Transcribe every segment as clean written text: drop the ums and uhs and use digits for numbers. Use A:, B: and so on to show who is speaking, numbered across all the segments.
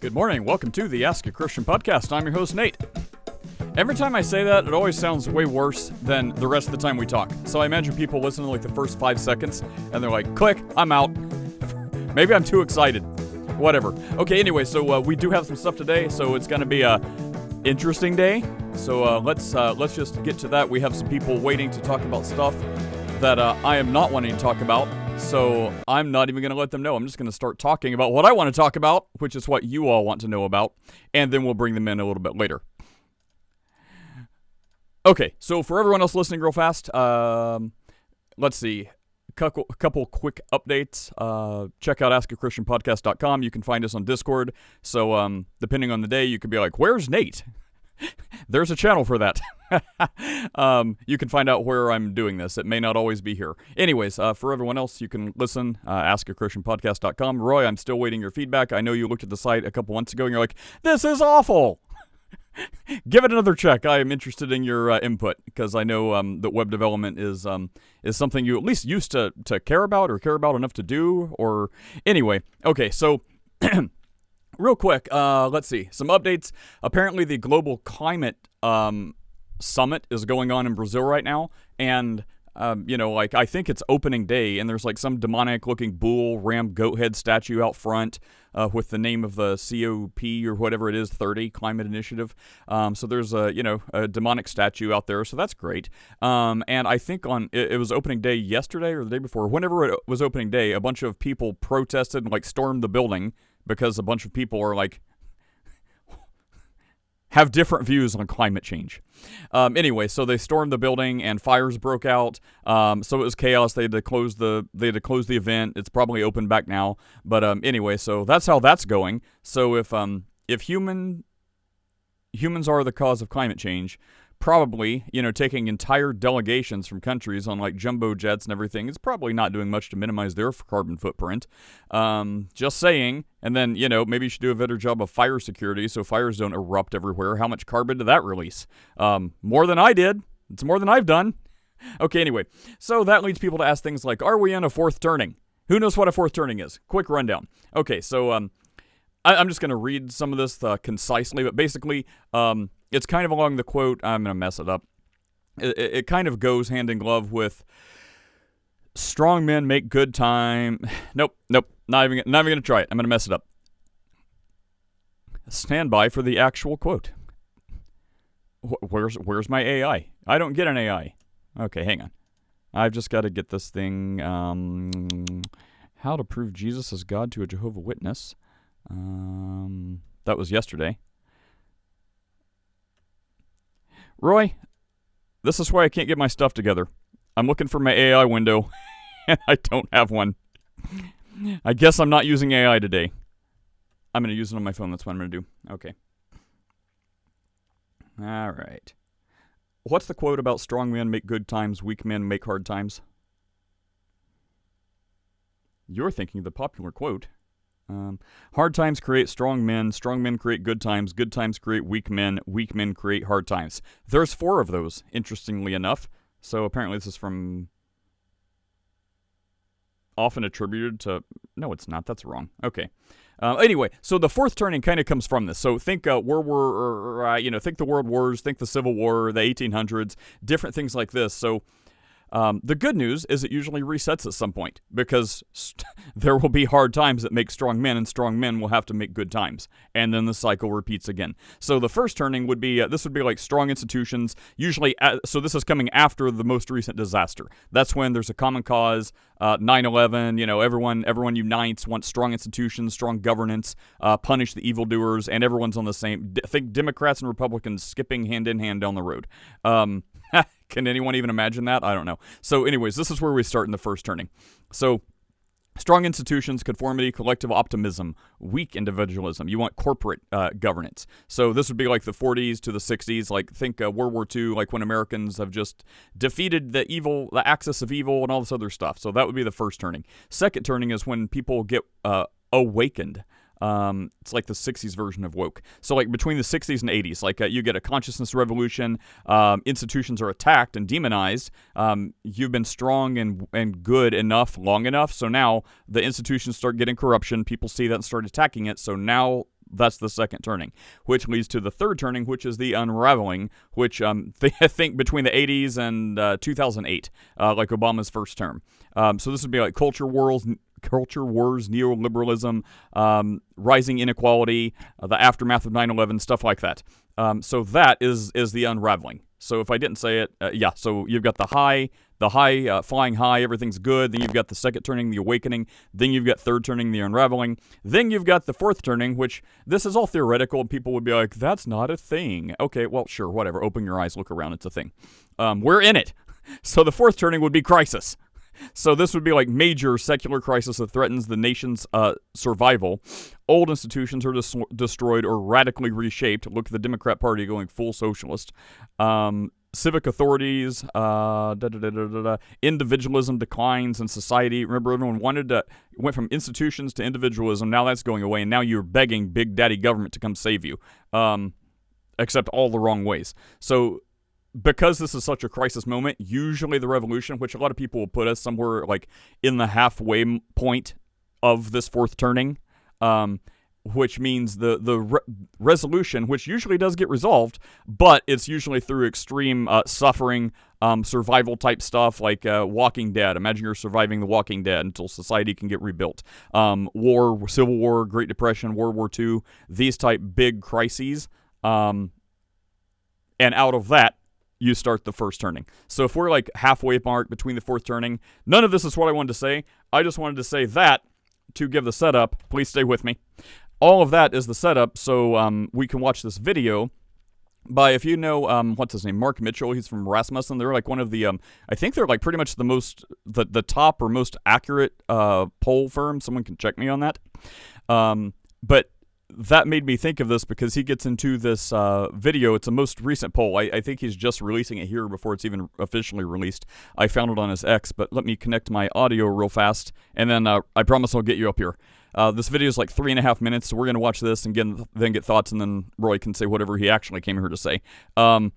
A: Good morning. Welcome to the Ask a Christian podcast. I'm your host, Nate. Every time I say that, it always sounds way worse than the rest of the time we talk. So I imagine people listen to like the first 5 seconds, and they're like, click, I'm out. Maybe I'm too excited. Whatever. Okay, anyway, so we do have some stuff today, so it's going to be a interesting day. So let's just get to that. We have some people waiting to talk about stuff that I am not wanting to talk about. So I'm not even going to let them know. I'm just going to start talking about what I want to talk about, which is what you all want to know about, and then we'll bring them in a little bit later. Okay, so for everyone else listening real fast, let's see. A couple quick updates. Check out askachristianpodcast.com. You can find us on Discord. So depending on the day, you could be like, where's Nate? There's a channel for that. You can find out where I'm doing this. It may not always be here. Anyways, for everyone else, you can listen, askachristianpodcast.com. Roy, I'm still waiting your feedback. I know you looked at the site a couple months ago and you're like, this is awful. Give it another check. I am interested in your input because I know that web development is something you at least used to care about or care about enough to do. Or anyway, okay, so real quick, let's see. Some updates. Apparently the global climate summit is going on in Brazil right now, and I think it's opening day, and there's like some demonic-looking bull, ram, goat head statue out front with the name of the COP or whatever it is, 30 Climate Initiative. So there's a demonic statue out there, so that's great. And I think it was opening day yesterday or the day before, whenever it was opening day, a bunch of people protested and like stormed the building because a bunch of people are like have different views on climate change. Anyway, so they stormed the building and fires broke out. So it was chaos. They had to close the event. It's probably open back now. But anyway, so that's how that's going. So if humans are the cause of climate change, probably, taking entire delegations from countries on like jumbo jets and everything, it's probably not doing much to minimize their carbon footprint. Just saying. And then, maybe you should do a better job of fire security so fires don't erupt everywhere. How much carbon did that release? More than I did. It's more than I've done. Okay, anyway. So that leads people to ask things like, are we in a fourth turning? Who knows what a fourth turning is? Quick rundown. Okay, so I'm just going to read some of this concisely, but basically, it's kind of along the quote. I'm going to mess it up. It kind of goes hand in glove with strong men make good time. Nope. Not even going to try it. I'm going to mess it up. Stand by for the actual quote. Where's my AI? I don't get an AI. Okay, hang on. I've just got to get this thing. How to prove Jesus is God to a Jehovah's Witness. That was yesterday. Roy, this is why I can't get my stuff together. I'm looking for my AI window, and I don't have one. I guess I'm not using AI today. I'm going to use it on my phone. That's what I'm going to do. Okay. All right. What's the quote about strong men make good times, weak men make hard times? You're thinking the popular quote. Hard times create strong men create good times create weak men create hard times. There's 4 of those, interestingly enough. So apparently this is from often attributed to, no it's not, that's wrong. Okay. Anyway, so the fourth turning kind of comes from this. So think think the World Wars, think the Civil War, the 1800s, different things like this. So the good news is it usually resets at some point because there will be hard times that make strong men, and strong men will have to make good times, and then the cycle repeats again. So the first turning would be this would be like strong institutions. Usually, so this is coming after the most recent disaster. That's when there's a common cause. 9/11. Everyone unites, wants strong institutions, strong governance, punish the evildoers, and everyone's on the same. Think Democrats and Republicans skipping hand in hand down the road. Can anyone even imagine that? I don't know. So anyways, this is where we start in the first turning. So strong institutions, conformity, collective optimism, weak individualism. You want corporate governance. So this would be like the 40s to the 60s. Like think World War II, like when Americans have just defeated the axis of evil and all this other stuff. So that would be the first turning. Second turning is when people get awakened. It's like the 60s version of woke. So like between the 60s and 80s, like you get a consciousness revolution, institutions are attacked and demonized. You've been strong and good enough long enough. So now the institutions start getting corruption. People see that and start attacking it. So now that's the second turning, which leads to the third turning, which is the unraveling, which I think between the 80s and 2008, like Obama's first term. So this would be like culture wars, neoliberalism, rising inequality, the aftermath of 9/11, stuff like that. So that is the unraveling. So if I didn't say it, so you've got the high, flying high, everything's good. Then you've got the second turning, the awakening. Then you've got third turning, the unraveling. Then you've got the fourth turning, which this is all theoretical, and people would be like, that's not a thing. Okay, well, sure, whatever. Open your eyes, look around, it's a thing. We're in it. So the fourth turning would be crisis. So this would be like major secular crisis that threatens the nation's survival. Old institutions are destroyed or radically reshaped. Look at the Democrat Party going full socialist. Civic authorities, individualism declines in society. Remember, everyone went from institutions to individualism. Now that's going away, and now you're begging Big Daddy government to come save you, except all the wrong ways. So because this is such a crisis moment, usually the revolution, which a lot of people will put us somewhere like in the halfway point of this fourth turning, which means the resolution, which usually does get resolved, but it's usually through extreme suffering, survival type stuff like Walking Dead. Imagine you're surviving the Walking Dead until society can get rebuilt. War, Civil War, Great Depression, World War II, these type big crises. And out of that, you start the first turning. So if we're like halfway mark between the fourth turning, none of this is what I wanted to say. I just wanted to say that to give the setup. Please stay with me. All of that is the setup, so we can watch this video by, if you know, what's his name, Mark Mitchell. He's from Rasmussen. They're like one of the, I think they're like pretty much the top or most accurate poll firm. Someone can check me on that. But that made me think of this because he gets into this video. It's a most recent poll. I think he's just releasing it here before it's even officially released. I found it on his X, but let me connect my audio real fast, and then I promise I'll get you up here. This video is like 3.5 minutes, so we're going to watch this and then get thoughts, and then Roy can say whatever he actually came here to say. So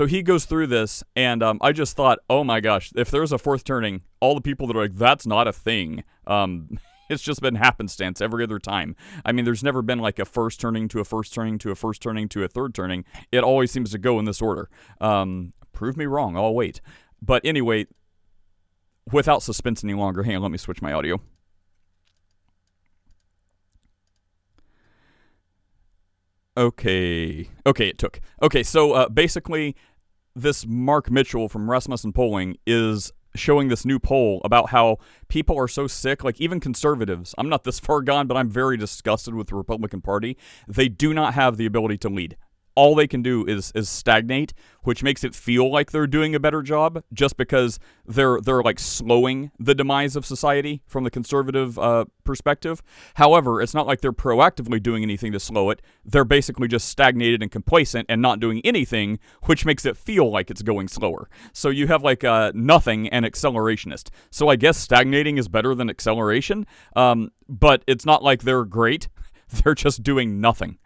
A: he goes through this, and I just thought, oh my gosh, if there's a fourth turning, all the people that are like, that's not a thing, it's just been happenstance every other time. I mean, there's never been like a first turning to a first turning to a first turning to a third turning. It always seems to go in this order. Prove me wrong, I'll wait. But anyway, without suspense any longer, hang on, let me switch my audio. Okay, it took. Okay, so basically, this Mark Mitchell from Rasmussen Polling is showing this new poll about how people are so sick, like even conservatives. I'm not this far gone, but I'm very disgusted with the Republican Party. They do not have the ability to lead. All they can do is stagnate, which makes it feel like they're doing a better job just because they're like slowing the demise of society from the conservative perspective. However, it's not like they're proactively doing anything to slow it. They're basically just stagnated and complacent and not doing anything, which makes it feel like it's going slower. So you have like nothing and accelerationist. So I guess stagnating is better than acceleration, but it's not like they're great. They're just doing nothing.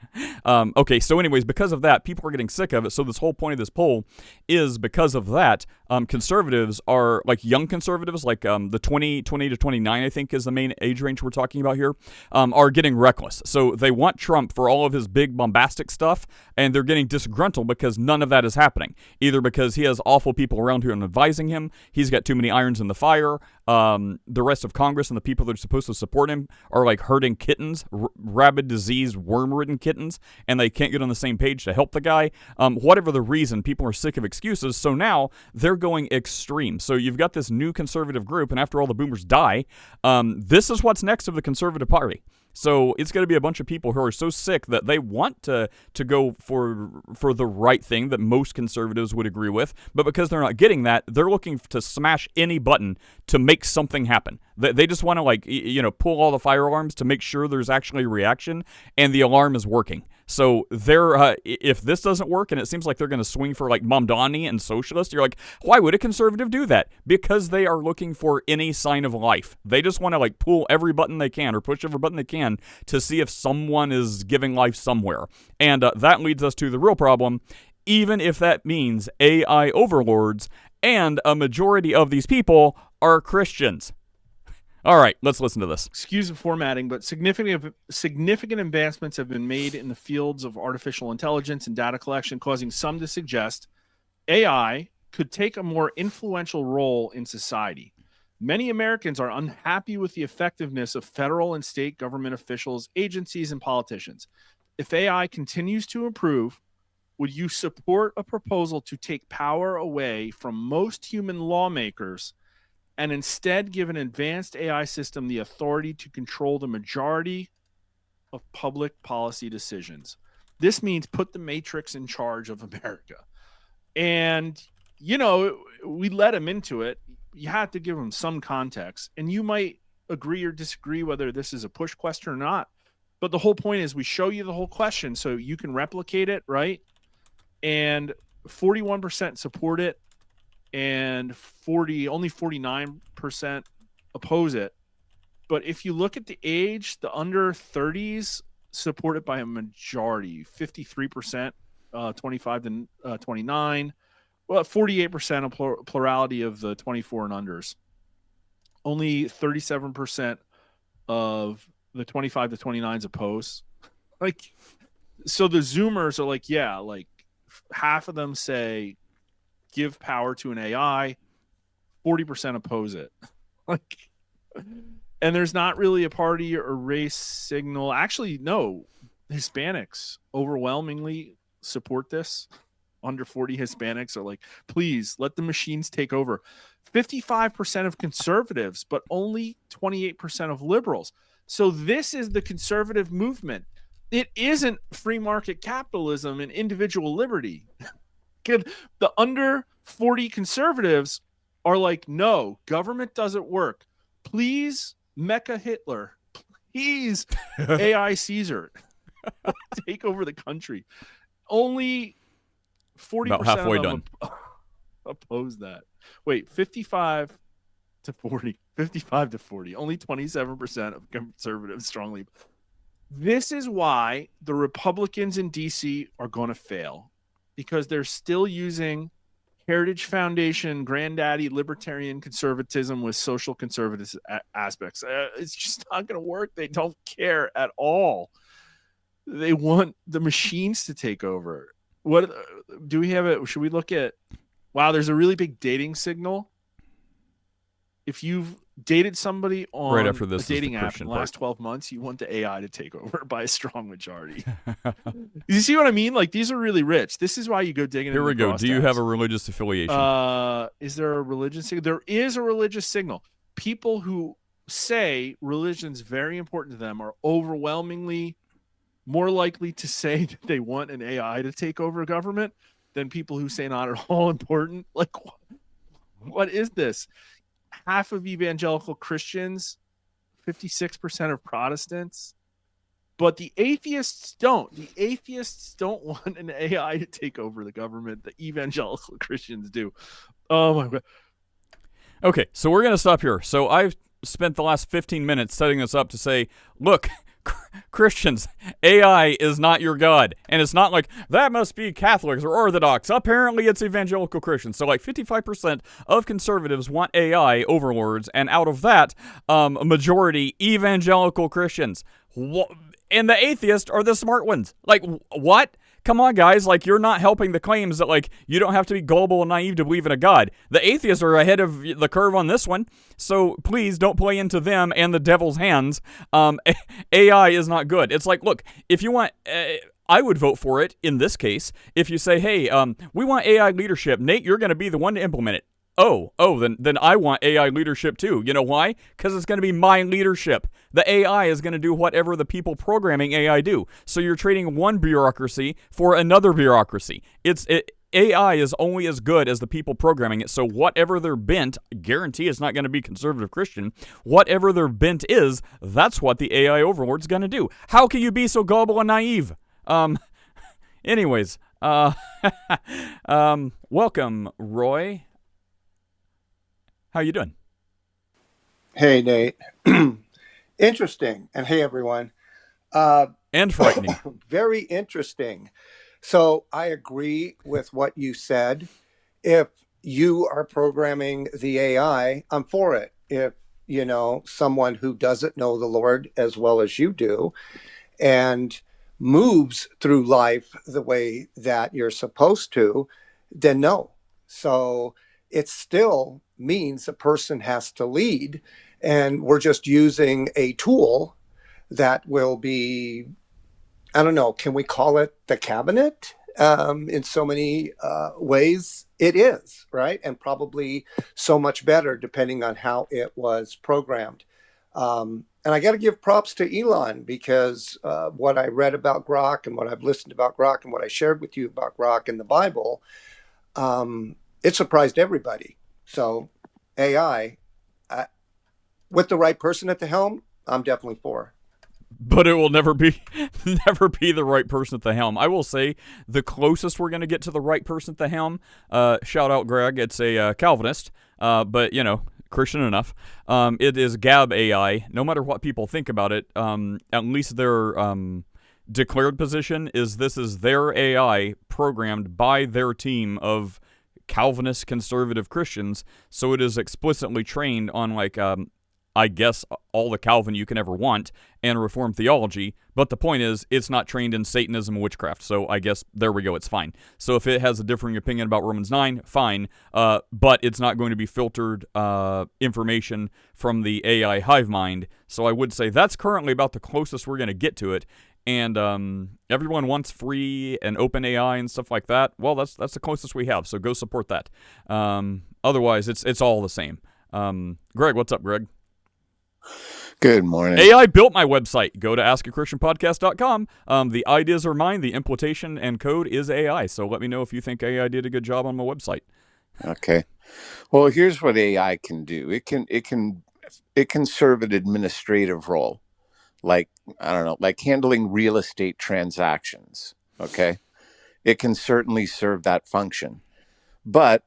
A: Okay, so anyways, because of that, people are getting sick of it. So this whole point of this poll is because of that. Conservatives are, like young conservatives, like the 20 to 29, I think is the main age range we're talking about here, are getting reckless. So they want Trump for all of his big bombastic stuff, and they're getting disgruntled because none of that is happening. Either because he has awful people around him advising him, he's got too many irons in the fire, the rest of Congress and the people that are supposed to support him are like herding kittens, rabid, diseased, worm-ridden kittens, and they can't get on the same page to help the guy. Whatever the reason, people are sick of excuses, so now they're going extreme. So you've got this new conservative group, and after all the boomers die, this is what's next of the conservative party. So it's going to be a bunch of people who are so sick that they want to go for the right thing that most conservatives would agree with, but because they're not getting that, they're looking to smash any button to make something happen. They just want to pull all the fire alarms to make sure there's actually a reaction, and the alarm is working. So they're if this doesn't work, and it seems like they're going to swing for like Mamdani and socialist, you're like, why would a conservative do that? Because they are looking for any sign of life. They just want to like pull every button they can or push every button they can to see if someone is giving life somewhere. And that leads us to the real problem, even if that means AI overlords, and a majority of these people are Christians. All right, let's listen to this.
B: Excuse the formatting, but significant advancements have been made in the fields of artificial intelligence and data collection, causing some to suggest AI could take a more influential role in society. Many Americans are unhappy with the effectiveness of federal and state government officials, agencies, and politicians. If AI continues to improve, would you support a proposal to take power away from most human lawmakers and instead give an advanced AI system the authority to control the majority of public policy decisions? This means put the Matrix in charge of America. And, you know, we let him into it. You have to give him some context. And you might agree or disagree whether this is a push question or not. But the whole point is we show you the whole question so you can replicate it, right? And 41% support it, and only 49% oppose it. But if you look at the age, the under 30s support it by a majority, 53%, 25 to 29. Well, 48% of plurality of the 24 and unders. Only 37% of the 25 to 29s oppose. Like, so the Zoomers are like, yeah, like half of them say give power to an AI, 40% oppose it. Like, and there's not really a party or race signal. Actually, no, Hispanics overwhelmingly support this. Under 40 Hispanics are like, please let the machines take over. 55% of conservatives, but only 28% of liberals. So this is the conservative movement. It isn't free market capitalism and individual liberty. The under 40 conservatives are like, no, government doesn't work. Please, Mecca Hitler. Please, AI Caesar. Take over the country. Only 40%
A: About halfway
B: of them
A: done.
B: oppose that. Wait, 55 to 40. 55 to 40. Only 27% of conservatives strongly. This is why the Republicans in D.C. are going to fail, because they're still using Heritage Foundation, granddaddy libertarian conservatism with social conservative aspects. It's just not going to work. They don't care at all. They want the machines to take over. What do we have? Should we look at? Wow, there's a really big dating signal. If you've dated somebody on
A: Right after this
B: a dating app in
A: Christian
B: the last
A: part.
B: 12 months, you want the AI to take over by a strong majority. You see what I mean? Like, these are really rich. This is why you go digging.
A: Here we go. Do you have a religious affiliation?
B: Is there a religious signal? There is a religious signal. People who say religion's very important to them are overwhelmingly more likely to say that they want an AI to take over government than people who say not at all important. Like, what is this? Half of evangelical Christians, 56% of Protestants, but the atheists don't. The atheists don't want an AI to take over the government. The evangelical Christians do. Oh my God.
A: Okay, so we're going to stop here. So I've spent the last 15 minutes setting this up to say, look, Christians, AI is not your God. And it's not like, that must be Catholics or Orthodox. Apparently it's evangelical Christians. So like 55% of conservatives want AI overlords. And out of that, a majority evangelical Christians. And the atheists are the smart ones. Like, what? Come on, guys. Like, you're not helping the claims that, like, you don't have to be gullible and naive to believe in a God. The atheists are ahead of the curve on this one. So please don't play into them and the devil's hands. AI is not good. It's like, look, if you want... I would vote for it in this case if you say, hey, we want AI leadership. Nate, you're going to be the one to implement it. Then I want AI leadership too. You know why? Because it's going to be my leadership. The AI is going to do whatever the people programming AI do. So you're trading one bureaucracy for another bureaucracy. AI is only as good as the people programming it. So whatever their bent, guarantee it's not going to be conservative Christian. Whatever their bent is, that's what the AI overlord's going to do. How can you be so gullible and naive? Anyways, welcome, Roy. How you doing?
C: Hey, Nate. Interesting. And hey, everyone.
A: And frightening.
C: Very interesting. So I agree with what you said. If you are programming the AI, I'm for it. If someone who doesn't know the Lord as well as you do and moves through life the way that you're supposed to, then no. So it still means a person has to lead, and we're just using a tool that will be, I don't know, can we call it the cabinet? In so many ways, it is, right? And probably so much better depending on how it was programmed. And I got to give props to Elon, because what I read about Grok and what I've listened about Grok and what I shared with you about Grok in the Bible, it surprised everybody. So AI, with the right person at the helm, I'm definitely for.
A: But it will never be never be the right person at the helm. I will say the closest we're going to get to the right person at the helm, shout out Greg, it's a Calvinist, but Christian enough. It is Gab AI. No matter what people think about it, at least their declared position is this is their AI programmed by their team of Calvinist conservative Christians, so it is explicitly trained on I guess all the Calvin you can ever want and Reformed theology, but the point is it's not trained in Satanism and witchcraft, so I guess there we go, it's fine. So if it has a differing opinion about Romans 9, fine, but it's not going to be filtered information from the AI hive mind, so I would say that's currently about the closest we're going to get to it, and everyone wants free and open AI and stuff like that. Well, that's the closest we have, so go support that. Otherwise, it's all the same. Greg, what's up, Greg?
D: Good morning.
A: AI built my website. Go to askachristianpodcast.com. The ideas are mine. The implementation and code is AI. So let me know if you think AI did a good job on my website.
D: Okay. Well, here's what AI can do. It can serve an administrative role, like handling real estate transactions. Okay. It can certainly serve that function, but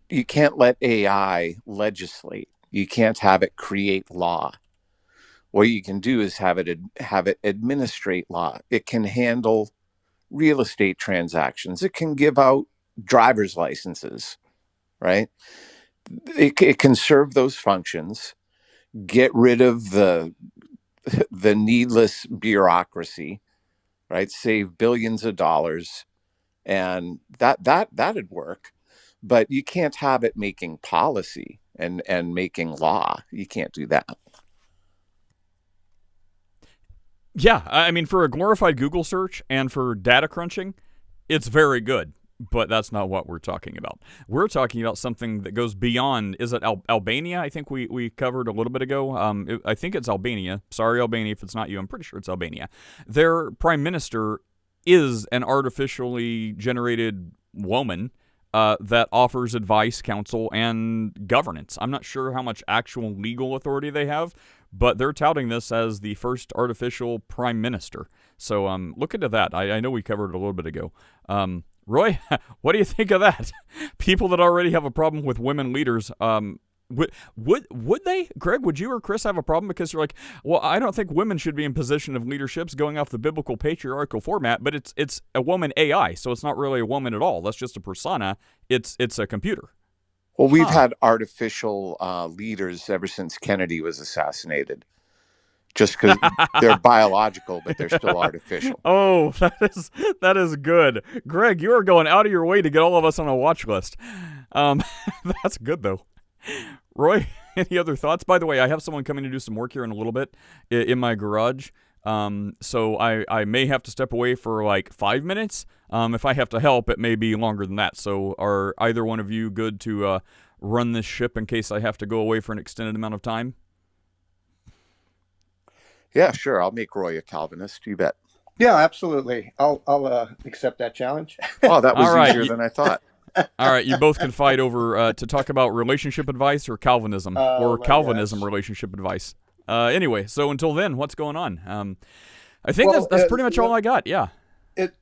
D: you can't let AI legislate. You can't have it create law. What you can do is have it administrate law. It can handle real estate transactions. It can give out driver's licenses, right? It can serve those functions, get rid of the needless bureaucracy, right? Save billions of dollars, and that'd work. But you can't have it making policy and making law. You can't do that.
A: Yeah, I mean, for a glorified Google search and for data crunching, it's very good. But that's not what we're talking about. We're talking about something that goes beyond, is it Albania? I think we covered a little bit ago. I think it's Albania. Sorry, Albania, if it's not you. I'm pretty sure it's Albania. Their prime minister is an artificially generated woman that offers advice, counsel, and governance. I'm not sure how much actual legal authority they have, but they're touting this as the first artificial prime minister. So look into that. I know we covered it a little bit ago. Roy, what do you think of that? People that already have a problem with women leaders, would they, Greg, would you or Chris have a problem because you're like, well, I don't think women should be in position of leaderships going off the biblical patriarchal format, but it's a woman AI, so it's not really a woman at all. That's just a persona. It's a computer.
D: Well, we've had artificial leaders ever since Kennedy was assassinated. Just because they're biological, but they're still artificial.
A: Oh, that is good. Greg, you are going out of your way to get all of us on a watch list. That's good, though. Roy, any other thoughts? By the way, I have someone coming to do some work here in a little bit in my garage. So I may have to step away for like 5 minutes. If I have to help, it may be longer than that. So are either one of you good to run this ship in case I have to go away for an extended amount of time?
D: Yeah, sure. I'll make Roy a Calvinist. You bet.
C: Yeah, absolutely. I'll accept that challenge.
D: Oh, that was easier than I thought.
A: All right, you both can fight over to talk about relationship advice or Calvinism, or Calvinism relationship advice. Anyway, so until then, what's going on? I think that's pretty much all I got. Yeah.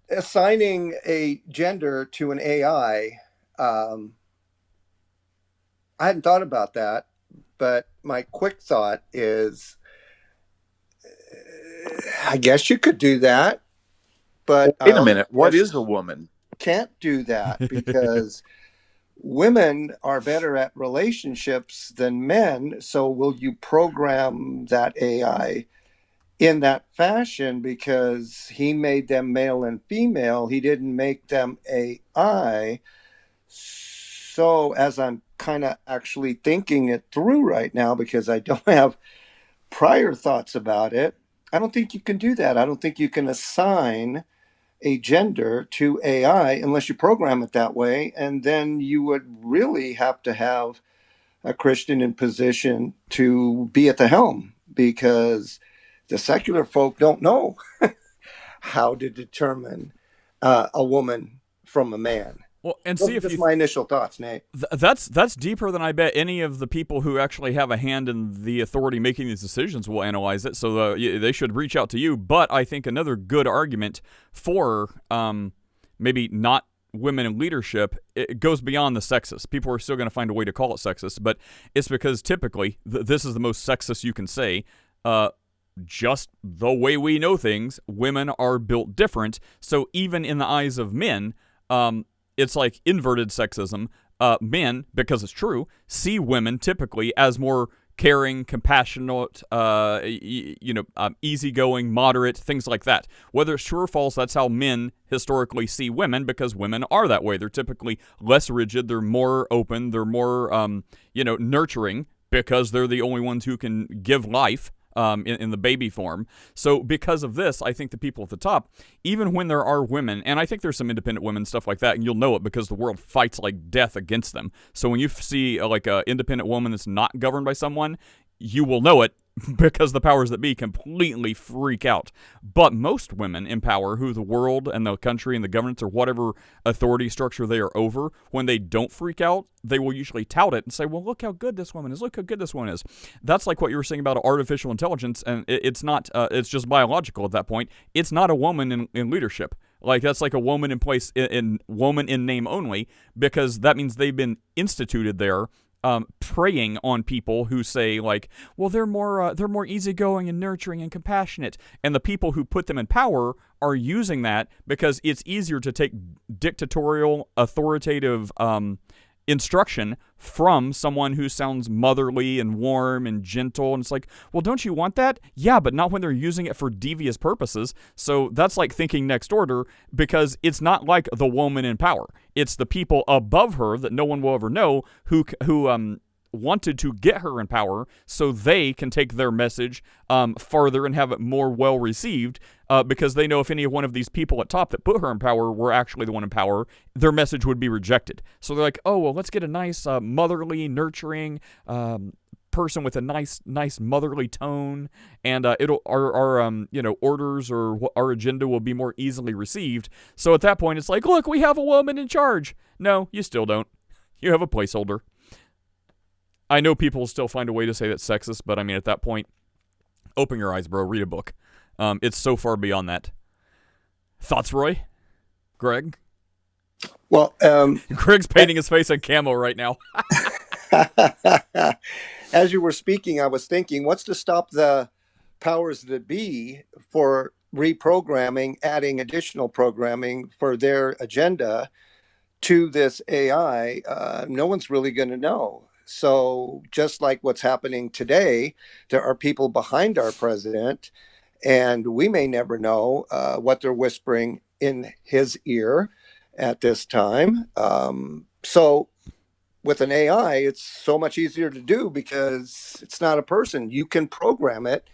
C: Assigning a gender to an AI, I hadn't thought about that, but my quick thought is, I guess you could do that, but
D: wait a minute. What is a woman?
C: Can't do that because women are better at relationships than men. So will you program that AI in that fashion because he made them male and female? He didn't make them AI. So as I'm kind of actually thinking it through right now, because I don't have prior thoughts about it, I don't think you can do that. I don't think you can assign a gender to AI unless you program it that way. And then you would really have to have a Christian in position to be at the helm, because the secular folk don't know how to determine a woman from a man.
A: Well, and
C: Those
A: see
C: are
A: if
C: just
A: you
C: my initial thoughts, Nate.
A: that's deeper than I bet any of the people who actually have a hand in the authority making these decisions will analyze it. So they should reach out to you. But I think another good argument for maybe not women in leadership, it goes beyond the sexist. People are still going to find a way to call it sexist, but it's because typically this is the most sexist you can say. Just the way we know things, women are built different. So even in the eyes of men, it's like inverted sexism. Men, because it's true, see women typically as more caring, compassionate, easygoing, moderate, things like that. Whether it's true or false, that's how men historically see women, because women are that way. They're typically less rigid, they're more open, they're more, nurturing, because they're the only ones who can give life. In the baby form. So because of this, I think the people at the top, even when there are women, and I think there's some independent women, stuff like that, and you'll know it because the world fights like death against them. So when you see like an independent woman that's not governed by someone, you will know it because the powers that be completely freak out. But most women in power, who the world and the country and the governance or whatever authority structure they are over, when they don't freak out, they will usually tout it and say, well, look how good this woman is. Look how good this one is. That's like what you were saying about artificial intelligence, and it's not, it's just biological at that point. It's not a woman in leadership. Like, that's like a woman in place, in woman in name only, because that means they've been instituted there, preying on people who say, like, well, they're more easygoing and nurturing and compassionate, and the people who put them in power are using that because it's easier to take dictatorial, authoritative instruction from someone who sounds motherly and warm and gentle, and it's like, well, don't you want that? Yeah, but not when they're using it for devious purposes. So that's like thinking next order, because it's not like the woman in power. It's the people above her that no one will ever know who wanted to get her in power so they can take their message farther and have it more well received, because they know if any one of these people at top that put her in power were actually the one in power, their message would be rejected. So they're like, oh, well, let's get a nice motherly, nurturing person with a nice motherly tone, and our orders or our agenda will be more easily received. So at that point, it's like, look, we have a woman in charge. No, you still don't. You have a placeholder. I know people will still find a way to say that's sexist, but I mean, at that point, open your eyes, bro. Read a book. It's so far beyond that. Thoughts, Roy? Greg?
C: Well,
A: Greg's painting his face on camo right now.
C: as you were speaking, I was thinking, what's to stop the powers that be for reprogramming, adding additional programming for their agenda to this AI? No one's really going to know. So just like what's happening today, there are people behind our president, and we may never know what they're whispering in his ear at this time. So with an AI, it's so much easier to do because it's not a person. You can program it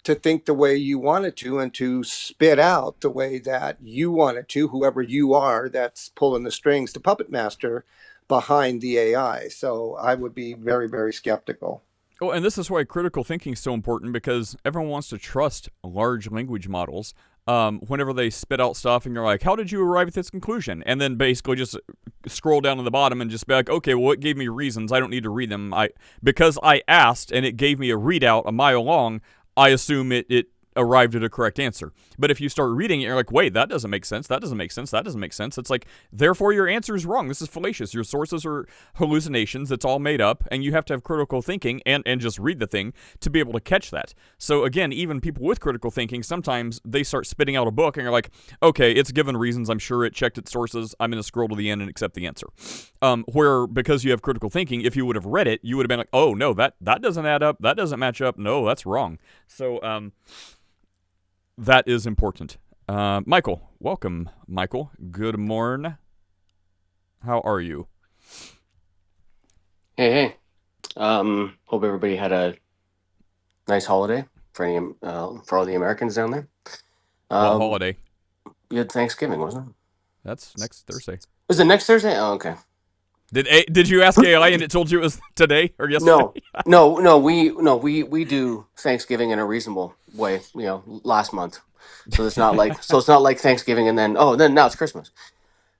C: to think the way you want it to and to spit out the way that you want it to, whoever you are that's pulling the strings, the puppet master behind the AI. So I would be very, very skeptical.
A: Oh, and this is why critical thinking is so important, because everyone wants to trust large language models. Whenever they spit out stuff and you're like, how did you arrive at this conclusion? And then basically just scroll down to the bottom and just be like, okay, well, it gave me reasons. I don't need to read them. Because I asked and it gave me a readout a mile long, I assume it arrived at a correct answer. But if you start reading it, you're like, wait, that doesn't make sense. That doesn't make sense. That doesn't make sense. It's like, therefore, your answer is wrong. This is fallacious. Your sources are hallucinations. It's all made up. And you have to have critical thinking and just read the thing to be able to catch that. So again, even people with critical thinking, sometimes they start spitting out a book and you're like, okay, it's given reasons. I'm sure it checked its sources. I'm going to scroll to the end and accept the answer. Where because you have critical thinking, if you would have read it, you would have been like, oh, no, that doesn't add up. That doesn't match up. No, that's wrong. So, that is important. Michael, welcome, Michael. Good morning. How are you?
E: Hey. Hope everybody had a nice holiday for all the Americans down there.
A: What holiday?
E: You had Thanksgiving, wasn't it?
A: That's next Thursday.
E: Was it next Thursday? Oh, okay.
A: Did you ask AI and it told you it was today or yesterday?
E: No. We do Thanksgiving in a reasonable way. Last month, so it's not like Thanksgiving and then now it's Christmas.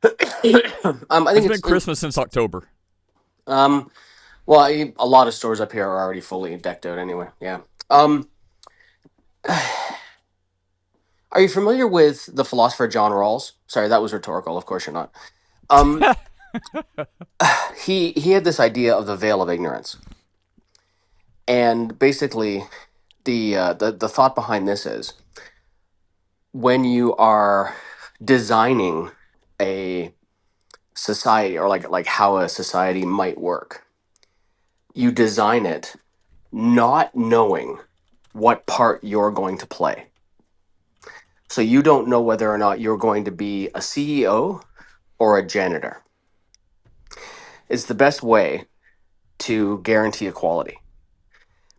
E: I think
A: it's been Christmas since October.
E: Well, a lot of stores up here are already fully decked out anyway. Yeah. Are you familiar with the philosopher John Rawls? Sorry, that was rhetorical. Of course you're not. He had this idea of the veil of ignorance, and basically, the thought behind this is when you are designing a society or like how a society might work, you design it not knowing what part you're going to play. So you don't know whether or not you're going to be a CEO or a janitor. It's the best way to guarantee equality.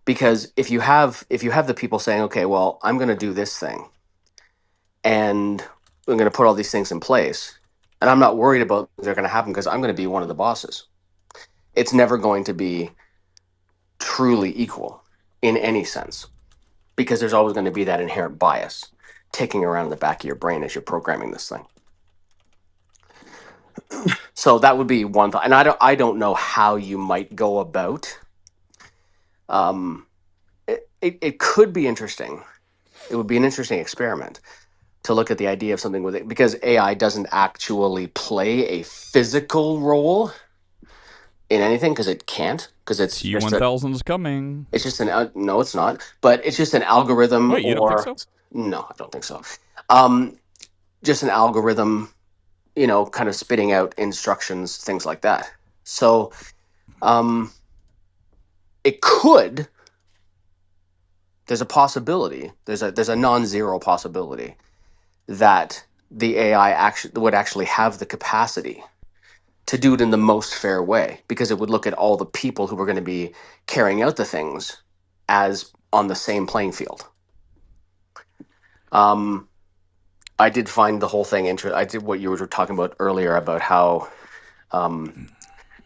E: Because if you have the people saying, okay, well, I'm going to do this thing and I'm going to put all these things in place and I'm not worried about they're going to happen because I'm going to be one of the bosses. It's never going to be truly equal in any sense because there's always going to be that inherent bias ticking around in the back of your brain as you're programming this thing. So that would be one thought. And I don't know how you might go about. It could be interesting. It would be an interesting experiment to look at the idea of something with it because AI doesn't actually play a physical role in anything because it can't because it's
A: T-1000 is coming.
E: It's just no, it's not. But it's just an algorithm.
A: Wait, you don't think so?
E: No, I don't think so. Just an algorithm, kind of spitting out instructions, things like that. So, it could. There's a possibility. There's a non-zero possibility that the AI would actually have the capacity to do it in the most fair way because it would look at all the people who were going to be carrying out the things as on the same playing field. I did find the whole thing interesting. I did what you were talking about earlier about how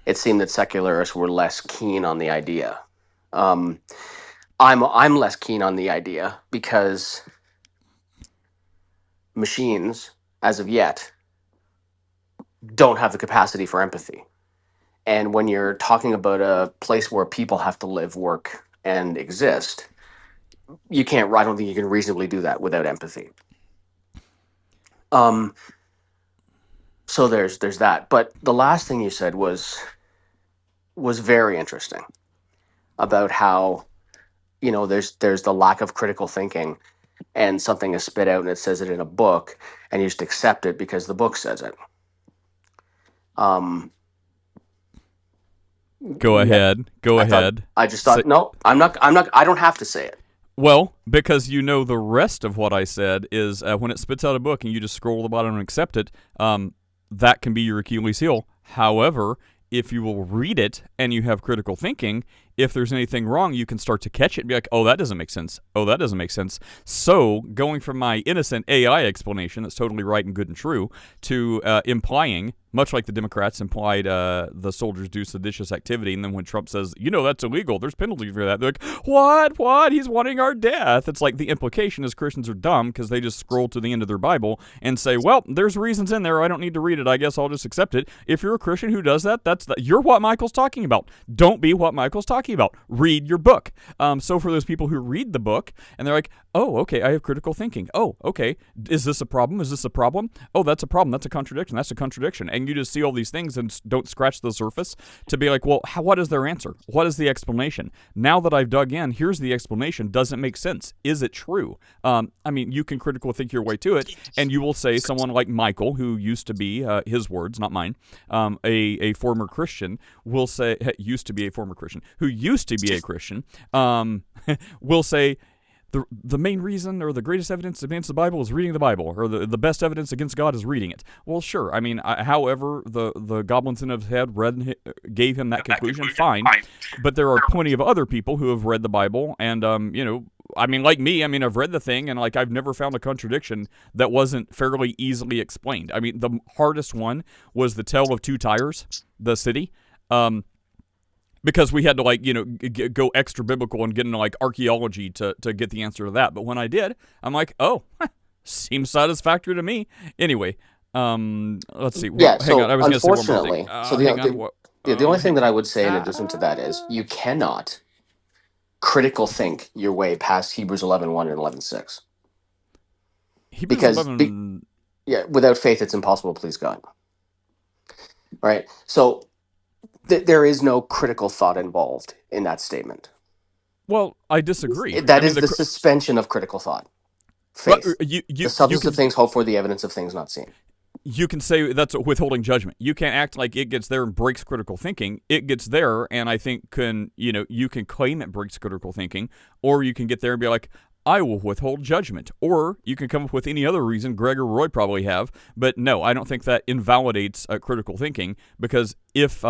E: it seemed that secularists were less keen on the idea. I'm less keen on the idea because machines, as of yet, don't have the capacity for empathy. And when you're talking about a place where people have to live, work, and exist, I don't think you can reasonably do that without empathy. So there's that. But the last thing you said was very interesting about how, there's the lack of critical thinking and something is spit out and it says it in a book and you just accept it because the book says it.
A: Go ahead.
E: I just thought, no, I'm not, I don't have to say it.
A: Well, because the rest of what I said is when it spits out a book and you just scroll the bottom and accept it, that can be your Achilles heel. However, if you will read it and you have critical thinking, if there's anything wrong, you can start to catch it and be like, oh, that doesn't make sense. Oh, that doesn't make sense. So going from my innocent AI explanation that's totally right and good and true to implying, much like the Democrats implied the soldiers do seditious activity, and then when Trump says, that's illegal, there's penalties for that, they're like, what? He's wanting our death. It's like the implication is Christians are dumb because they just scroll to the end of their Bible and say, well, there's reasons in there. I don't need to read it. I guess I'll just accept it. If you're a Christian who does that, you're what Michael's talking about. Don't be what Michael's talking talking about. Read your book. So for those people who read the book and they're like, oh, okay, I have critical thinking. Oh, okay, is this a problem? Is this a problem? Oh, that's a problem. That's a contradiction. That's a contradiction. And you just see all these things and don't scratch the surface to be like, well, what is their answer? What is the explanation? Now that I've dug in, here's the explanation. Does it make sense? Is it true? I mean, you can critical think your way to it, and you will say someone like Michael, who used to be, his words, not mine, a former Christian, will say, used to be a former Christian, who used to be a Christian, will say, the main reason or the greatest evidence against the Bible is reading the Bible, or the best evidence against God is reading it. Well, sure. I mean, however the goblins in his head gave him that conclusion, fine. But there are plenty of other people who have read the Bible, and I mean, like me, I mean, I've read the thing, and like I've never found a contradiction that wasn't fairly easily explained. I mean, the hardest one was the Tale of Two Tires, the city. Because we had to, like, go extra biblical and get into, like, archaeology to get the answer to that. But when I did, I'm like, oh, seems satisfactory to me. Anyway, let's see.
E: Yeah,
A: hang on. I was going to say one more
E: unfortunately,
A: thing.
E: the only thing that I would say in addition to that is you cannot critical think your way past Hebrews 11:1 and 11:6.
A: Hebrews
E: Because
A: 11...
E: without faith, it's impossible to please God. Right? So there is no critical thought involved in that statement.
A: Well, I disagree.
E: That is the suspension of critical thought. Faith. The substance of things hoped for, the evidence of things not seen.
A: You can say that's withholding judgment. You can't act like it gets there and breaks critical thinking. It gets there, and I think you can claim it breaks critical thinking, or you can get there and be like, I will withhold judgment. Or you can come up with any other reason, Greg or Roy probably have, but no, I don't think that invalidates critical thinking, because if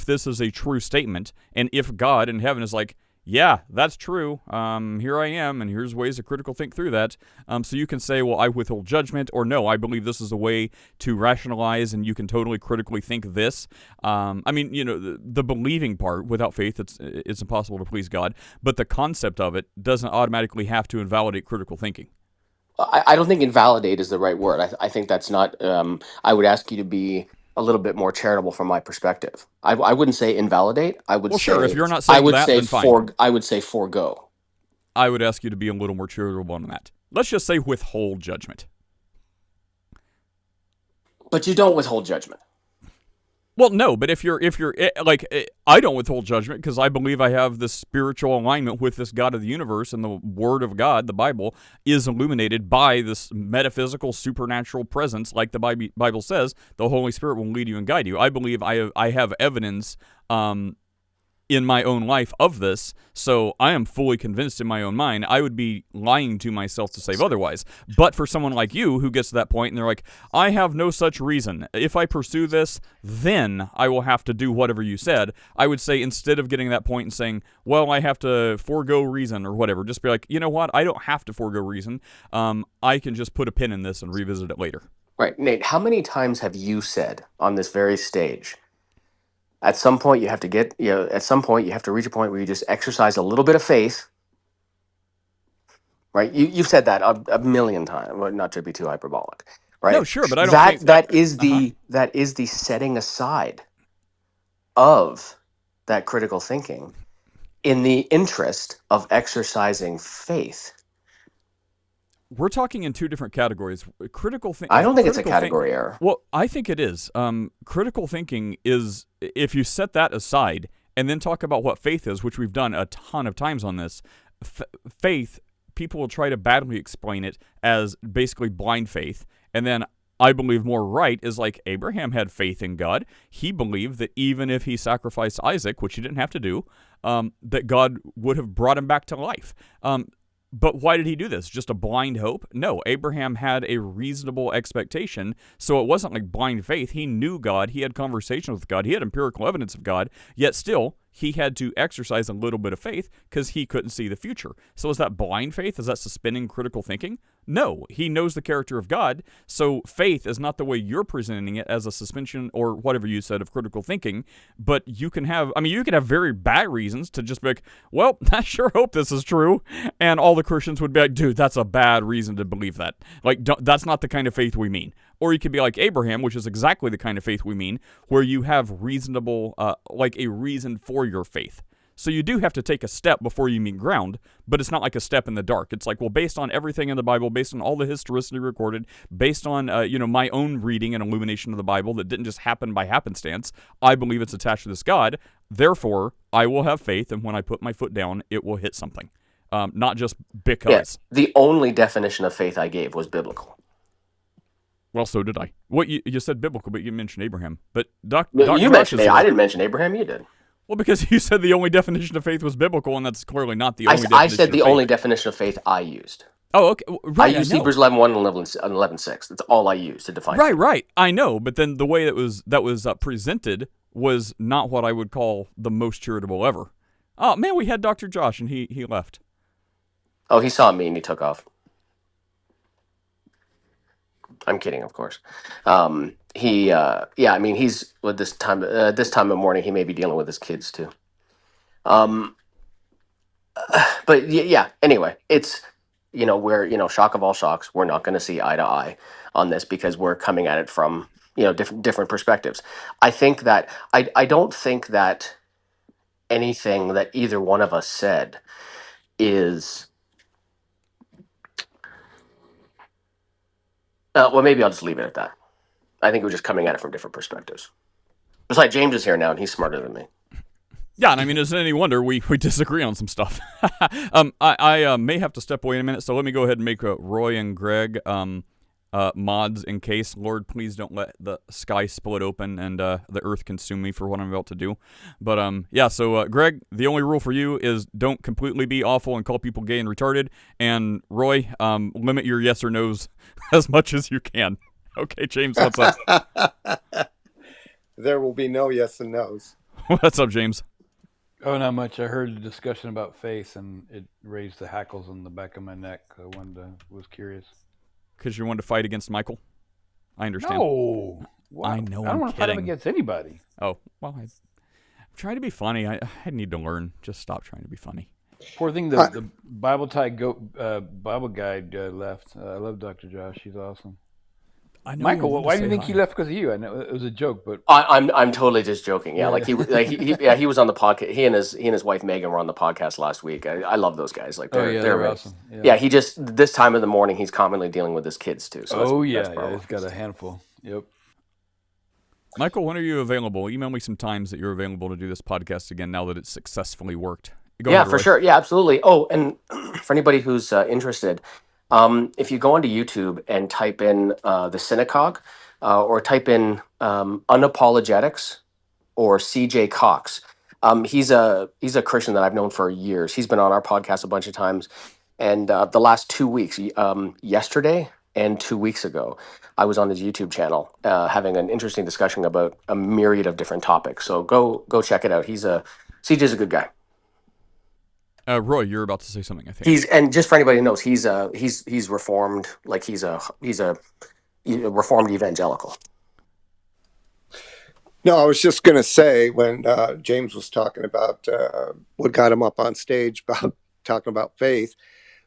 A: this is a true statement, and if God in heaven is like, yeah, that's true, here I am, and here's ways to critical think through that, so you can say, well, I withhold judgment, or no, I believe this is a way to rationalize, and you can totally critically think this. I mean, the believing part, without faith, it's impossible to please God, but the concept of it doesn't automatically have to invalidate critical thinking.
E: I don't think invalidate is the right word. I think that's not, I would ask you to be a little bit more charitable from my perspective. I wouldn't say invalidate. I would say,
A: sure, if you're not saying then fine.
E: I would say forego.
A: I would ask you to be a little more charitable on that. Let's just say withhold judgment.
E: But you don't withhold judgment.
A: Well, no, but if you're like, I don't withhold judgment because I believe I have this spiritual alignment with this God of the universe, and the Word of God, the Bible, is illuminated by this metaphysical, supernatural presence, like the Bible says. The Holy Spirit will lead you and guide you. I believe I have evidence in my own life of this, so I am fully convinced in my own mind. I would be lying to myself to say otherwise. But for someone like you who gets to that point and they're like, I have no such reason. If I pursue this, then I will have to do whatever you said. I would say, instead of getting to that point and saying, well, I have to forego reason or whatever, just be like, you know what? I don't have to forego reason. I can just put a pin in this and revisit it later.
E: Right. Nate, how many times have you said on this very stage, at some point you have to reach a point where you just exercise a little bit of faith, right? You've said that a million times, well, not to be too hyperbolic, right?
A: No, sure, but I don't think
E: that is the setting aside of that critical thinking in the interest of exercising faith.
A: We're talking in two different categories. Critical thinking.
E: I don't think it's a category error.
A: Well, I think it is. Critical thinking is, if you set that aside and then talk about what faith is, which we've done a ton of times on this. Faith, people will try to badly explain it as basically blind faith, and then I believe more right is like Abraham had faith in God. He believed that even if he sacrificed Isaac, which he didn't have to do, that God would have brought him back to life. But why did he do this? Just a blind hope? No, Abraham had a reasonable expectation, so it wasn't like blind faith. He knew God. He had conversations with God. He had empirical evidence of God, yet still, he had to exercise a little bit of faith because he couldn't see the future. So is that blind faith? Is that suspending critical thinking? No, he knows the character of God, so faith is not the way you're presenting it as a suspension or whatever you said of critical thinking, but you can have very bad reasons to just be like, well, I sure hope this is true, and all the Christians would be like, dude, that's a bad reason to believe that. Like, that's not the kind of faith we mean. Or you could be like Abraham, which is exactly the kind of faith we mean, where you have reasonable, like a reason for your faith. So you do have to take a step before you meet ground, but it's not like a step in the dark. It's like, well, based on everything in the Bible, based on all the historicity recorded, based on my own reading and illumination of the Bible that didn't just happen by happenstance, I believe it's attached to this God. Therefore, I will have faith, and when I put my foot down, it will hit something. Not just because.
E: Yeah, the only definition of faith I gave was biblical.
A: Well, so did I. What you said biblical, but you mentioned Abraham. But
E: You mentioned it. I didn't mention Abraham. You did.
A: Well, because you said the only definition of faith was biblical, and that's clearly not the only definition
E: I said the
A: of faith.
E: only definition of faith I used.
A: Oh, okay. Right,
E: I used Hebrews 11:1 and 11:6. That's all I used to define faith.
A: Right. I know, but then the way that was presented was not what I would call the most charitable ever. Oh, man, we had Dr. Josh, and he left.
E: Oh, he saw me, and he took off. I'm kidding, of course. He's with this time of morning. He may be dealing with his kids too. But yeah. Anyway, it's we're shock of all shocks. We're not going to see eye to eye on this because we're coming at it from different perspectives. I think that I don't think that anything that either one of us said is. Well, maybe I'll just leave it at that. I think we're just coming at it from different perspectives. Besides, James is here now, and he's smarter than me.
A: Yeah, and I mean, isn't any wonder we disagree on some stuff. I may have to step away in a minute, so let me go ahead and make Roy and Greg mods in case. Lord, please don't let the sky split open and the earth consume me for what I'm about to do. But so Greg, the only rule for you is don't completely be awful and call people gay and retarded. And Roy, limit your yes or no's as much as you can. Okay, James, what's up?
C: There will be no yes and no's.
A: What's up, James?
F: Oh, not much. I heard a discussion about faith, and it raised the hackles on the back of my neck. I was curious.
A: Because you wanted to fight against Michael? I understand.
F: No. Well,
A: I know,
F: I don't want to fight him
A: kidding.
F: against anybody.
A: Oh, well, I'm trying to be funny. I need to learn. Just stop trying to be funny.
F: Poor thing, the Bible guide left. I love Dr. Josh. He's awesome.
A: I know.
F: Michael, why do you think he left? Because of you? I know it was a joke, but
E: I'm totally just joking. Yeah, he was on the podcast. He and his wife Megan were on the podcast last week. I love those guys. Like they're
F: awesome.
E: Yeah, he just this time of the morning he's commonly dealing with his kids too. So
F: he's got a handful. Yep.
A: Michael, when are you available? Email me some times that you're available to do this podcast again now that it's successfully worked. Go ahead,
E: for
A: Roy.
E: sure. Yeah, absolutely. Oh, and for anybody who's interested, if you go onto YouTube and type in the synagogue or type in unapologetics or CJ Cox, he's a Christian that I've known for years. He's been on our podcast a bunch of times, and the last 2 weeks, yesterday and 2 weeks ago, I was on his YouTube channel having an interesting discussion about a myriad of different topics. So go check it out. CJ's a good guy.
A: Roy, you're about to say something, I think.
E: And just for anybody who knows, he's reformed. Like he's a reformed evangelical.
C: No, I was just going to say when James was talking about what got him up on stage about talking about faith,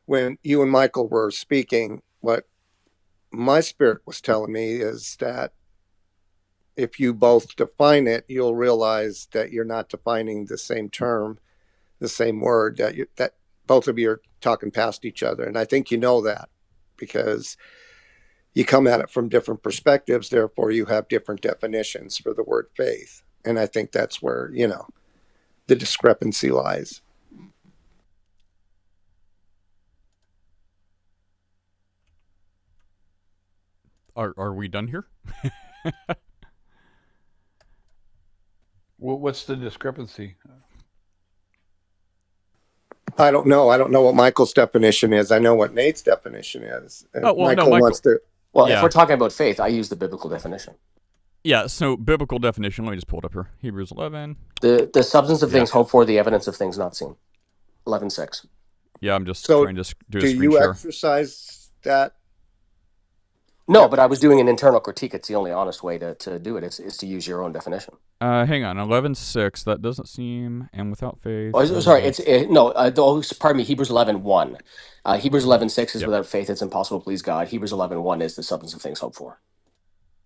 C: when you and Michael were speaking, what my spirit was telling me is that if you both define it, you'll realize that you're not defining the same term, the same word, that both of you are talking past each other. And I think you know that because you come at it from different perspectives, therefore you have different definitions for the word faith. And I think that's where, the discrepancy lies.
A: Are we done here?
F: what's the discrepancy?
C: I don't know. I don't know what Michael's definition is. I know what Nate's definition is.
A: Michael
C: wants to.
E: Well, if we're talking about faith, I use the biblical definition.
A: Yeah, so biblical definition, let me just pull it up here. Hebrews 11.
E: The substance of things hoped for, the evidence of things not seen. 11:6.
A: Yeah, I'm just trying to do a screen
C: you
A: share.
C: Exercise that?
E: No, but I was doing an internal critique. It's the only honest way to do it is to use your own definition.
A: Hang on, 11:6. That doesn't seem, and without faith.
E: Oh, sorry, pardon me. Hebrews 11:1. Hebrews 11:6 is without faith it's impossible to please God. Hebrews 11:1 is the substance of things hoped for.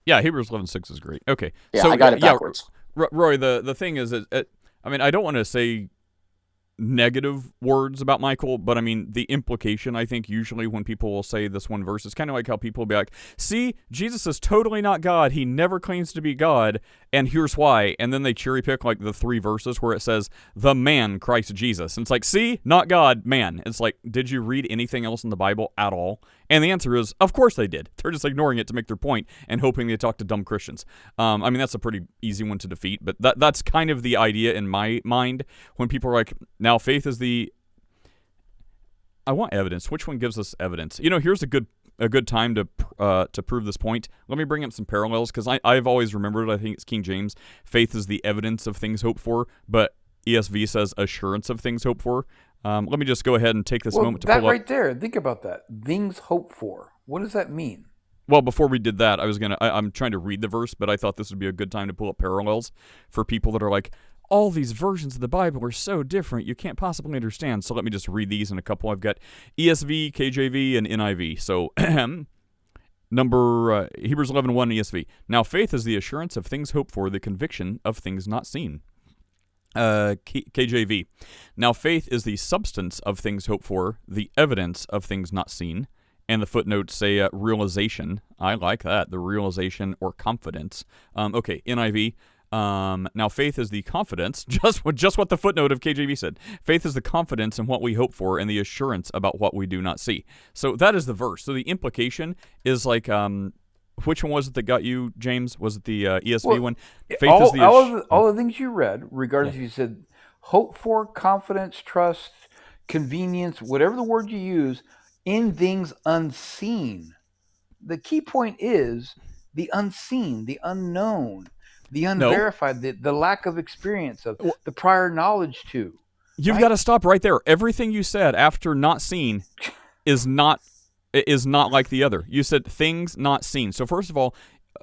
A: Yeah, Hebrews 11:6 is great. Okay,
E: yeah, so I got it backwards.
A: Roy, the thing is, I mean, I don't want to say negative words about Michael, but I mean, the implication, I think, usually when people will say this one verse is kind of like how people will be like, see, Jesus is totally not God. He never claims to be God, and here's why. And then they cherry pick like the 3 verses where it says, the man, Christ Jesus. And it's like, see, not God, man. It's like, did you read anything else in the Bible at all? And the answer is, of course they did. They're just ignoring it to make their point and hoping they talk to dumb Christians. I mean, that's a pretty easy one to defeat, but that's kind of the idea in my mind when people are like, now faith is the... I want evidence. Which one gives us evidence? Here's a good time to prove this point. Let me bring up some parallels, because I've always remembered, I think it's King James, faith is the evidence of things hoped for, but ESV says assurance of things hoped for. Let me just go ahead and take this moment to pull up.
F: That right there, think about that. Things hoped for. What does that mean?
A: Well, before we did that, I'm trying to read the verse, but I thought this would be a good time to pull up parallels for people that are like, all these versions of the Bible are so different, you can't possibly understand. So let me just read these in a couple. I've got ESV, KJV, and NIV. So Hebrews 11:1 ESV. Now faith is the assurance of things hoped for, the conviction of things not seen. KJV. Now faith is the substance of things hoped for, the evidence of things not seen. And the footnotes say realization. I like that, the realization or confidence. Okay, NIV. Now faith is the confidence, just what the footnote of KJV said. Faith is the confidence in what we hope for and the assurance about what we do not see. So that is the verse. So the implication is like, which one was it that got you, James? Was it the ESV one?
F: Faith all, is the all the things you read, regardless if you said hope for, confidence, trust, convenience, whatever the word you use, in things unseen. The key point is the unseen, the unknown, the unverified, the lack of experience of, the prior knowledge to.
A: You've got to stop right there. Everything you said after not seen is not like the other. You said things not seen. So first of all,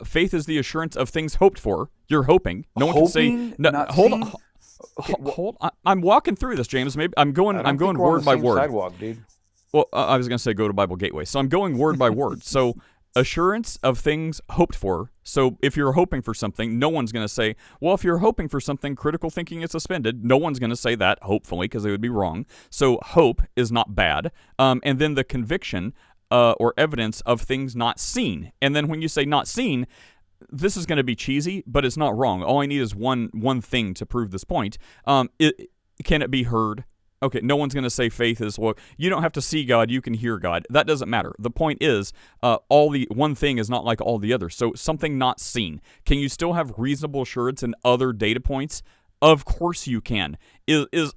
A: faith is the assurance of things hoped for. You're hoping. No one can say no. Hold on. Hold on. I'm walking through this, James. Maybe I'm going word by word.
F: Sidewalk, dude.
A: Well, I was going to say go to Bible Gateway. So I'm going word by word. So assurance of things hoped for. So if you're hoping for something, no one's going to say, well, if you're hoping for something, critical thinking is suspended. No one's going to say that, hopefully, because they would be wrong. So hope is not bad. And then the conviction or evidence of things not seen. And then when you say not seen, this is going to be cheesy, but it's not wrong. All I need is one thing to prove this point. Can it be heard? Okay, no one's going to say faith is, well, you don't have to see God, you can hear God. That doesn't matter. The point is, one thing is not like all the others. So something not seen. Can you still have reasonable assurance in other data points? Of course you can. Is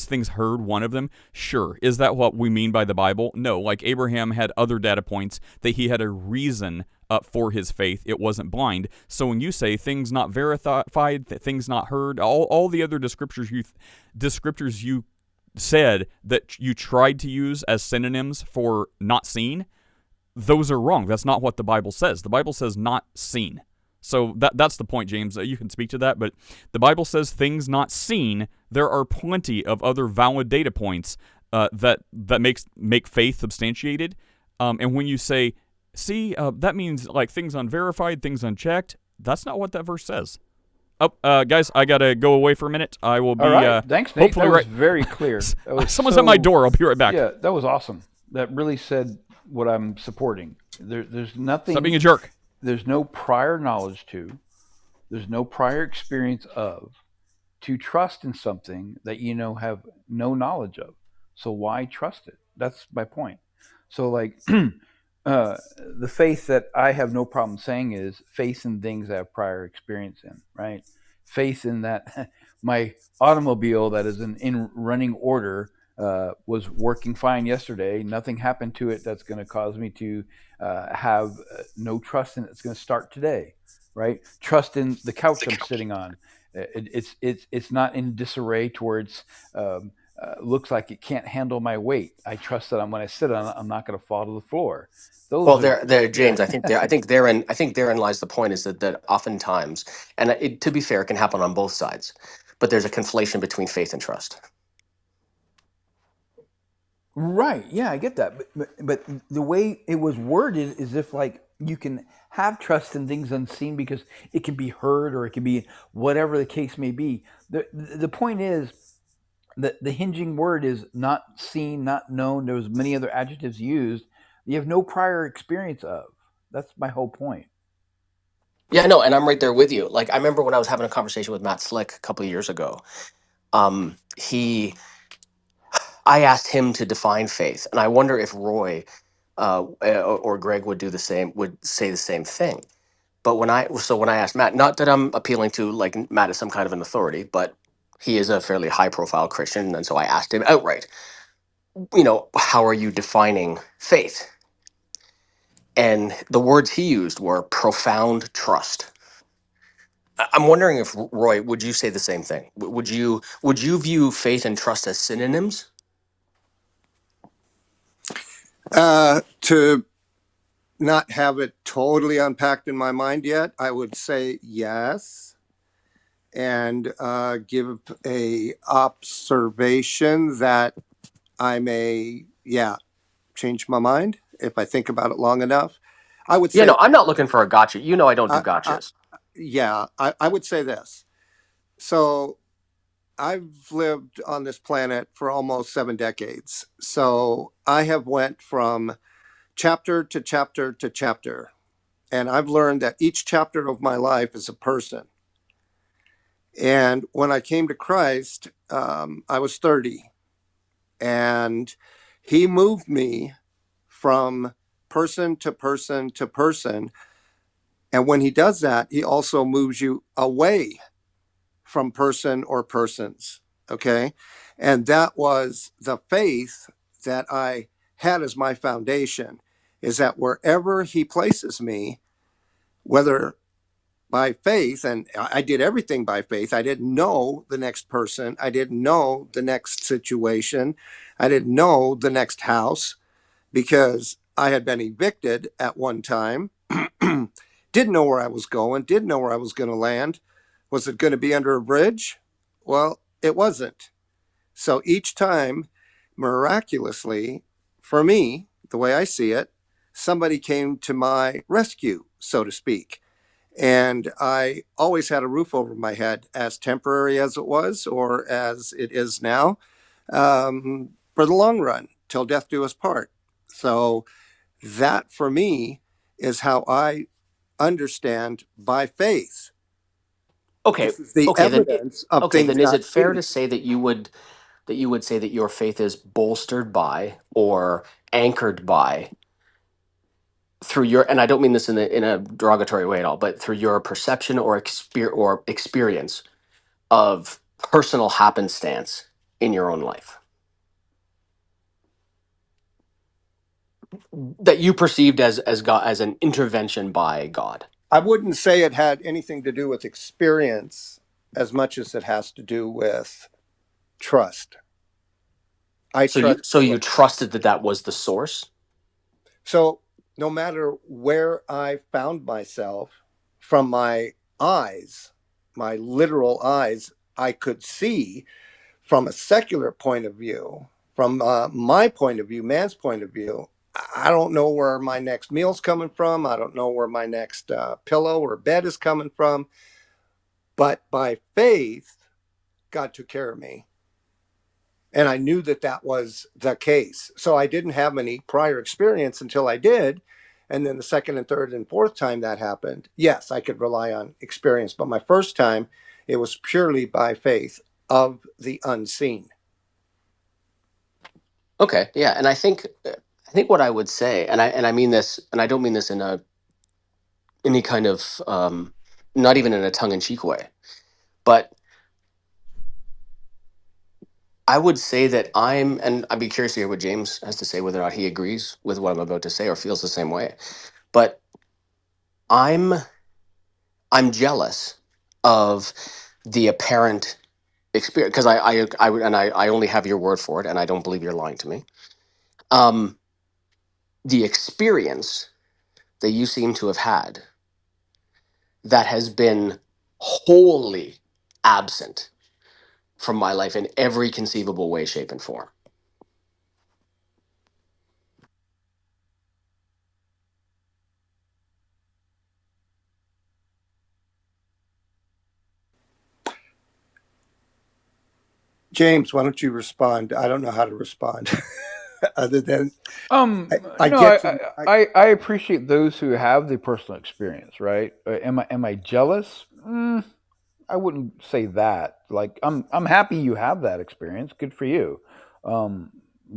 A: things heard one of them? Sure. Is that what we mean by the Bible? No. Like Abraham had other data points that he had a reason for his faith. It wasn't blind. So when you say things not verified, things not heard, all the other descriptors you said that you tried to use as synonyms for not seen, those are wrong. That's not what the Bible says. The Bible says not seen. So that's the point, James. You can speak to that, but the Bible says things not seen. There are plenty of other valid data points that make faith substantiated. And when you say, see, that means like things unverified, things unchecked, that's not what that verse says. Oh, guys, I gotta go away for a minute. I will be.
F: All right. Thanks, Nate.
A: Hopefully,
F: that was very clear.
A: Someone's at my door. I'll be right back.
F: Yeah, that was awesome. That really said what I'm supporting. There's nothing.
A: Stop being a jerk.
F: There's no prior knowledge to. There's no prior experience of. To trust in something that have no knowledge of. So why trust it? That's my point. So like. The faith that I have no problem saying is faith in things I have prior experience in, right? Faith in that my automobile that is in running order was working fine yesterday. Nothing happened to it that's going to cause me to have no trust in it's going to start today, right? Trust in the couch I'm sitting on. It's not in disarray towards looks like it can't handle my weight. I trust that when I sit on it, I'm not going to fall to the floor.
E: James, I think therein lies the point is that oftentimes, and to be fair, it can happen on both sides, but there's a conflation between faith and trust.
F: Right. Yeah, I get that. But the way it was worded is if like you can have trust in things unseen because it can be heard or it can be whatever the case may be. The point is, the hinging word is not seen, not known. There's many other adjectives used. You have no prior experience of. That's my whole point.
E: Yeah, no, and I'm right there with you. Like I remember when I was having a conversation with Matt Slick a couple of years ago. He I asked him to define faith, and I wonder if Roy or Greg would do the same, would say the same thing. But when I asked Matt, not that I'm appealing to like Matt is some kind of an authority, but he is a fairly high profile Christian, and so I asked him outright, how are you defining faith? And the words he used were profound trust. I'm wondering if Roy, would you say the same thing? Would you view faith and trust as synonyms?
C: To not have it totally unpacked in my mind yet, I would say yes, and give a observation that I may, change my mind if I think about it long enough. I would
E: Yeah,
C: say,
E: no, I'm not looking for a gotcha. I don't do
C: I, I,
E: gotchas.
C: I would say this. So I've lived on this planet for almost 7 decades. So I have went from chapter to chapter to chapter. And I've learned that each chapter of my life is a person. And when I came to Christ, I was 30. And he moved me from person to person to person. And when he does that, he also moves you away from person or persons. Okay. And that was the faith that I had as my foundation, is that wherever he places me, whether by faith, and I did everything by faith. I didn't know the next person. I didn't know the next situation. I didn't know the next house because I had been evicted at one time. Didn't know where I was going. Didn't know where I was going to land. Was it going to be under a bridge? Well, it wasn't. So each time, miraculously, for me, the way I see it, somebody came to my rescue, so to speak. And I always had a roof over my head, as temporary as it was, or as it is now, for the long run, till death do us part. So that for me is how I understand by faith.
E: Okay,
C: This is the
E: okay,
C: evidence of things
E: is
C: not
E: it fair
C: seen.
E: to say that you would say that your faith is bolstered by or anchored by through your, and I don't mean this in a derogatory way at all, but through your perception or experience of personal happenstance in your own life that you perceived as God, as an intervention by God.
C: I wouldn't say it had anything to do with experience as much as it has to do with trust. I trust
E: So you trusted that that was the source.
C: So no matter where I found myself, from my eyes, my literal eyes, I could see from a secular point of view, from my point of view, man's point of view. I don't know where my next meal's coming from. I don't know where my next pillow or bed is coming from. But by faith, God took care of me. And I knew that that was the case. So I didn't have any prior experience until I did. And then the second and third and fourth time that happened, yes, I could rely on experience. But my first time, it was purely by faith of the unseen.
E: Okay, yeah, and I think what I would say, and I mean this, and I don't mean this in a any kind of not even in a tongue in cheek way, but I would say that and I'd be curious to hear what James has to say, whether or not he agrees with what I'm about to say or feels the same way. But I'm I'm jealous of the apparent experience because I only have your word for it, and I don't believe you're lying to me. Um, the experience that you seem to have had that has been wholly absent from my life in every conceivable way, shape, and form.
C: James, why don't you respond? I don't know how to respond other than I
F: No,
C: get to.
F: I appreciate those who have the personal experience, right? Am I jealous? I wouldn't say that. Like I'm happy you have that experience. Good for you.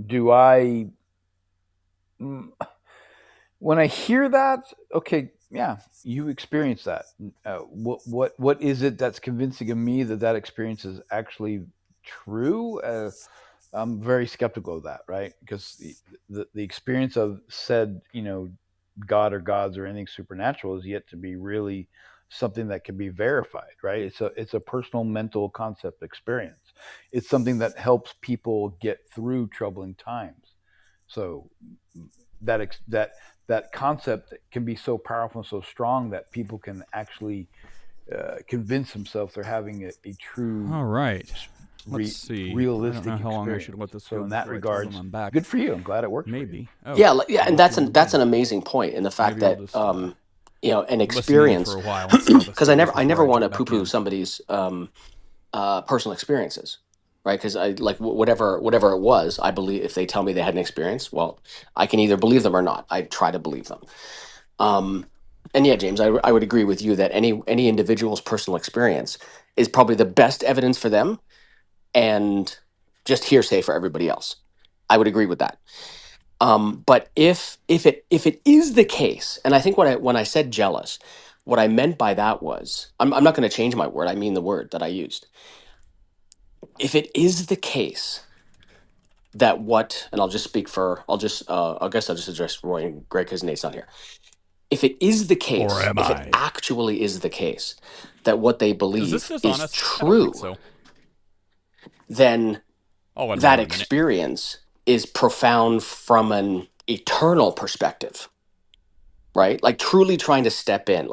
F: Do I? mm, When I hear that, okay, yeah, you experience that. What is it that's convincing of me that that experience is actually true? I'm very skeptical of that, right? Because the experience of said, God or gods or anything supernatural is yet to be really something that can be verified, right? It's a personal mental concept experience. It's something that helps people get through troubling times. So that concept can be so powerful and so strong that people can actually convince themselves they're having a true
A: All right. Let's see.
F: realistic
A: I don't know how long I
F: experience.
A: should let this
F: So
A: go.
F: in that
A: before I tell
F: regard,
A: them I'm back.
F: good for you. I'm glad it worked for you.
A: Maybe. Oh,
E: Yeah, and
A: unless you
E: that's
A: wanna
E: an amazing point in the fact
A: maybe I'll
E: that
A: just
E: an
A: listen in
E: experience,
A: for a while and see how this
E: because
A: goes
E: I
A: before
E: never
A: I
E: want to
A: jump back
E: poo-poo
A: in.
E: somebody's personal experiences, right? Because I like whatever it was, I believe if they tell me they had an experience, well, I can either believe them or not. I try to believe them. And yeah, James, I would agree with you that any individual's personal experience is probably the best evidence for them and just hearsay for everybody else. I would agree with that. But if it is the case, and I think when I said jealous, what I meant by that was I'm not going to change my word. I mean the word that I used. If it is the case that and I'll just speak for I guess I'll just address Roy and Greg because Nate's not here. If it is the
A: Or
E: case,
A: am
E: if it
A: I?
E: actually is the case that what they
A: Is this
E: believe is
A: dishonest? I don't think
E: true,
A: so.
E: then
A: I'll let
E: that
A: Roy in a minute.
E: experience is profound from an eternal perspective, right? Like truly trying to step in,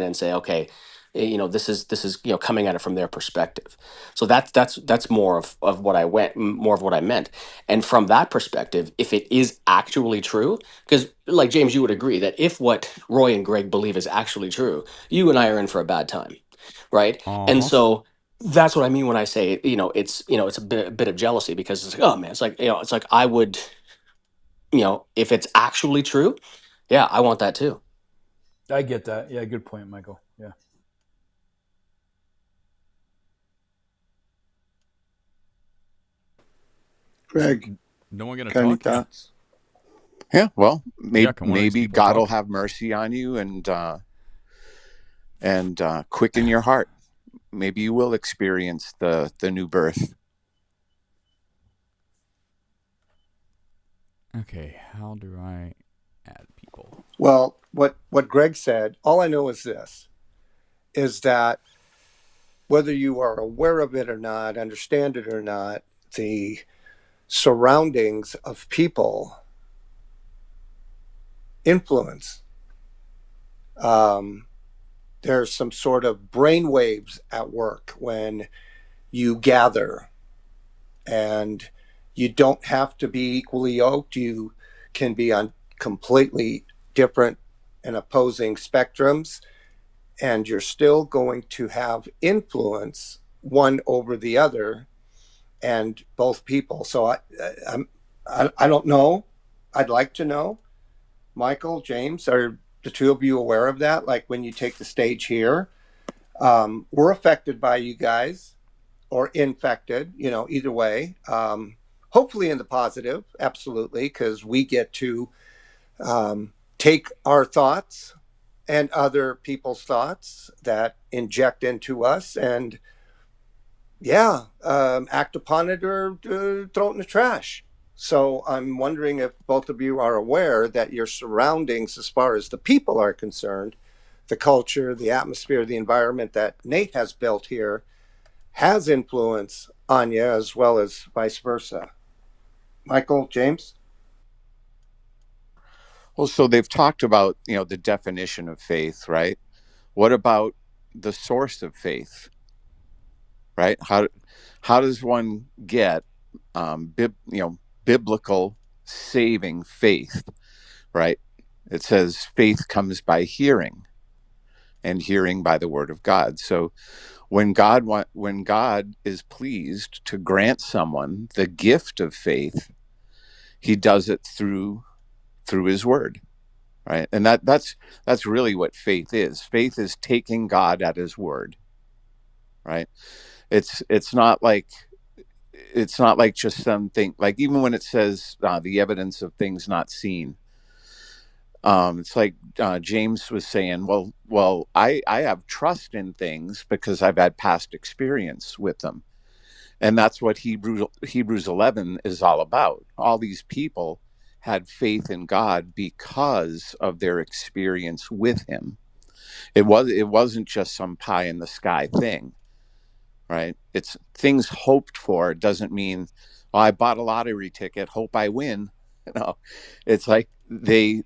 E: and say, okay, this is coming at it from their perspective. So that's more of what more of what I meant. And from that perspective, if it is actually true, because like James, you would agree that if what Roy and Greg believe is actually true, you and I are in for a bad time, right? And
A: Uh-huh.
E: so that's what I mean when I say, it's a bit of jealousy, because it's like, oh man, it's like I would, if it's actually true, yeah, I want that too.
F: I get that. Yeah, good point, Michael. Yeah.
C: Greg,
A: No one gonna
C: got any
A: talk? Yeah.
C: thoughts?
D: Yeah, well,
A: Yeah, can one of these
D: maybe
A: people
D: God will
A: talk?
D: have mercy on you and quicken your heart. Maybe you will experience the new birth.
A: Okay, how do I add people?
C: Well, what Greg said, all I know is this, is that whether you are aware of it or not, understand it or not, the surroundings of people influence. There's some sort of brain waves at work when you gather, and you don't have to be equally yoked. You can be on completely different and opposing spectrums, and you're still going to have influence one over the other and both people. So I don't know. I'd like to know. Michael, James, are the two of you aware of that? Like when you take the stage here, we're affected by you guys, or infected, either way. Hopefully in the positive, absolutely, because we get to take our thoughts and other people's thoughts that inject into us and, act upon it or throw it in the trash. So I'm wondering if both of you are aware that your surroundings, as far as the people are concerned, the culture, the atmosphere, the environment that Nate has built here, has influence on you as well as vice versa. Michael, James?
D: Well, so they've talked about, the definition of faith, right? What about the source of faith, right? How does one get biblical saving faith, right? It says faith comes by hearing, and hearing by the word of God. So When God is pleased to grant someone the gift of faith, he does it through his word, right? And that's really what faith is. Faith is taking God at his word, right? It's not like just something, like even when it says the evidence of things not seen. It's like James was saying, well, I have trust in things because I've had past experience with them. And that's what Hebrews 11 is all about. All these people had faith in God because of their experience with him. It wasn't just some pie in the sky thing, right? It's things hoped for. It doesn't mean, oh, I bought a lottery ticket, hope I win. No, it's like they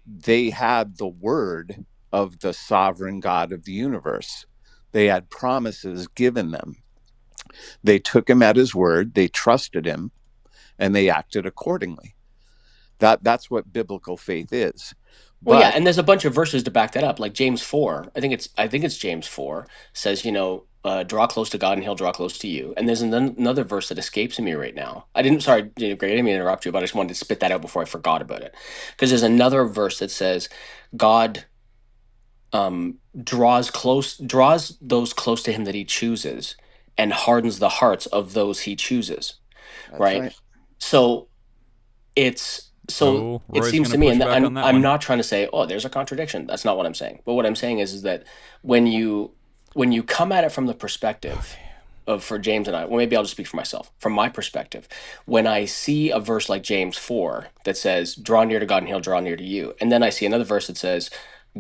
D: had the word of the sovereign God of the universe. They had promises given them. They took him at his word, they trusted him, and they acted accordingly. That's what biblical faith is.
E: Well, yeah,
D: But
E: and there's a bunch of verses to back that up. Like James 4, I think it's James 4 says, draw close to God and he'll draw close to you. And there's another verse that escapes me right now. Sorry, Greg, I didn't mean to interrupt you, but I just wanted to spit that out before I forgot about it. Because there's another verse that says, God draws those close to him that he chooses and hardens the hearts of those he chooses.
D: that's
E: Right? So
A: Oh,
E: it
A: Roy's
E: seems
A: gonna
E: to me,
A: push
E: and
A: back on that
E: I'm
A: one.
E: not trying to say, oh, there's a contradiction. That's not what I'm saying. But what I'm saying is that when you come at it from the perspective of, for James and I, well, maybe I'll just speak for myself. From my perspective, when I see a verse like James 4 that says, draw near to God and he'll draw near to you, and then I see another verse that says,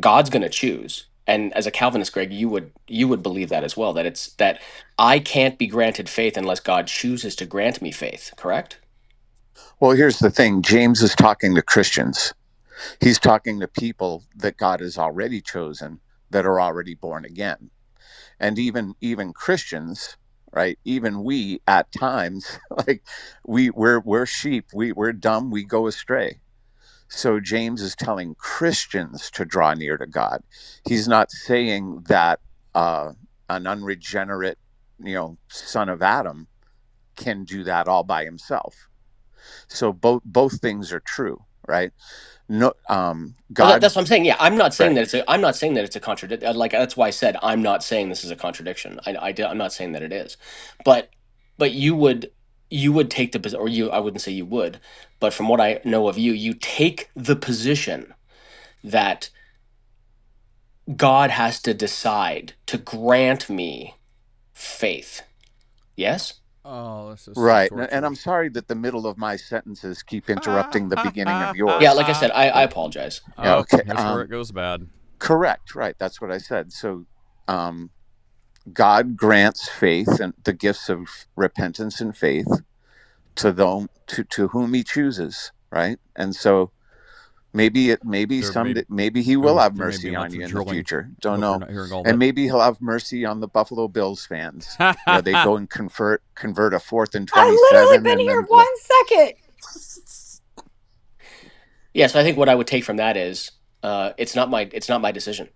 E: God's going to choose. And as a Calvinist, Greg, you would believe that as well, that I can't be granted faith unless God chooses to grant me faith. Correct?
D: Well, here's the thing. James is talking to Christians. He's talking to people that God has already chosen, that are already born again. And even Christians, right? Even we at times, like we're sheep, we're dumb, we go astray. So James is telling Christians to draw near to God. He's not saying that an unregenerate, son of Adam can do that all by himself. So both things are true, right? No,
E: Well,
D: God,
E: that's what I'm saying. Yeah, I'm not saying
D: right?
E: that it's a contradiction. Like that's why I said I'm not saying this is a contradiction. I'm not saying that it is, but you would take the position, or I wouldn't say you would, but from what I know of you, you take the position that God has to decide to grant me faith. Yes.
A: Oh, this is so
D: Right. And
A: torture.
D: I'm sorry that the middle of my sentences keep interrupting the beginning of
E: Yeah,
D: yours.
E: like I said, I
D: But
E: apologize.
D: yeah,
A: Oh,
D: okay.
A: here's where it goes bad.
D: Correct. Right. That's what I said. So God grants faith and the gifts of repentance and faith to whom he chooses, right? And so maybe someday maybe he will have
A: there may be
D: mercy on
A: lots
D: you
A: of
D: in the
A: drilling.
D: future.
A: I
D: Don't
A: hope you're
D: know.
A: not hearing all
D: And
A: that.
D: maybe he'll have mercy on the Buffalo Bills fans. They go and convert a 4th and
G: I've literally
D: 27
G: been
D: and
G: here
D: then
G: 1 second.
E: Yeah, so I think what I would take from that is it's not my decision,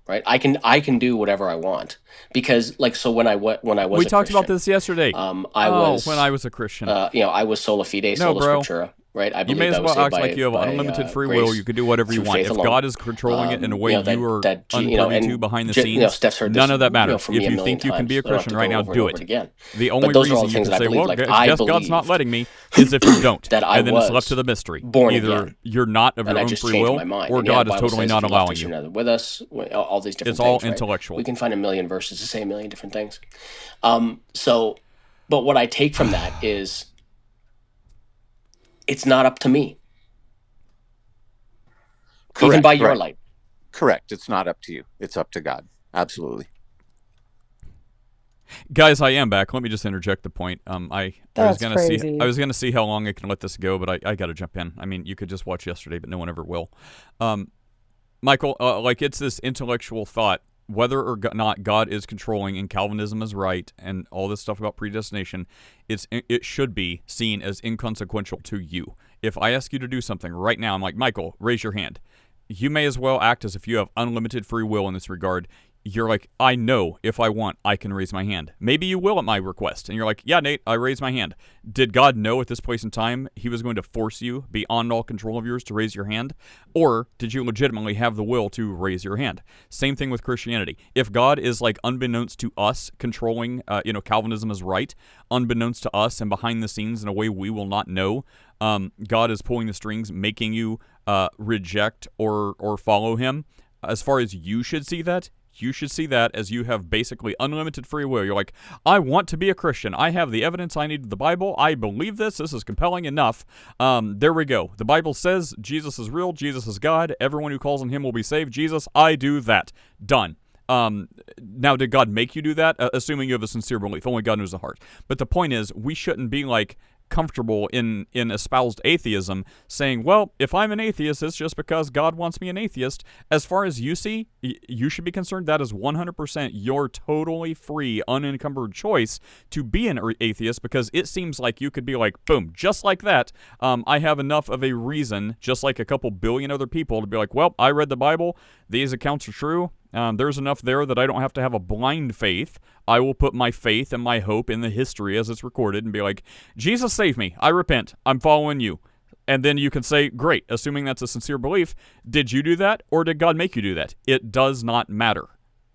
E: right? I can do whatever I want because like so when I was
A: We
E: a
A: talked about
E: Christian,
A: this yesterday.
E: I
A: When I was a Christian.
E: I was sola fide,
A: No,
E: sola
A: bro.
E: scriptura, right? I
A: You may
E: believed
A: as
E: I was
A: well
E: saved
A: act like you have
E: by
A: unlimited free will.
E: grace
A: You can do whatever you
E: through
A: want.
E: faith
A: If
E: alone.
A: God is controlling it in a way you are
E: that
A: unprivy to
E: and
A: behind the scenes,
E: Steph's heard
A: none
E: this
A: of that matters.
E: from
A: If
E: me a
A: you
E: million
A: think you can be
E: times.
A: a
E: I don't have
A: Christian
E: to
A: right
E: go
A: now,
E: over and
A: do
E: over
A: it.
E: it again.
A: The
E: But
A: only
E: those are all
A: reason
E: the
A: you
E: things
A: can
E: that I
A: say,
E: believe.
A: well,
E: Like
A: I
E: I
A: guess God's not
E: believed
A: letting me, is if you don't.
E: that I
A: And then it's left
E: was
A: to the mystery.
E: born
A: Either
E: again.
A: you're not of
E: And
A: your
E: I
A: own
E: just
A: free
E: changed
A: will,
E: my mind.
A: or
E: And yeah,
A: God
E: the
A: is
E: Bible
A: totally
E: says
A: not
E: if you left
A: allowing
E: us, you're
A: you.
E: not with us. All these different
A: It's all
E: things, right?
A: intellectual.
E: We can find a million verses to say a million different things. But what I take from that is it's not up to me, even
D: correct,
E: by your
D: right.
E: light.
D: Correct. It's not up to you. It's up to God. Absolutely.
A: Guys, I am back. Let me just interject the point. I was
G: That's
A: gonna
G: crazy.
A: see how long I can let this go, but I got to jump in. I mean, you could just watch yesterday, but no one ever will. Michael, like it's this intellectual thought, whether or not God is controlling and Calvinism is right, and all this stuff about predestination, it should be seen as inconsequential to you. If I ask you to do something right now, I'm like, Michael, raise your hand. You may as well act as if you have unlimited free will in this regard. you're like, I know if I want, I can raise my hand. Maybe you will at my request. And you're like, yeah, Nate, I raised my hand. Did God know at this place in time he was going to force you, beyond all control of yours, to raise your hand? Or did you legitimately have the will to raise your hand? Same thing with Christianity. If God is like unbeknownst to us controlling, Calvinism is right, unbeknownst to us and behind the scenes in a way we will not know, God is pulling the strings, making you reject or follow him. As far as you should see that, you should see that as you have basically unlimited free will. You're like, I want to be a Christian. I have the evidence I need in the Bible. I believe this. This is compelling enough. There we go. The Bible says Jesus is real. Jesus is God. Everyone who calls on him will be saved. Jesus, I do that. Done. Now, did God make you do that? Assuming you have a sincere belief. Only God knows the heart. But the point is, we shouldn't be like comfortable in espoused atheism, saying, well, if I'm an atheist, it's just because God wants me an atheist. As far as you see, you should be concerned that is 100% your totally free, unencumbered choice to be an atheist, because it seems like you could be like, boom, just like that, I have enough of a reason, just like a couple billion other people, to be like, well, I read the Bible, these accounts are true. There's enough there that I don't have to have a blind faith. I will put my faith and my hope in the history as it's recorded and be like, Jesus, save me. I repent. I'm following you. And then you can say, great, assuming that's a sincere belief, did you do that or did God make you do that? It does not matter.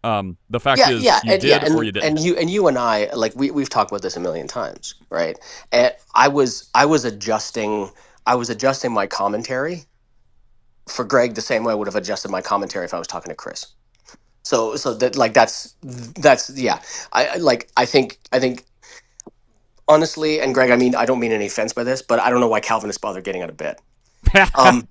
A: The fact is, you did or you didn't.
E: And you and I, like we've talked about this a million times, right? And I was adjusting my commentary for Greg the same way I would have adjusted my commentary if I was talking to Chris. So that, like, that's yeah. I think honestly, and Greg, I mean, I don't mean any offense by this, but I don't know why Calvinists bother getting out of bed. So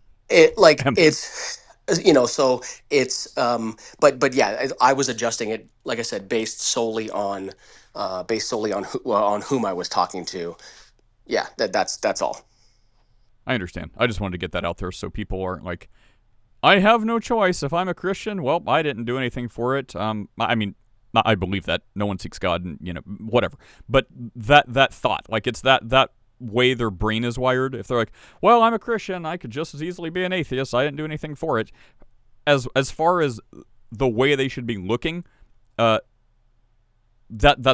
E: it's but yeah, I was adjusting it, like I said, based solely on whom I was talking to. Yeah, that's all.
A: I understand. I just wanted to get that out there so people aren't like, I have no choice. If I'm a Christian, well, I didn't do anything for it. I mean, I believe that no one seeks God, and whatever. But that thought, like, it's that way their brain is wired. If they're like, well, I'm a Christian, I could just as easily be an atheist. I didn't do anything for it. As far as the way they should be looking, that's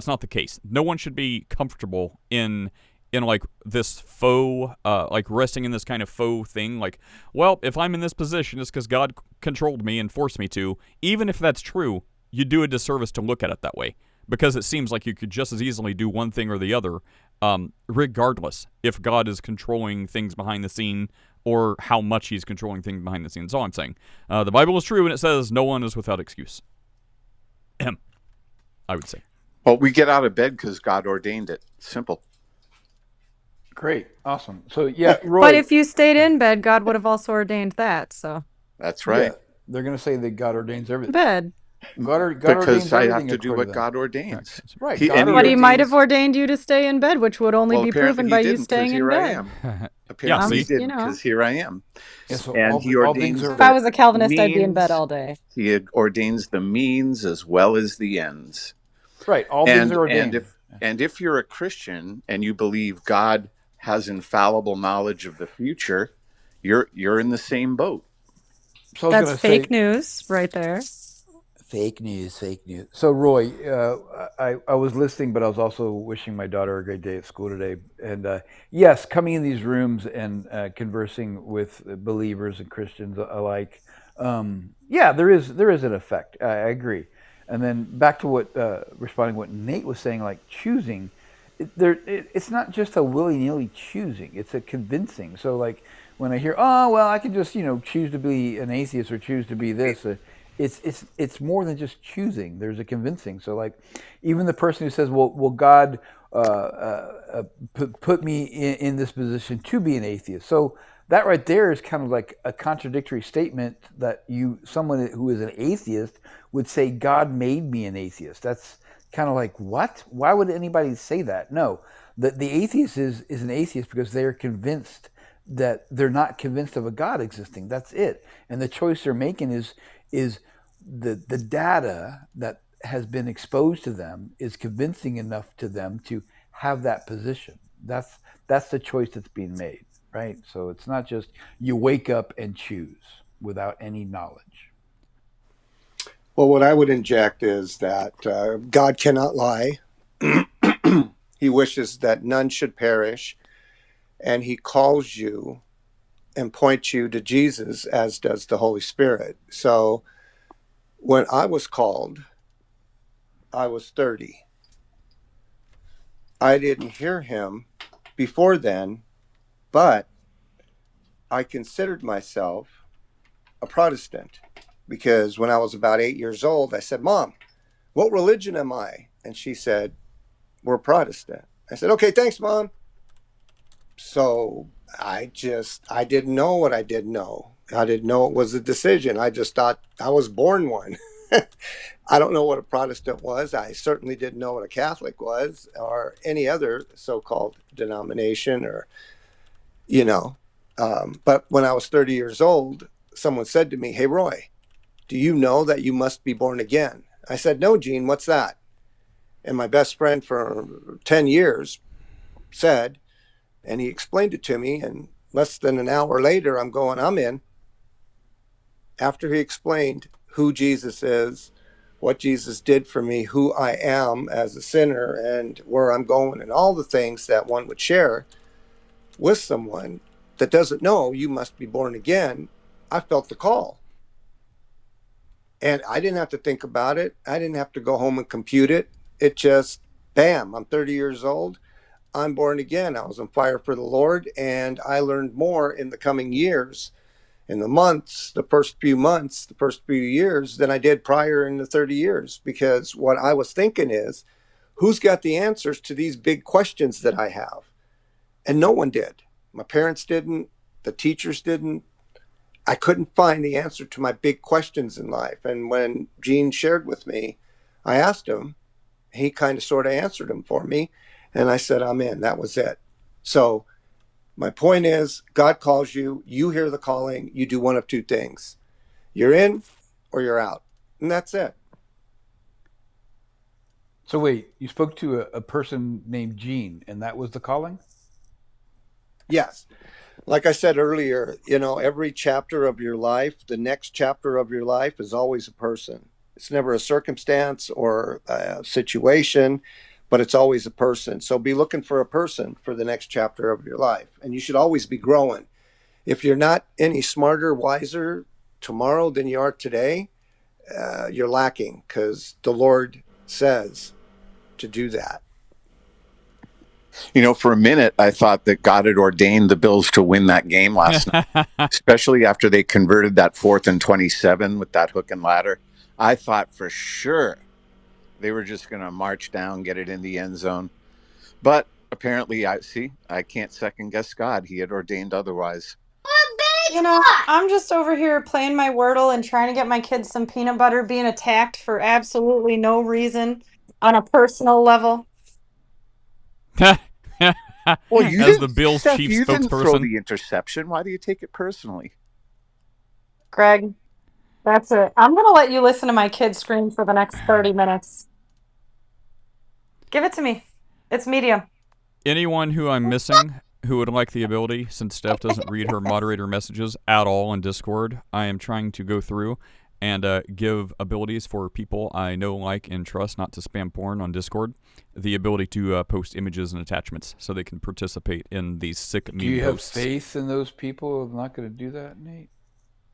A: not the case. No one should be comfortable in like this faux, like resting in this kind of faux thing, like, well, if I'm in this position, it's because God controlled me and forced me to. Even if that's true, you do a disservice to look at it that way, because it seems like you could just as easily do one thing or the other, regardless if God is controlling things behind the scene or how much he's controlling things behind the scenes. That's all I'm saying. The Bible is true, and it says no one is without excuse. I would say.
D: Well, we get out of bed because God ordained it. Simple.
F: Great. Awesome. So, yeah, Roy.
G: But if you stayed in bed, God would have also ordained that. So
D: that's right.
F: Yeah, they're going to say that God ordains everything.
G: Bed.
F: God
D: because
F: ordains
D: I
F: everything
D: have to do what
F: according to
D: God ordains.
F: Right.
G: But he might have ordained you to stay in bed, which would only be proven by you staying in bed.
D: Apparently he didn't, because here I am.
F: Yeah, so
D: and he ordains.
G: If I was a Calvinist, I'd be in bed all day.
D: He ordains the means as well as the ends.
F: Right. All things are ordained.
D: And if you're a Christian and you believe God has infallible knowledge of the future, you're in the same boat.
G: So that's fake news right there.
F: Fake news. So, Roy, I was listening, but I was also wishing my daughter a great day at school today. And yes, coming in these rooms and conversing with believers and Christians alike, there is an effect. I agree. And then back to responding to what Nate was saying, like choosing. It's not just a willy-nilly choosing, it's a convincing. So like when I hear, oh, well, I can just, choose to be an atheist or choose to be this, it's more than just choosing. There's a convincing. So like even the person who says, well God put me in this position to be an atheist. So that right there is kind of like a contradictory statement that someone who is an atheist would say, God made me an atheist. That's kind of like, what? Why would anybody say that? No, the atheist is an atheist because they're convinced that they're not convinced of a God existing. That's it. And the choice they're making is the data that has been exposed to them is convincing enough to them to have that position. That's the choice that's being made, right? So it's not just you wake up and choose without any knowledge.
C: Well, what I would inject is that God cannot lie. He wishes that none should perish, and he calls you and points you to Jesus, as does the Holy Spirit. So when I was called, I was 30. I didn't hear him before then, but I considered myself a Protestant because when I was about 8 years old, I said, Mom, what religion am I? And she said, we're Protestant. I said, okay, thanks, Mom. So I didn't know what I didn't know. I didn't know it was a decision. I just thought I was born one. I don't know what a Protestant was. I certainly didn't know what a Catholic was or any other so-called denomination or, you know. But when I was 30 years old, someone said to me, hey, Roy, do you know that you must be born again? I said, no, Gene, what's that? And my best friend for 10 years said, and he explained it to me, and less than an hour later, I'm in. After he explained who Jesus is, what Jesus did for me, who I am as a sinner, and where I'm going, and all the things that one would share with someone that doesn't know you must be born again, I felt the call. And I didn't have to think about it. I didn't have to go home and compute it. It just, bam, I'm 30 years old. I'm born again. I was on fire for the Lord, and I learned more in the coming years, in the months, the first few years than I did prior in the 30 years. Because what I was thinking is, who's got the answers to these big questions that I have? And no one did. My parents didn't. The teachers didn't. I couldn't find the answer to my big questions in life. And when Gene shared with me, I asked him, he kind of sort of answered them for me. And I said, I'm in. That was it. So my point is, God calls you, you hear the calling, you do one of two things. You're in or you're out. And that's it.
F: So wait, you spoke to a person named Gene, and that was the calling?
C: Yes. Like I said earlier, every chapter of your life, the next chapter of your life is always a person. It's never a circumstance or a situation, but it's always a person. So be looking for a person for the next chapter of your life. And you should always be growing. If you're not any smarter, wiser tomorrow than you are today, you're lacking, because the Lord says to do that.
D: For a minute, I thought that God had ordained the Bills to win that game last night, especially after they converted that 4th and 27 with that hook and ladder. I thought for sure they were just going to march down, get it in the end zone. But apparently, I can't second guess God. He had ordained otherwise.
G: I'm just over here playing my Wordle and trying to get my kids some peanut butter, being attacked for absolutely no reason on a personal level.
D: Well, you
A: as the Bills
D: Steph,
A: chief
D: you didn't throw
A: spokesperson.
D: the interception. Why do you take it personally?
G: Greg, that's it. I'm going to let you listen to my kids scream for the next 30 minutes. Give it to me. It's medium.
A: Anyone who I'm missing who would like the ability, since Steph doesn't read her moderator messages at all in Discord, I am trying to go through and give abilities for people I know, like, and trust not to spam porn on Discord, the ability to post images and attachments so they can participate in these sick meme posts.
F: Do you have faith in those people who are not going to do that, Nate?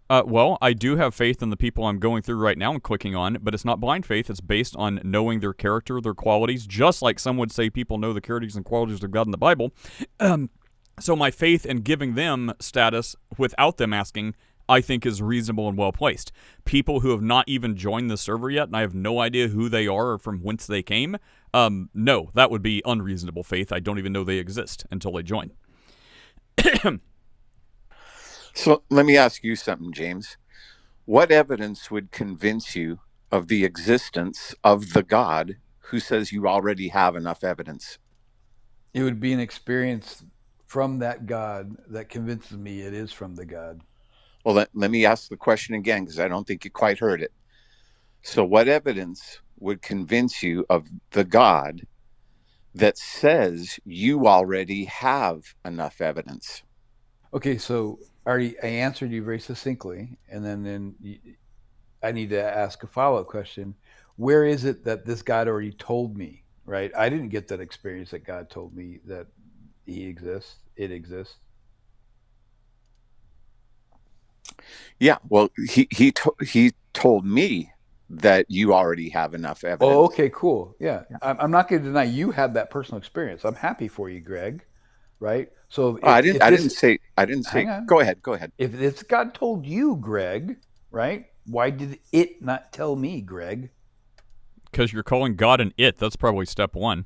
A: Well, I do have faith in the people I'm going through right now and clicking on, but it's not blind faith. It's based on knowing their character, their qualities, just like some would say people know the characters and qualities of God in the Bible. So my faith in giving them status without them asking, I think, is reasonable and well-placed. People who have not even joined the server yet, and I have no idea who they are or from whence they came, no, that would be unreasonable faith. I don't even know they exist until they join.
D: So let me ask you something, James. What evidence would convince you of the existence of the God who says you already have enough evidence?
F: It would be an experience from that God that convinces me it is from the God.
D: Well, let me ask the question again, because I don't think you quite heard it. So what evidence would convince you of the God that says you already have enough evidence?
F: Okay, so I answered you very succinctly, and then I need to ask a follow-up question. Where is it that this God already told me, right? I didn't get that experience that God told me that he exists, it exists.
D: Yeah, well, he told me that you already have enough
F: Oh,
D: evidence.
F: okay, cool. Yeah. I'm not going to deny you had that personal experience. I'm happy for you, Greg, right? So
D: Oh, I
F: if
D: didn't
F: this,
D: say.
F: hang on.
D: Go ahead. Go ahead.
F: If this God told you, Greg, right? Why did it not tell me, Greg?
A: Because you're calling God an it. That's probably step one.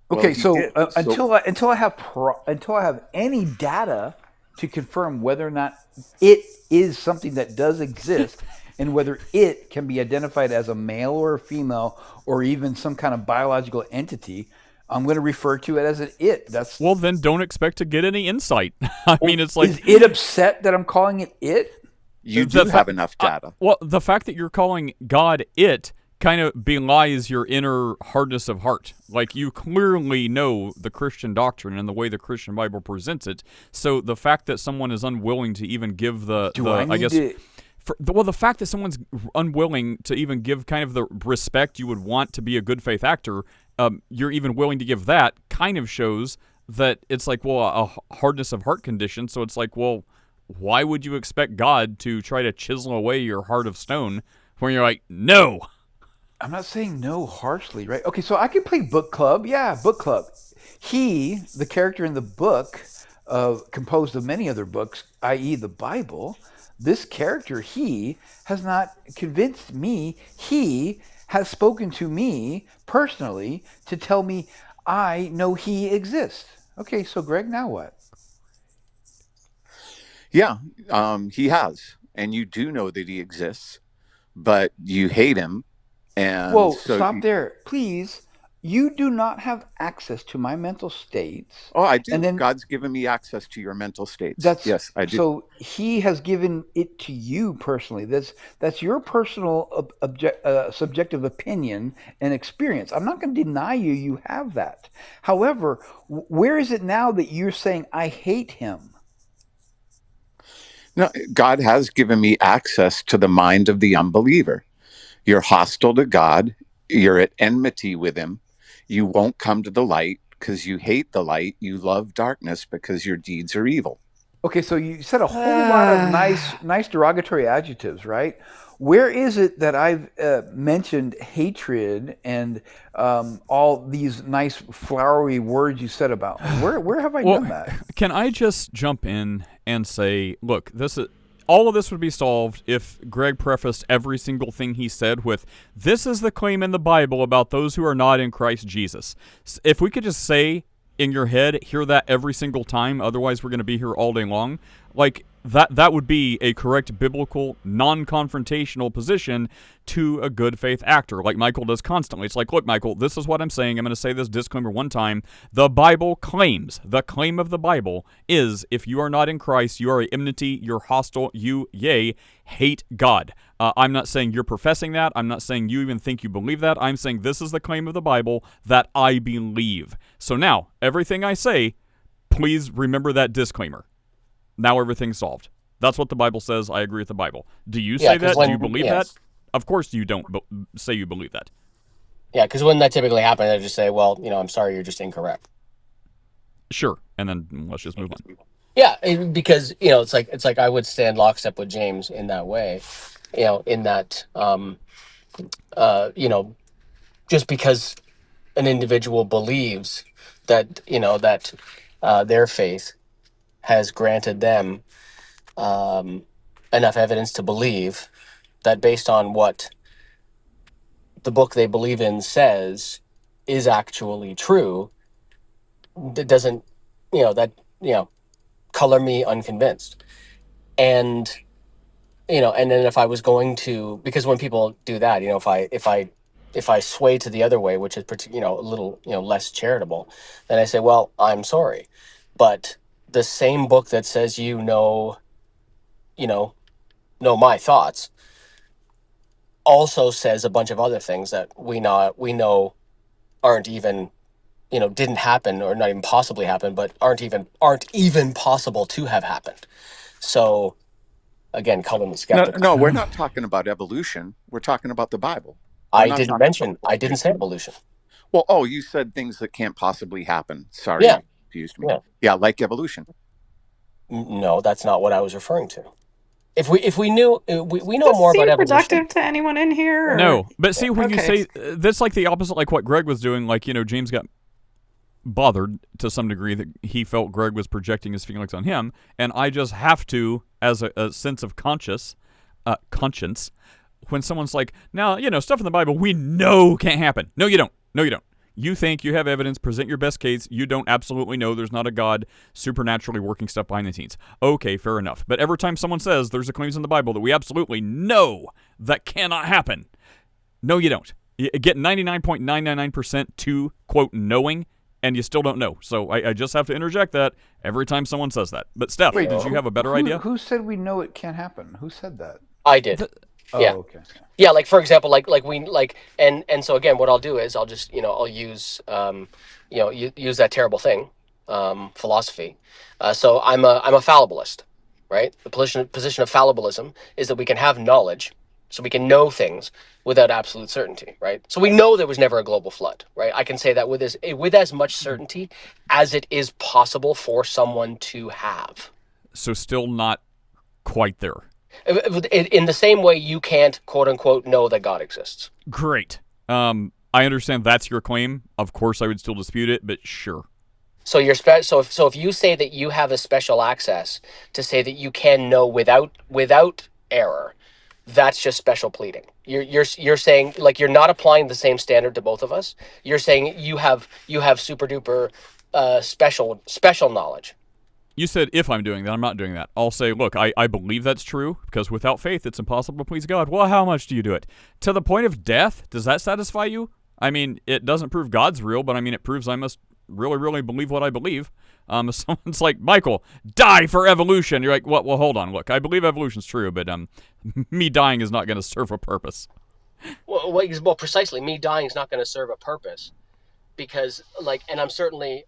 D: Well,
F: Okay,
D: he
F: so
D: did.
F: until I have any data to confirm whether or not it is something that does exist, and whether it can be identified as a male or a female or even some kind of biological entity, I'm going to refer to it as an it. That's
A: Well, then don't expect to get any insight. I mean, it's like
F: is it upset that I'm calling it it?
D: You do
A: the
D: have enough data.
A: well, the fact that you're calling God it kind of belies your inner hardness of heart. Like, you clearly know the Christian doctrine and the way the Christian Bible presents it. So the fact that someone is unwilling to even give the fact that someone's unwilling to even give kind of the respect you would want to be a good faith actor, you're even willing to give that, kind of shows that it's like, well, a hardness of heart condition. So it's like, well, why would you expect God to try to chisel away your heart of stone when you're like, no?
F: I'm not saying no harshly, right? Okay, so I can play book club. Yeah, book club. He, the character in the book, composed of many other books, i.e., the Bible, this character, he, has not convinced me. He has spoken to me personally to tell me I know he exists. Okay, so Greg, now what?
D: Yeah, he has, and you do know that he exists, but you hate him, and
F: Whoa,
D: so.
F: stop there. Please. You do not have access to my mental states.
D: Oh, I do.
F: And then
D: God's given me access to your mental states.
F: that's
D: Yes, I do.
F: so he has given it to you personally. That's your personal subjective opinion and experience. I'm not going to deny you have that. However, where is it now that you're saying I hate him?
D: No, God has given me access to the mind of the unbeliever. You're hostile to God. You're at enmity with him. You won't come to the light because you hate the light. You love darkness because your deeds are evil.
F: Okay, so you said a whole lot of nice derogatory adjectives, right? Where is it that I've mentioned hatred and all these nice flowery words you said about me? Where have I done that?
A: Can I just jump in and say, look, all of this would be solved if Greg prefaced every single thing he said with, this is the claim in the Bible about those who are not in Christ Jesus. If we could just say in your head, hear that every single time, otherwise we're going to be here all day long, like that would be a correct biblical, non-confrontational position to a good faith actor, like Michael does constantly. It's like, look, Michael, this is what I'm saying. I'm going to say this disclaimer one time. The Bible claims, the claim of the Bible is, if you are not in Christ, you are at enmity, you're hostile, you, hate God. I'm not saying you're professing that. I'm not saying you even think you believe that. I'm saying this is the claim of the Bible that I believe. So now, everything I say, please remember that disclaimer. Now everything's solved. That's what the Bible says. I agree with the Bible. Do you say that? Do you believe that? Of course you don't say you believe that.
E: Yeah, because when that typically happens, I just say, well, I'm sorry, you're just incorrect.
A: Sure, and then let's just move on.
E: Yeah, because it's like I would stand lockstep with James in that way, in that just because an individual believes that their faith has granted them enough evidence to believe that based on what the book they believe in says is actually true, that doesn't color me unconvinced. And and then if I was going to, because when people do that, if I sway to the other way, which is a little less charitable, then I say, well, I'm sorry, but the same book that says know my thoughts also says a bunch of other things that we know aren't even didn't happen, or not even possibly happen, but aren't even possible to have happened. So again, calling me
D: No,
E: skeptical.
D: no, we're not talking about evolution. We're talking about the Bible.
E: I didn't say evolution.
D: Well, you said things that can't possibly happen. Sorry,
E: Yeah,
D: you confused me.
E: yeah.
D: Yeah, like evolution.
E: No, that's not what I was referring to. If we knew we know
G: Does
E: more
G: this
E: about
G: seem
E: evolution.
G: productive to anyone in here? Or?
A: No, but see, when you
G: Okay.
A: say that's like the opposite, like what Greg was doing. Like, James got bothered to some degree that he felt Greg was projecting his feelings on him, and I just have to, as a sense of conscience, when someone's like, now, stuff in the Bible we know can't happen. No, you don't. No, you don't. You think you have evidence, present your best case. You don't absolutely know there's not a God supernaturally working stuff behind the scenes. Okay, fair enough. But every time someone says there's a claims in the Bible that we absolutely know that cannot happen, no, you don't. You get 99.999% to, quote, knowing, and you still don't know. So I just have to interject that every time someone says that. But Steph,
F: Wait,
A: did you have a better idea?
F: Who said we know it can't happen? Who said that?
E: I did.
F: Oh,
E: Yeah.
F: okay.
E: Yeah, like for example, and so again, what I'll do is I'll just I'll use use that terrible thing, philosophy. So I'm a fallibilist, right? The position of fallibilism is that we can have knowledge, so we can know things without absolute certainty, right? So we know there was never a global flood, right? I can say that with as much certainty as it is possible for someone to have.
A: So still not quite there.
E: In the same way you can't, quote unquote, know that God exists.
A: Great. I understand that's your claim. Of course, I would still dispute it, but sure.
E: So so if you say that you have a special access to say that you can know without error, that's just special pleading. You're saying, like, you're not applying the same standard to both of us. You're saying you have super duper special knowledge.
A: You said if I'm doing that, I'm not doing that. I'll say, look, I believe that's true, because without faith, it's impossible to please God. Well, how much do you do it? To the point of death? Does that satisfy you? I mean, it doesn't prove God's real, but I mean, it proves I must really, really believe what I believe. If someone's like, Michael, die for evolution. You're like, well, hold on. Look, I believe evolution's true, but me dying is not going to serve a purpose.
E: Well, precisely, me dying is not going to serve a purpose. Because and I'm certainly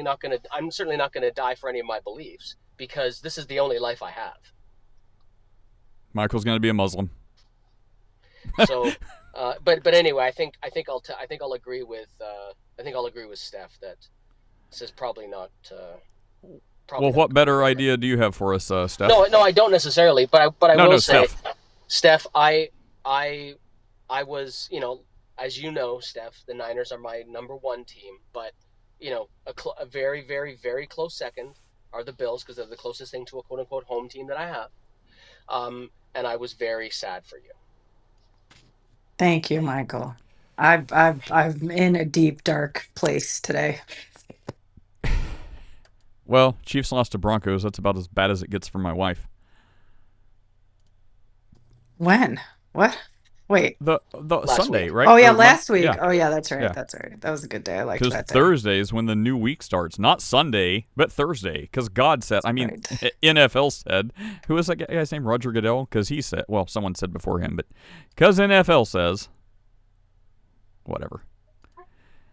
E: not gonna die for any of my beliefs, because this is the only life I have.
A: Michael's gonna be a Muslim.
E: So, but anyway, I think I'll agree with Steph that this is probably not.
A: Well, what better idea do you have for us, Steph?
E: No, I don't necessarily, but I will say, Steph, I was, as you know, Steph, the Niners are my number one team, but a very, very, very close second are the Bills, because they're the closest thing to a quote unquote home team that I have. And I was very sad for you.
G: Thank you, Michael. I'm in a deep, dark place today.
A: Well, Chiefs lost to Broncos. That's about as bad as it gets for my wife.
G: When? What? Wait.
A: The Sunday, right?
G: Oh yeah,
A: Or
G: last week.
A: Yeah.
G: Oh yeah, that's right.
A: Yeah.
G: That's right. That was a good day. I liked
A: Because
G: that day.
A: Thursday is when the new week starts. Not Sunday, but Thursday. Because God said, NFL said, who was that guy's name? Roger Goodell? Because he said, well, someone said before him, but because NFL says, whatever.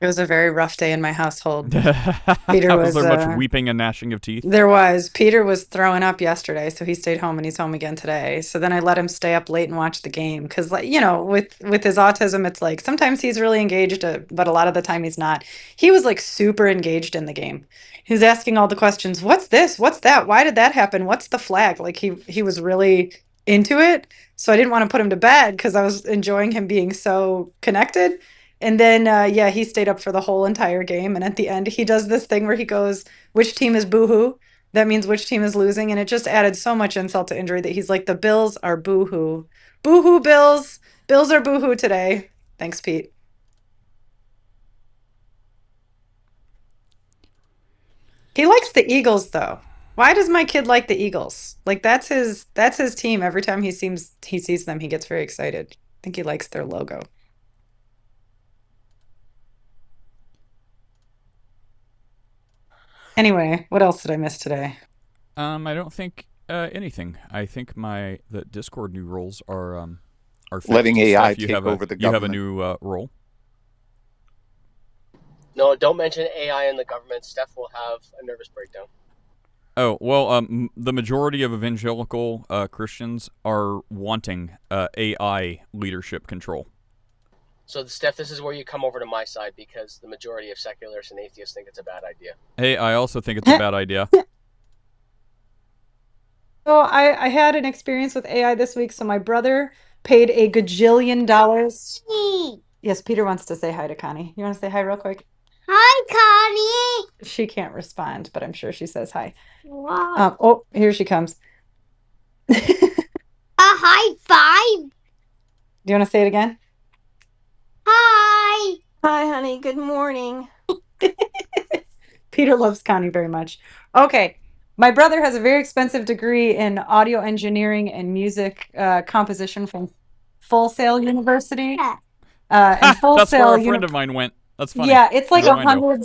G: It was a very rough day in my household.
A: Peter was there much weeping and gnashing of teeth?
G: There was. Peter was throwing up yesterday, so he stayed home, and he's home again today. So then I let him stay up late and watch the game, because, with his autism, it's like sometimes he's really engaged, but a lot of the time he's not. He was like super engaged in the game. He was asking all the questions. What's this? What's that? Why did that happen? What's the flag? Like he was really into it. So I didn't want to put him to bed because I was enjoying him being so connected. And then, he stayed up for the whole entire game. And at the end, he does this thing where he goes, which team is boo-hoo? That means which team is losing. And it just added so much insult to injury that he's like, the Bills are boo-hoo. Boo-hoo, Bills. Bills are boo-hoo today. Thanks, Pete. He likes the Eagles, though. Why does my kid like the Eagles? Like, that's his team. Every time he sees them, he gets very excited. I think he likes their logo. Anyway, what else did I miss today?
A: I don't think anything. I think the Discord new roles are fixed.
D: Letting AI
A: Steph,
D: take over the government.
A: You have a new role.
E: No, don't mention AI in the government. Steph will have a nervous breakdown.
A: Oh, well, the majority of evangelical Christians are wanting AI leadership control.
E: So, Steph, this is where you come over to my side because the majority of secularists and atheists think it's a bad idea.
A: Hey, I also think it's a bad idea.
G: So I had an experience with AI this week. So my brother paid a gajillion dollars. Yes, Peter wants to say hi to Connie. You want to say hi real quick? Hi, Connie. She can't respond, but I'm sure she says hi. Wow. Oh, here she comes. A high five. Do you want to say it again? Hi. Hi, honey. Good morning. Peter loves Connie very much. Okay. My brother has a very expensive degree in audio engineering and music composition from Full Sail University. And Full
A: That's where
G: Sail
A: a friend of mine went. That's funny.
G: Yeah, it's like
A: What do I know?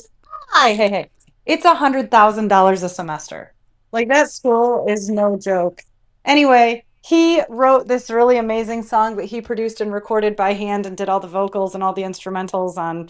G: Hey. It's $100,000 a semester. Like that school is no joke. Anyway, he wrote this really amazing song that he produced and recorded by hand and did all the vocals and all the instrumentals on,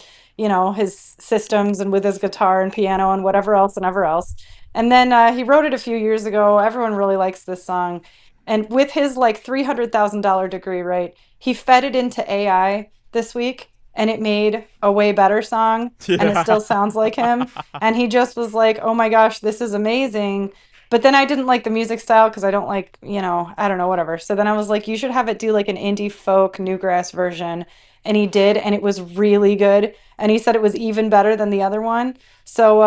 G: his systems and with his guitar and piano and whatever else and ever else. And then he wrote it a few years ago. Everyone really likes this song. And with his like $300,000 degree, right? He fed it into AI this week and it made a way better song and it still sounds like him. And he just was like, oh my gosh, this is amazing. But then I didn't like the music style because I don't like, I don't know, whatever. So then I was like, you should have it do like an indie folk newgrass version. And he did, and it was really good. And he said it was even better than the other one. So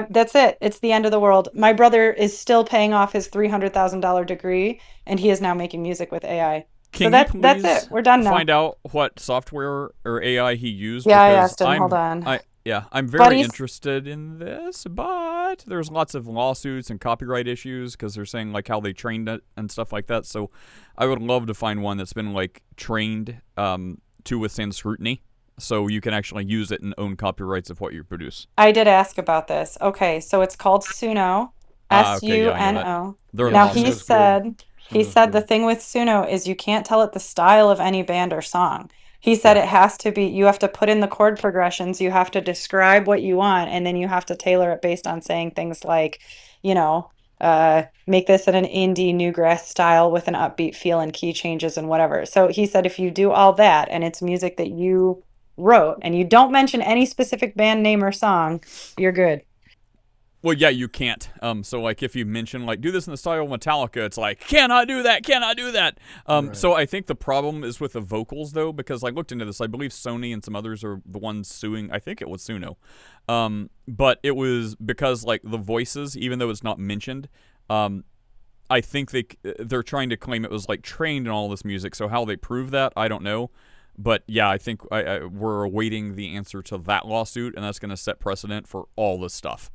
G: that's it. It's the end of the world. My brother is still paying off his $300,000 degree, and he is now making music with AI.
A: Can
G: So
A: you please
G: that's it. We're done now.
A: find out what software or AI he used?
G: Yeah, I
A: because
G: asked him. Hold on.
A: I'm
G: But
A: very
G: he's
A: interested in this, but there's lots of lawsuits and copyright issues because they're saying like how they trained it and stuff like that. So I would love to find one that's been like trained to withstand scrutiny, so you can actually use it and own copyrights of what you produce.
G: I did ask about this. Okay, so it's called Suno,
A: Okay, yeah, I know that.
G: Suno.
A: They're
G: Now
A: awesome.
G: he said the thing with Suno is you can't tell it the style of any band or song. He said
A: Yeah.
G: it has to be, you have to put in the chord progressions, you have to describe what you want, and then you have to tailor it based on saying things like, make this in an indie newgrass style with an upbeat feel and key changes and whatever. So he said if you do all that and it's music that you wrote and you don't mention any specific band name or song, you're good.
A: Well, yeah, you can't. So like if you mention like do this in the style of Metallica, it's like cannot do that.
F: Right.
A: So I think the problem is with the vocals though, because I looked into this. I believe Sony and some others are the ones suing. I think it was Suno, but it was because like the voices, even though it's not mentioned, I think they're trying to claim it was like trained in all this music. So how they prove that, I don't know. But yeah, I think we're awaiting the answer to that lawsuit, and that's going to set precedent for all this stuff.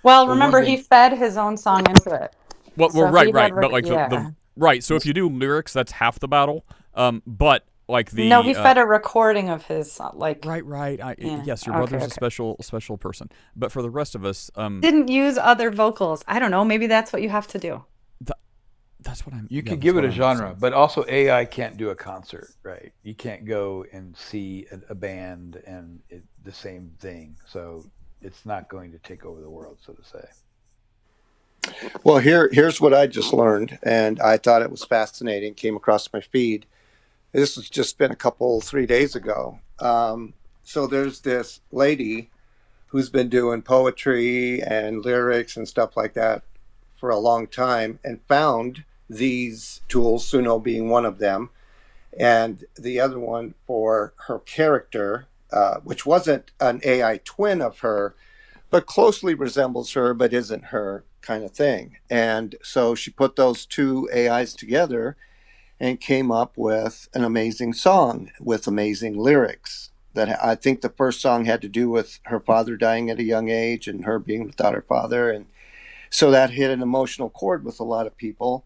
G: Well,
F: Well,
G: remember
F: one
G: he
F: thing,
G: fed his own song into it.
A: Well,
G: So
A: right,
G: he had
A: right. But
G: rec-
A: like
G: yeah.
A: the right. So if you do lyrics, that's half the battle. But like the
G: No, he fed a recording of his like
A: right.
G: yeah.
A: Yes, your
G: Okay,
A: brother's a
G: okay.
A: special person. But for the rest of us,
G: Didn't use other vocals. I don't know. Maybe that's what you have to do.
A: that's what I'm.
F: you
A: yeah,
F: could
A: that's
F: give it
A: what
F: a
A: I'm
F: genre,
A: saying.
F: but also AI can't do a concert, right? You can't go and see a band and the same thing. So it's not going to take over the world, so to say.
C: Well, here's what I just learned, and I thought it was fascinating. Came across my feed. This has just been 3 days ago. So there's this lady who's been doing poetry and lyrics and stuff like that for a long time, and found these tools, Suno being one of them, and the other one for her character, which wasn't an AI twin of her, but closely resembles her, but isn't her kind of thing. And so she put those two AIs together and came up with an amazing song with amazing lyrics. That I think the first song had to do with her father dying at a young age and her being without her father. And so that hit an emotional chord with a lot of people.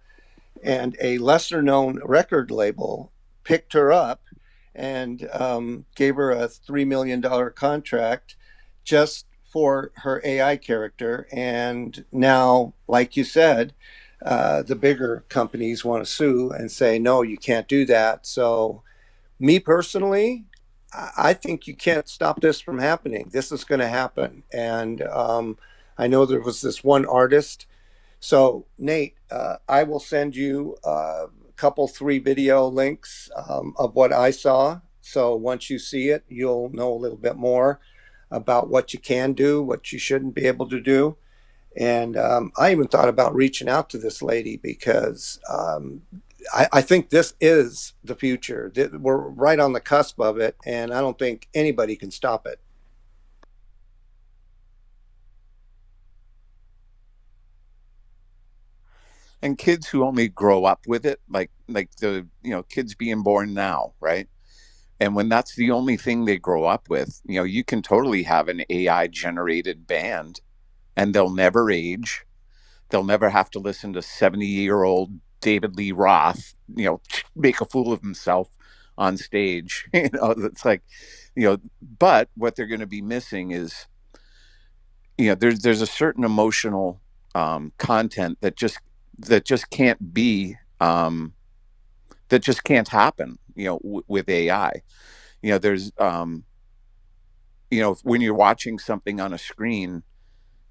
C: And a lesser known record label picked her up and gave her a $3 million contract just for her AI character. And now, like you said, the bigger companies want to sue and say, no, you can't do that. So, me personally, I think you can't stop this from happening. This is going to happen. And I know there was this one artist. So, Nate, I will send you a couple 3 video links of what I saw. So once you see it, you'll know a little bit more about what you can do, what you shouldn't be able to do. And I even thought about reaching out to this lady because I think this is the future. We're right on the cusp of it, and I don't think anybody can stop it.
D: And kids who only grow up with it, like the kids being born now, right? And when that's the only thing they grow up with, you can totally have an AI generated band, and they'll never age. They'll never have to listen to 70-year-old David Lee Roth, make a fool of himself on stage. It's like, but what they're going to be missing is, there's a certain emotional content that just can't be, that just can't happen, with AI. There's, when you're watching something on a screen,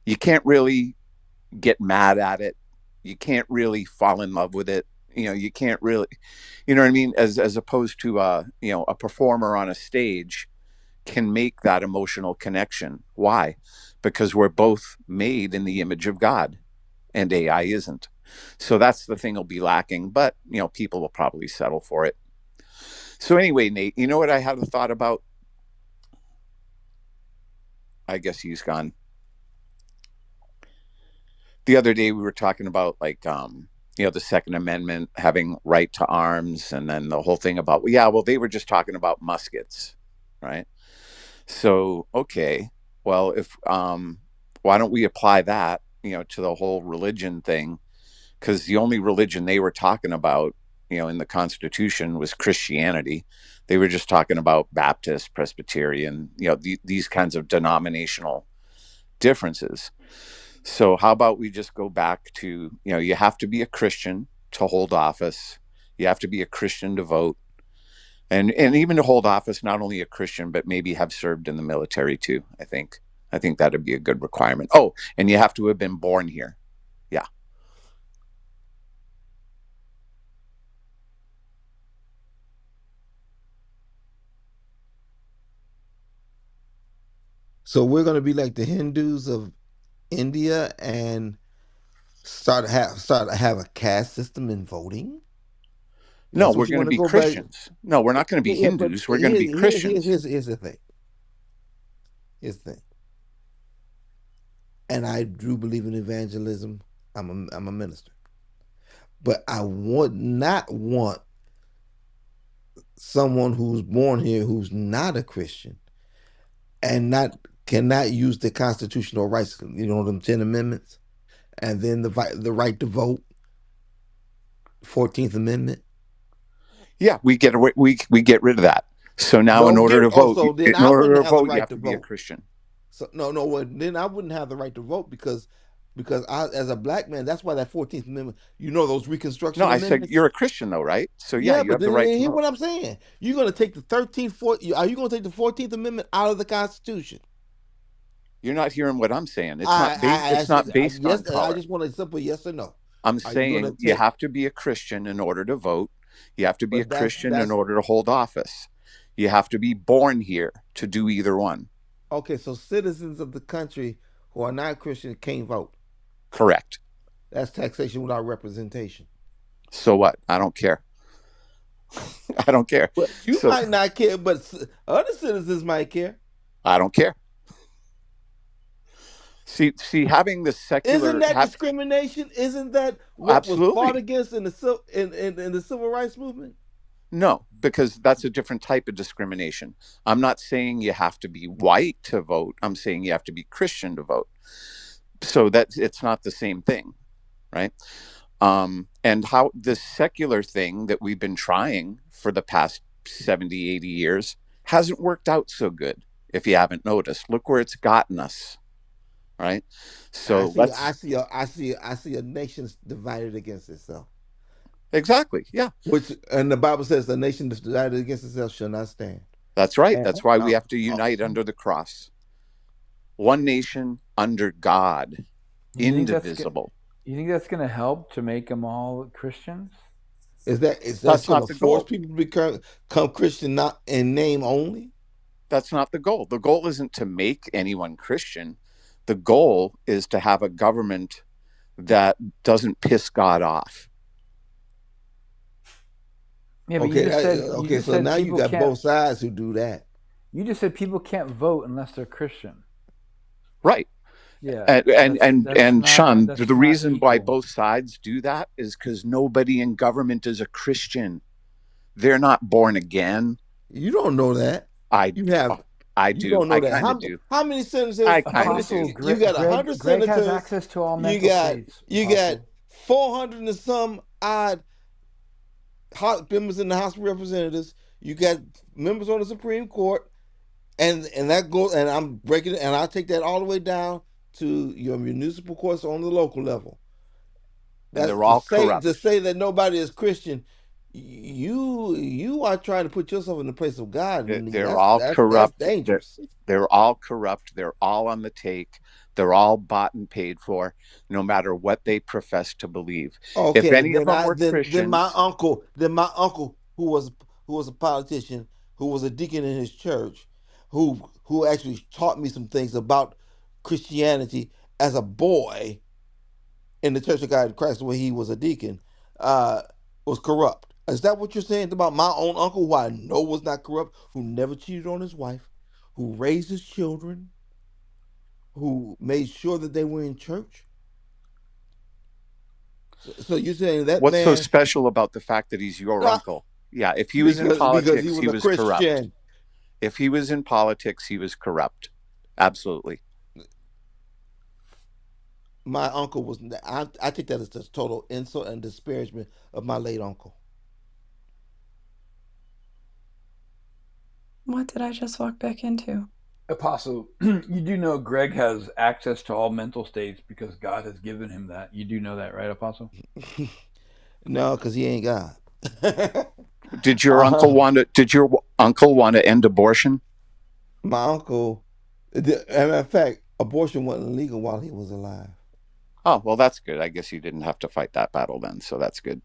D: you can't really get mad at it. You can't really fall in love with it. You can't really, what I mean? As opposed to, a performer on a stage can make that emotional connection. Why? Because we're both made in the image of God, and AI isn't. So that's the thing will be lacking, but people will probably settle for it. So anyway, Nate, you know what I had a thought about? I guess he's gone. The other day we were talking about the Second Amendment, having right to arms, and then the whole thing about, they were just talking about muskets, right? So, okay, well, if why don't we apply that, to the whole religion thing? Because the only religion they were talking about, in the Constitution was Christianity. They were just talking about Baptist, Presbyterian, these kinds of denominational differences. So how about we just go back to, you have to be a Christian to hold office. You have to be a Christian to vote. And even to hold office, not only a Christian, but maybe have served in the military too. I think that'd be a good requirement. Oh, and you have to have been born here. Yeah.
H: So we're going to be like the Hindus of India and start to have a caste system in voting.
D: No, we're going to be Christians. No, we're not going to be Hindus. We're going to be Christians.
H: Here's the thing. And I do believe in evangelism. I'm a minister, but I would not want someone who's born here who's not a Christian and cannot use the constitutional rights, them 10 amendments, and then the right to vote, 14th Amendment.
D: Yeah, we get rid of that. So now, in order to vote, you have to be a Christian.
H: So no, then I wouldn't have the right to vote because I, as a black man, that's why that 14th Amendment, those Reconstruction amendments.
D: I said you're a Christian though, right? So you have the right to vote.
H: Hear what I'm saying. You're going to take the 13th, are you going to take the 14th Amendment out of the Constitution?
D: You're not hearing what I'm saying. It's not based on color.
H: I just want a simple yes or no.
D: I'm saying you have to be a Christian in order to vote. You have to be a Christian in order to hold office. You have to be born here to do either one.
H: Okay, so citizens of the country who are not Christian can't vote.
D: Correct.
H: That's taxation without representation.
D: So what? I don't care. I don't care.
H: But you might not care, but other citizens might care.
D: I don't care. See, having the secular...
H: Isn't that discrimination? Isn't that what was fought against in the civil rights movement?
D: No, because that's a different type of discrimination. I'm not saying you have to be white to vote. I'm saying you have to be Christian to vote. So it's not the same thing, right? And how this secular thing that we've been trying for the past 70, 80 years hasn't worked out so good. If you haven't noticed, look where it's gotten us. Right. So
H: I see a nation divided against itself.
D: Exactly. Yeah.
H: And the Bible says the nation divided against itself shall not stand.
D: That's right. That's why we have to unite under the cross. One nation under God, indivisible.
F: You think that's going to help to make them all Christians?
H: Is that
D: That's
H: going
D: not
H: to
D: the
H: force
D: goal.
H: people to become Christian, not in name only?
D: That's not the goal. The goal isn't to make anyone Christian. The goal is to have a government that doesn't piss God off.
F: Yeah, but
H: Okay,
F: you
H: okay.
F: just
H: So
F: said
H: now you
F: people
H: got
F: can't.
H: both sides who do that.
F: You just said people can't vote unless they're Christian.
D: Right.
F: Yeah,
D: And Sean,
F: that's
D: the
F: not
D: reason why
F: equal.
D: both sides do that is because nobody in government is a Christian. They're not born again.
H: You don't know that.
D: I
H: You have.
D: I
H: You
D: do.
H: don't know
D: I
H: that.
D: kind of do.
H: How many
D: I
H: senators? How
D: kind
H: many?
D: of
F: Apostle
D: do.
H: You got
F: Greg
H: 100
F: Greg has
H: senators.
F: access to all
H: You
F: mental
H: got
F: states.
H: you got
F: Apostle.
H: 400 and some odd members in the House of Representatives. You got members on the Supreme Court, and that goes. And I'm breaking it, and I take that all the way down to your municipal courts on the local level.
D: And
H: That's
D: they're all
H: to
D: corrupt.
H: say that nobody is Christian. You are trying to put yourself in the place of God, and
D: They're all
H: that's
D: corrupt.
H: dangerous.
D: They're all corrupt. They're all on the take. They're all bought and paid for, no matter what they profess to believe. If
H: Okay,
D: any of
H: then
D: them
H: I
D: were
H: then
D: Christians,
H: my uncle who was a politician, who was a deacon in his church, who actually taught me some things about Christianity as a boy in the Church of God in Christ, where he was a deacon, uh, was corrupt. Is that what you're saying about my own uncle, who I know was not corrupt, who never cheated on his wife, who raised his children, who made sure that they were in church? So you're saying that
D: what's so
H: man,
D: special about the fact that he's your
H: ah,
D: uncle? Yeah, if he was in
H: because he
D: politics,
H: was
D: he
H: a
D: was corrupt.
H: Christian.
D: If he was in politics, he was corrupt. Absolutely.
H: My uncle was. I take that as a total insult and disparagement of my late uncle.
G: What did I just walk back into?
F: Apostle, you do know Greg has access to all mental states because God has given him that. You do know that, right, Apostle?
H: No, because he ain't God.
D: Did your
H: uh,
D: uncle want to? Did your uncle want to end abortion?
H: my uncle, as a matter of fact, abortion wasn't legal while he was alive.
D: Oh, well, that's good. I guess you didn't have to fight that battle then, so that's good.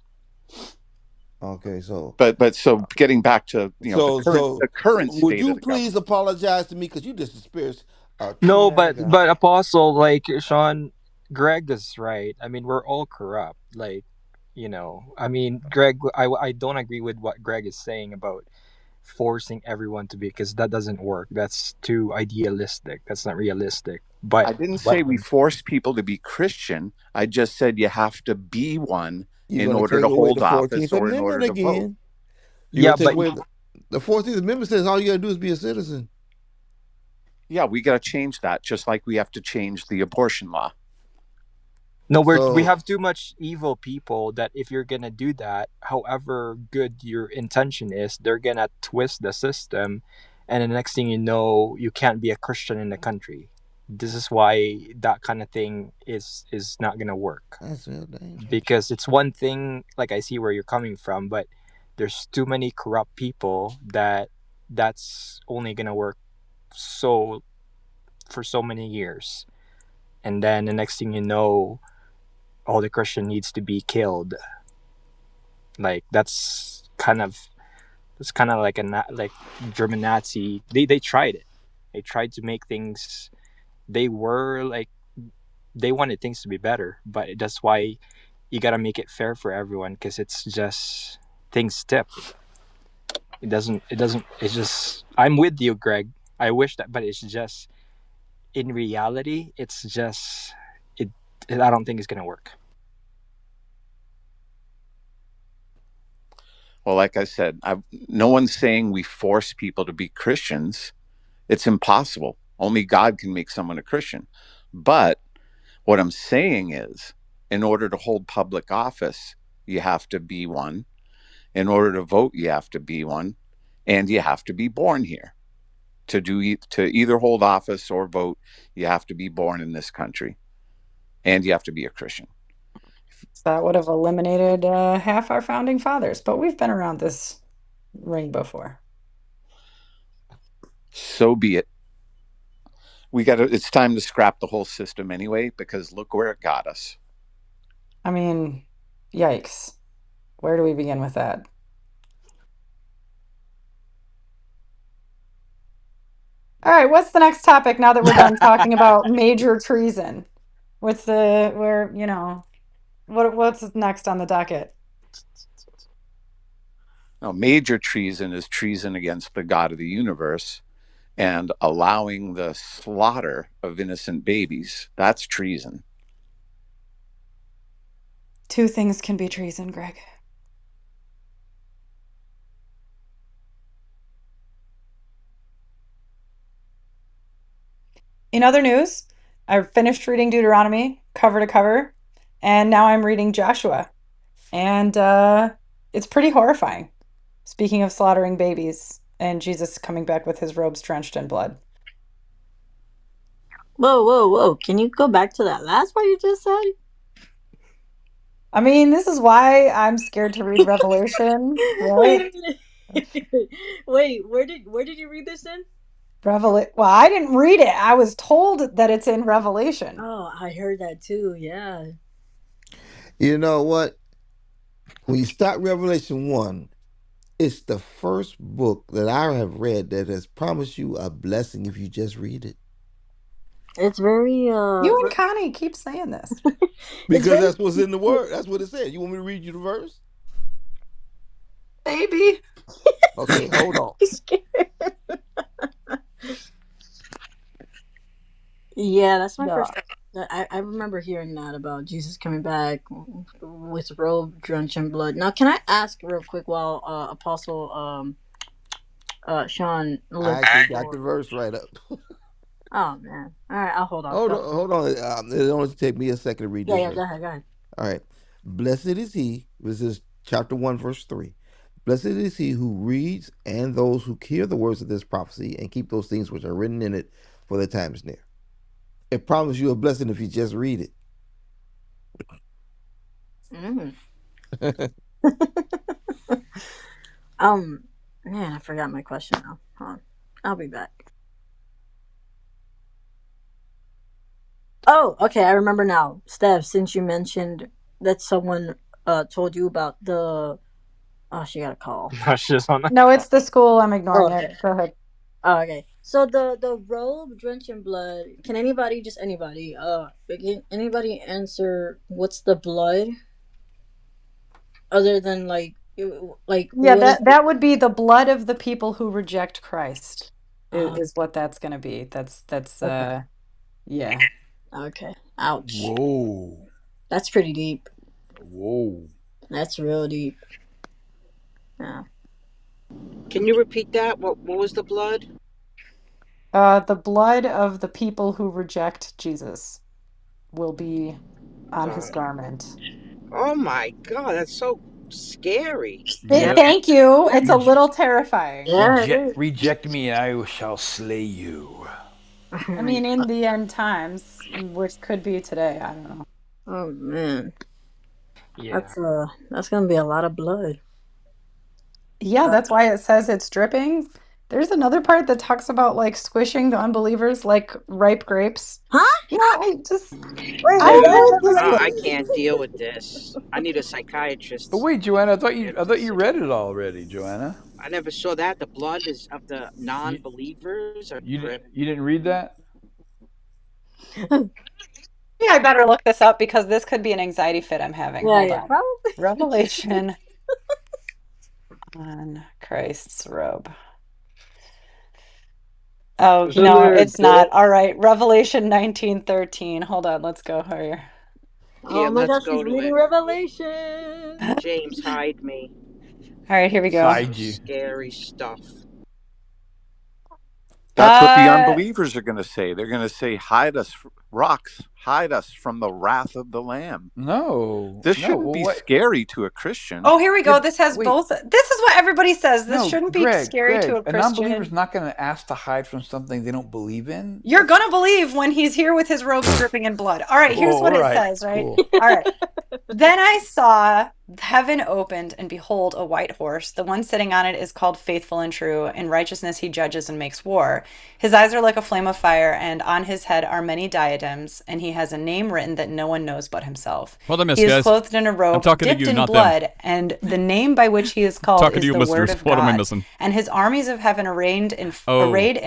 H: Okay, so
D: But so getting back to
H: so
D: the current
H: would
D: state of
H: you
D: the
H: please
D: government.
H: apologize to me because you just disparaged a true
I: No,
H: man of
I: but
H: God?
I: Apostle, like Sean, Greg is right. I mean, we're all corrupt. Like, I mean, Greg, I don't agree with what Greg is saying about forcing everyone to be, because that doesn't work. That's too idealistic. That's not realistic.
D: I
I: But
D: didn't
I: but
D: say we force people to be Christian. I just said you have to be one
H: You're
D: in
H: going to
D: order
H: take
D: to
H: away the
D: hold office
H: 14th
D: or in
H: Amendment
D: order to vote.
H: again. You're
I: yeah,
H: going to take
I: but
H: away the 14th Amendment says all you got to do is be a citizen.
D: Yeah, we got to change that, just like we have to change the abortion law.
I: no, we
H: So
I: have too much evil people that if you're gonna do that, however good your intention is, they're gonna twist the system, and the next thing you know, you can't be a Christian in the country. This is why that kind of thing is not gonna work,
H: that's real dangerous.
I: because it's one thing, like I see where you're coming from, but there's too many corrupt people that's only gonna work so for so many years, and then the next thing you know, all the Christian needs to be killed. Like that's kind of like like German Nazi. They tried it. They tried to make things. They were like they wanted things to be better, but that's why you gotta make it fair for everyone, because it's just things tip. It doesn't. It doesn't. It's just. I'm with you, Greg. I wish that, but it's just in reality, it's just it. I don't think it's gonna work.
D: Well, like I said, no one's saying we force people to be Christians. It's impossible. Only God can make someone a Christian. But what I'm saying is, in order to hold public office, you have to be one. In order to vote, you have to be one, and you have to be born here. To either hold office or vote, you have to be born in this country, and you have to be a Christian.
G: So that would have eliminated half our founding fathers, but we've been around this ring before.
D: So be it. It's time to scrap the whole system anyway, because look where it got us.
G: I mean, yikes. Where do we begin with that? All right, what's the next topic now that we're done talking about major treason? What's the where, what's next on the docket?
D: Now, major treason is treason against the God of the universe and allowing the slaughter of innocent babies. That's treason.
G: Two things can be treason, Greg. In other news, I finished reading Deuteronomy cover to cover, and now I'm reading Joshua. And it's pretty horrifying. Speaking of slaughtering babies and Jesus coming back with his robes drenched in blood.
J: Whoa, whoa, whoa. Can you go back to that last part you just said?
G: I mean, this is why I'm scared to read Revelation, right?
J: Wait a minute. Wait, where did you read this in?
G: Well, I didn't read it. I was told that it's in Revelation.
J: Oh, I heard that too. Yeah.
H: You know what? When you start Revelation 1, it's the first book that I have read that has promised you a blessing if you just read it.
J: It's very
G: You and Connie keep saying this.
H: Because that's what's in the word. That's what it said. You want me to read you the verse?
G: Maybe.
H: Okay, hold on.
J: Yeah, that's my
G: Yeah.
J: first. I remember hearing that about Jesus coming back with robe drenched in blood. Now, can I ask real quick while Apostle Sean
H: I
J: looks
H: actually got
J: for?
H: the verse right up.
J: Oh man! All right, I'll hold on.
H: Hold on. It only take me a second to read
J: Yeah,
H: this
J: yeah.
H: verse.
J: Go ahead, go ahead.
H: All right. Blessed is he, this is chapter 1, verse 3. Blessed is he who reads and those who hear the words of this prophecy and keep those things which are written in it, for the time is near. It promises you a blessing if you just read it.
J: Mm. Man, I forgot my question now. Hold on. I'll be back. Oh, okay, I remember now. Steph, since you mentioned that someone told you about the she got a call.
I: No, she's just on that.
G: No, it's the school. I'm ignoring
J: Oh.
G: it. Go ahead.
J: Oh, okay. So the robe drenched in blood. Can anybody, just anybody, can anybody answer what's the blood? Other than
G: Yeah,
J: what is
G: that would be the blood of the people who reject Christ
J: uh,
G: is what that's going to be. That's
J: okay.
G: yeah.
J: Okay. Ouch.
F: Whoa.
J: That's pretty deep.
F: Whoa.
J: That's real deep. Yeah.
K: Can you repeat that? What was the blood?
G: The blood of the people who reject Jesus will be on his garment.
K: Oh my God, that's so scary.
F: Yep.
G: Thank you. It's a little terrifying.
J: Yeah, it is.
F: Reject me and I shall slay you.
G: I mean, in the end times, which could be today, I don't know.
J: Oh man.
I: Yeah.
J: That's gonna be a lot of blood.
G: Yeah, that's why it says it's dripping. There's another part that talks about like squishing the unbelievers like ripe grapes.
J: Huh?
G: Yeah, I
J: Wait,
G: read this book.
K: I can't deal with this. I need a psychiatrist.
F: But wait, Joanna, I thought you read it already, Joanna.
K: I never saw that. The blood is of the non-believers.
F: You didn't read that?
G: Yeah, I better look this up because this could be an anxiety fit I'm having.
J: Yeah,
G: Hold
J: yeah,
G: on.
J: probably.
G: Revelation on Christ's robe. Oh,
K: Isn't
G: no,
K: there a
G: it's not.
K: girl?
G: All right, Revelation 19:13. Hold on, let's go here.
J: Oh my
K: Let's
J: gosh, she's
K: go to
J: reading
K: it.
J: Revelation.
K: James, hide me.
G: All right, here we go.
F: Hide you.
K: Scary stuff.
D: That's what the
G: Uh,
D: unbelievers are going to say. They're going to say, hide us, rocks, hide us from the wrath of the Lamb.
F: No.
D: This
F: No.
D: shouldn't
F: Well,
D: be
F: what?
D: scary to a Christian.
G: oh, here we go.
F: Yeah,
G: This has
F: wait.
G: both. This is what everybody says. This
F: No,
G: shouldn't be
F: Greg,
G: scary to a
F: an unbeliever's
G: Christian.
F: not going to ask to hide from something they don't believe in.
G: You're gonna believe when he's here with his robes dripping in blood. All right, here's
F: Oh,
G: what
F: all
G: it
F: right,
G: says, right?
F: cool.
G: All right. Then I saw heaven opened, and behold, a white horse. The one sitting on it is called Faithful and True. In righteousness he judges and makes war. His eyes are like a flame of fire, and on his head are many diadems. diadems, and he has a name written that no one knows but himself.
A: Hold on, miss,
G: He is
A: guys.
G: clothed in a
A: I'm
G: robe
A: talking to
G: dipped
A: you,
G: in
A: not them.
G: blood, and the name by which he is called
A: Talking
G: is
A: to you,
G: the Word
A: listeners.
G: of
A: What am I
G: God.
A: missing?
G: And his armies of heaven arrayed in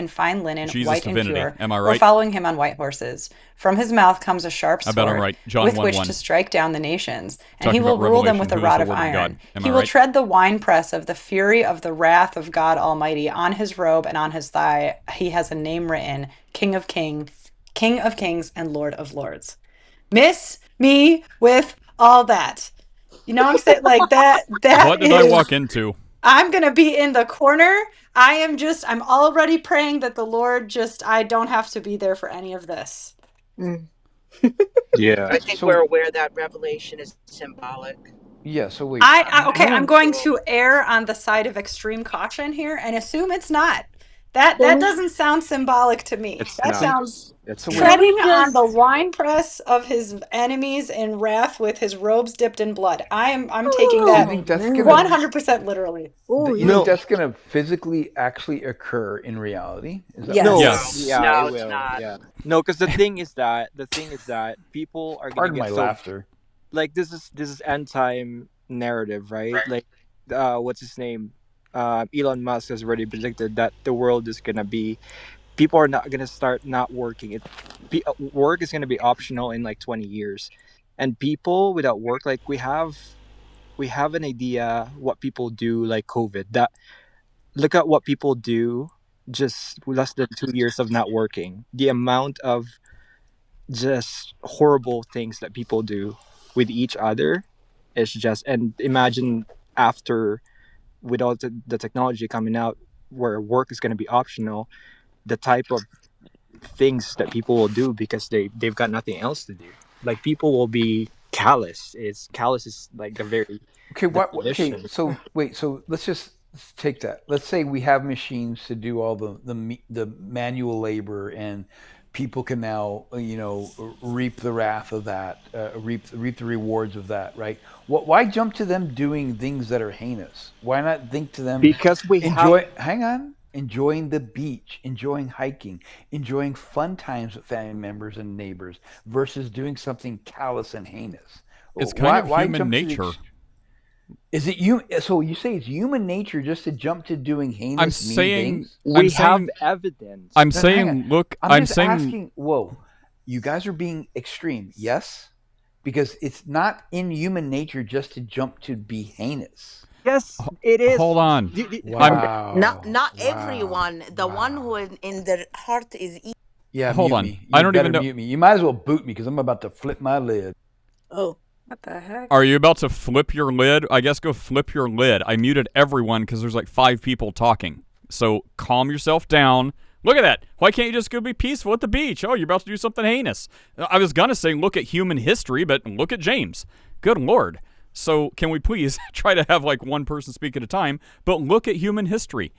G: fine linen,
A: Jesus
G: white and
A: divinity.
G: pure,
A: Am I
G: were
A: right?
G: following him on white horses. From his mouth comes a sharp
A: I bet I'm
G: sword,
A: right. John
G: with
A: 1:1.
G: which to strike down the nations, and he
A: Talking
G: will
A: about
G: rule them with a
A: Revelation, who is
G: rod
A: the
G: of
A: Word of God.
G: iron.
A: Am
G: He
A: I
G: will
A: right?
G: tread the winepress of the fury of the wrath of God Almighty. On his robe and on his thigh he has a name written, King of Kings and Lord of Lords. Miss me with all that. You know what I'm saying? Like that
A: What did I
G: is,
A: walk into?
G: I'm going to be in the corner. I'm already praying that the Lord I don't have to be there for any of this.
J: Mm.
I: Yeah.
K: I think
F: So-
K: we're aware that Revelation is symbolic.
F: Yeah. So wait.
G: Okay,
F: no
G: I'm
F: one-
G: going to err on the side of extreme caution here and assume it's not. That doesn't sound symbolic to me.
I: It's
G: That
I: not.
G: sounds
I: It's
F: So
I: not.
F: wait.
J: Can we
G: treading on
J: just
G: the winepress of his enemies in wrath with his robes dipped in blood. I'm taking
F: So you
G: that
F: think that's
J: man.
F: gonna?
G: 100% literally.
J: Oh,
F: You
J: yeah.
F: think that's gonna physically actually occur in reality? Is that
J: Yes.
I: No.
A: Yes.
I: Yeah,
K: No,
I: it
K: it's
I: will.
K: not.
I: Yeah. No, because the thing is that people are gonna
F: Pardon
I: get
F: my
I: so
F: laughter.
I: like this is end time narrative, right? Like, what's his name? Elon Musk has already predicted that the world is gonna be. People are not gonna start not working. Work is gonna be optional in like 20 years, and people without work, like we have an idea what people do, like COVID. That look at what people do just less than 2 years of not working. The amount of just horrible things that people do with each other is just, and imagine after, with all the technology coming out where work is going to be optional, the type of things that people will do because they've got nothing else to do. Like, people will be callous. Callous is like the very
F: Okay. What? Okay.
I: definition.
F: So wait. So let's just take that. Let's say we have machines to do all the manual labor, and people can now reap the wrath of that, reap the rewards of that. Right? Why jump to them doing things that are heinous? Why not think to them
I: Because we have
F: enjoying the beach, enjoying hiking, enjoying fun times with family members and neighbors, versus doing something callous and heinous?
A: It's kind of human
F: jump to the
A: nature.
F: Is it you? So you say it's human nature just to jump to doing heinous, mean things?
I: we have evidence.
A: I'm
F: No, hang
A: saying,
F: on.
A: look,
F: I'm
A: I'm
F: just
A: saying,
F: asking. Whoa, you guys are being extreme. Yes, because it's not in human nature just to jump to be heinous.
I: Yes, it is.
A: hold on.
F: Wow.
L: Not
F: Wow.
L: everyone. The one who in their heart is evil.
F: Yeah,
A: Hold
F: mute
A: on.
F: me.
A: I
F: You
A: don't
F: better
A: even know-
F: mute me. You might as well boot me because I'm about to flip my lid.
J: Oh.
G: What the heck?
A: Are you about to flip your lid? I guess go flip your lid. I muted everyone because there's like 5 people talking. So calm yourself down. Look at that. Why can't you just go be peaceful at the beach? Oh, you're about to do something heinous. I was going to say look at human history, but look at James. Good Lord. So can we please try to have like one person speak at a time, but look at human history.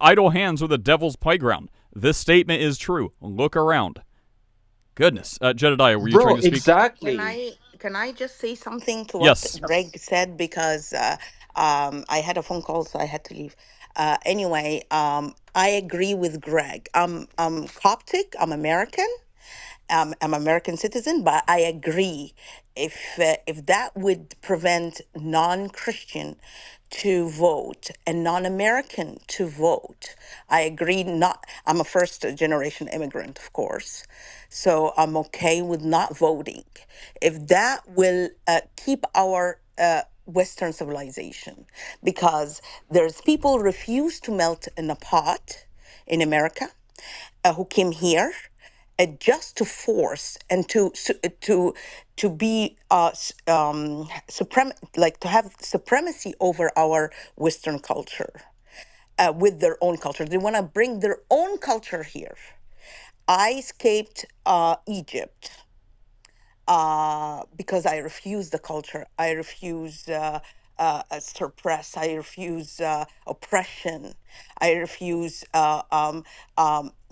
A: Idle hands are the devil's playground. This statement is true. Look around. Goodness. Jedediah, were you trying to speak?
I: Exactly.
L: Can I just say something to
A: Yes.
L: what Greg said, because I had a phone call, so I had to leave. Anyway, I agree with Greg. I'm Coptic. I'm American. I'm American citizen, but I agree if that would prevent non-Christian to vote and non-American to vote, I agree. Not, I'm a first generation immigrant, of course, so I'm okay with not voting if that will keep our Western civilization, because there's people refuse to melt in a pot in America who came here just to force and to be like to have supremacy over our Western culture with their own culture. They want to bring their own culture here. I escaped Egypt because I refuse the culture. I refuse suppress. I refuse oppression. I refuse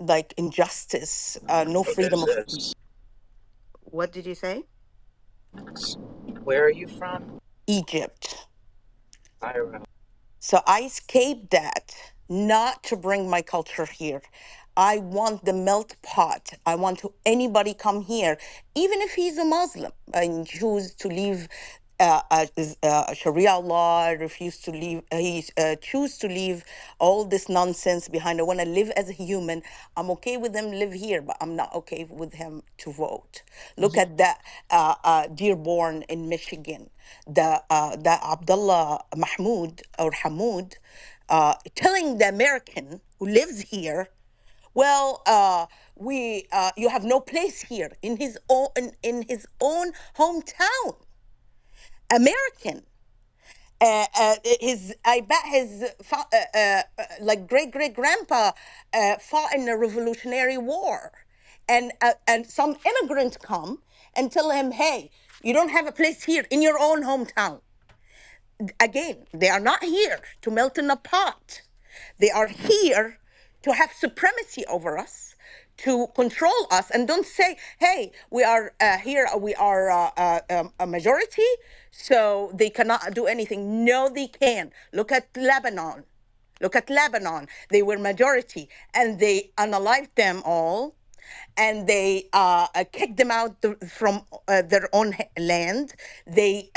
L: like injustice. No
K: What
L: freedom
K: is
L: of.
K: this?
L: What did you say?
K: Where are you from?
L: Egypt.
K: Ira.
L: So I escaped that, not to bring my culture here. I want the melt pot. I want anybody come here, even if he's a Muslim and choose to leave Sharia law, refuse to leave, he choose to leave all this nonsense behind. I want to live as a human. I'm okay with him live here, but I'm not okay with him to vote. Look at that Dearborn in Michigan, the Abdullah Mahmoud or Hamoud, telling the American who lives here, well, you have no place here in his own hometown. American. I bet like great grandpa fought in the Revolutionary War, and some immigrants come and tell him, hey, you don't have a place here in your own hometown. Again, they are not here to melt in a pot. They are here to have supremacy over us, to control us, and don't say, hey, we are here, we are a majority, so they cannot do anything. No, they can. Look at Lebanon. Look at Lebanon. They were majority, and they unalived them all, and they kicked them out from their own land. They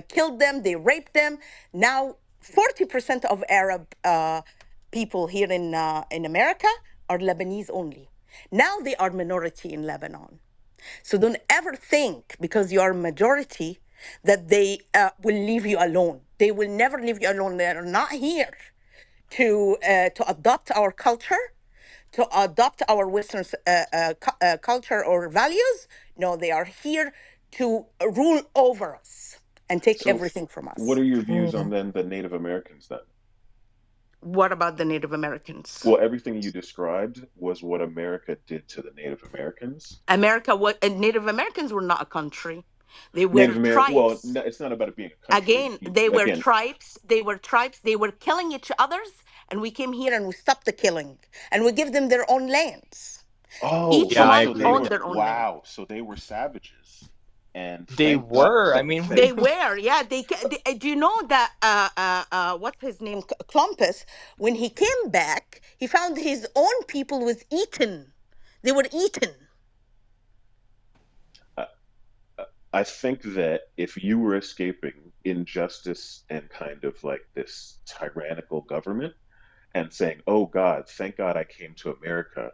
L: killed them. They raped them. Now, 40% of Arab people here in America are Lebanese only. Now they are minority in Lebanon. So don't ever think, because you are a majority, that they will leave you alone. They will never leave you alone. They are not here to adopt our culture, to adopt our Western culture or values. No, they are here to rule over us and take
M: So,
L: everything from
M: what
L: us.
M: are your views on then the Native Americans then?
L: What about the Native Americans?
M: Well, everything you described was what America did to the Native Americans.
L: Native Americans were not a country. They were
M: Native American. Well,
L: tribes.
M: no, it's not about it being a country.
L: Again, they were tribes. They were tribes. They were killing each others, and we came here and we stopped the killing, and we give them their own lands.
M: Oh,
L: Each
I: Yeah, I
L: one
I: agree
L: owned
I: with
L: their own land.
M: wow. So they were savages, and
I: They
M: thank God.
I: were. I mean,
L: They were, yeah. Do you know that? What's his name? Columbus. When he came back, he found his own people was eaten. They were eaten.
M: I think that if you were escaping injustice and kind of like this tyrannical government and saying, "Oh God, thank God I came to America,"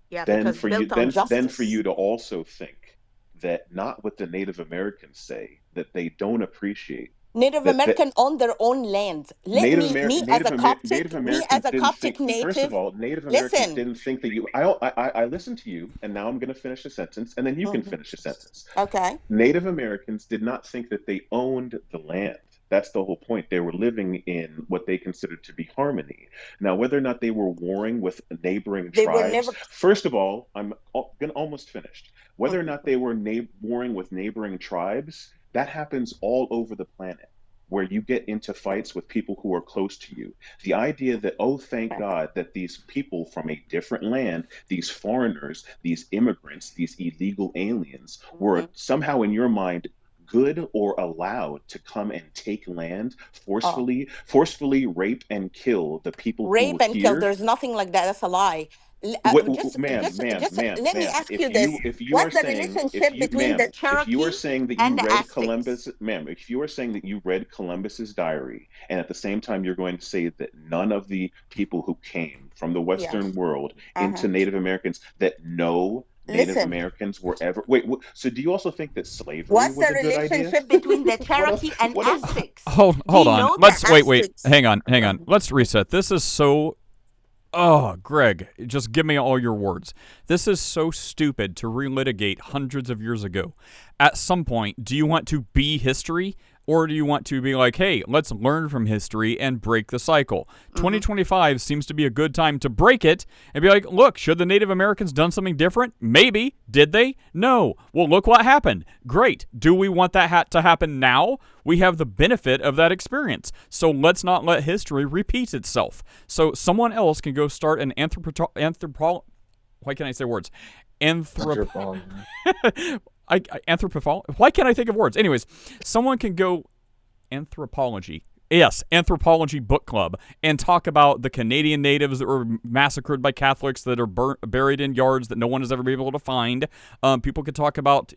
L: Yeah,
M: then
L: because
M: for you,
L: built on
M: then for
L: justice.
M: you to also think that not what the Native Americans say, that they don't appreciate
L: Native
M: that
L: American own their own land. Let
M: Native
L: me,
M: Amer
L: me as
M: Native
L: a
M: Amer Native
L: Coptic, me as
M: Americans
L: a
M: didn't
L: Coptic
M: think. First of
L: native.
M: all, Native Americans
L: Listen.
M: didn't think that you. I listened to you, and now I'm going to finish the sentence, and then you can
L: Mhm.
M: finish the sentence.
L: Okay.
M: Native Americans did not think that they owned the land. That's the whole point. They were living in what they considered to be harmony. Now, whether or not they were warring with neighboring
L: They were
M: tribes,
L: never.
M: first of all, I'm gonna almost finished. Whether or
L: Mhm.
M: not they were warring with neighboring tribes, that happens all over the planet, where you get into fights with people who are close to you. The idea that, oh, thank God that these people from a different land, these foreigners, these immigrants, these illegal aliens, were
L: Mhm.
M: somehow in your mind good or allowed to come and take land,
L: Oh.
M: forcefully rape and kill the people who
L: Rape
M: were
L: and kill.
M: here.
L: There's nothing like that. That's a lie. Let me ask you this:
M: If you are
L: what's the
M: saying,
L: relationship between the
M: if you are
L: Cherokee
M: saying that you
L: and the
M: read
L: Aztecs?
M: Columbus, ma'am, if you are saying that you read Columbus's diary, and at the same time you're going to say that none of the people who came from the Western
L: Yes.
M: world
L: Uh-huh.
M: into Native Americans, that no Native
L: Listen.
M: Americans were ever, wait, so do you also think that slavery
L: What's
M: was
L: the
M: a good idea?
L: relationship between the
M: What else?
L: Cherokee and
M: What else?
L: Aztecs? Do
A: Hold
L: you
A: on.
L: know the
A: Let's wait.
L: Aztecs?
A: Hang on. Let's reset. This is so. Oh, Greg, just give me all your words. This is so stupid to relitigate hundreds of years ago. At some point, do you want to be history? Or do you want to be like, hey, let's learn from history and break the cycle? 2025 seems to be a good time to break it and be like, look, should the Native Americans done something different? Maybe. Did they? No. Well, look what happened. Great. Do we want that to happen now? We have the benefit of that experience. So let's not let history repeat itself. So someone else can go start an why can't I say words? Why can't I think of words? Anyways, someone can go anthropology. Yes, Anthropology Book Club, and talk about the Canadian natives that were massacred by Catholics that are buried in yards that no one has ever been able to find. People could talk about,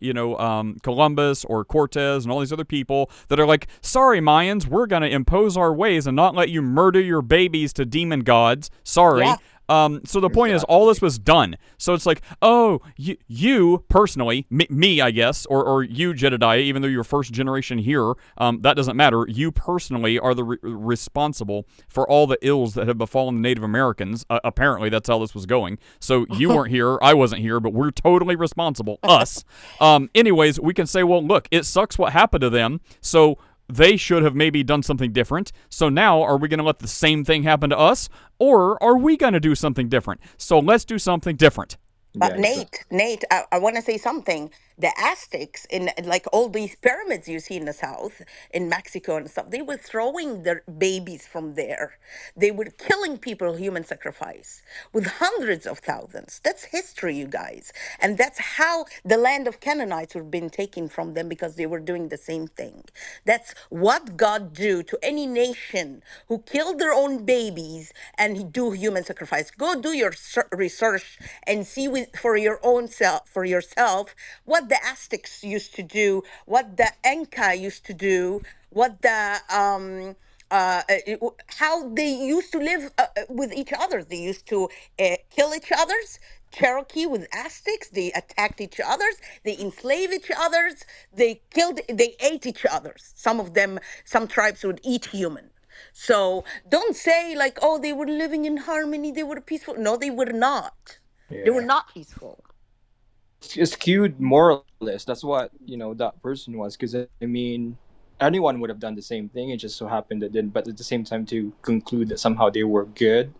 A: Columbus or Cortez and all these other people that are like, sorry, Mayans, we're going to impose our ways and not let you murder your babies to demon gods. Sorry.
L: Yeah.
A: So the point is, all this was done. So it's like, oh, you personally, me, I guess, or you, Jedediah, even though you're first generation here, that doesn't matter. You personally are the responsible for all the ills that have befallen the Native Americans. Apparently, that's how this was going. So you weren't here, I wasn't here, but we're totally responsible, us. Anyways, we can say, well, look, it sucks what happened to them, so they should have maybe done something different. So now, are we going to let the same thing happen to us? Or are we going to do something different? So let's do something different.
L: But
I: Yeah,
L: Nate, I want to say something. The Aztecs, in like all these pyramids you see in the south, in Mexico and stuff, they were throwing their babies from there. They were killing people, human sacrifice, with hundreds of thousands. That's history, you guys. And that's how the land of Canaanites were being taken from them, because they were doing the same thing. That's what God do to any nation who killed their own babies and do human sacrifice. Go do your research and see for your own self, for yourself, what the Aztecs used to do, what the Inca used to do, what the how they used to live with each other. They used to kill each other's. Cherokee with Aztecs, they attacked each others, they enslaved each others, they ate each others. Some of them, some tribes would eat human. So don't say like, oh, they were living in harmony, they were peaceful. No, they were not. They were
I: yeah.
L: not peaceful.
I: It's skewed moralist. That's what that person was. Because I mean, anyone would have done the same thing. It just so happened that didn't. But at the same time, to conclude that somehow they were good,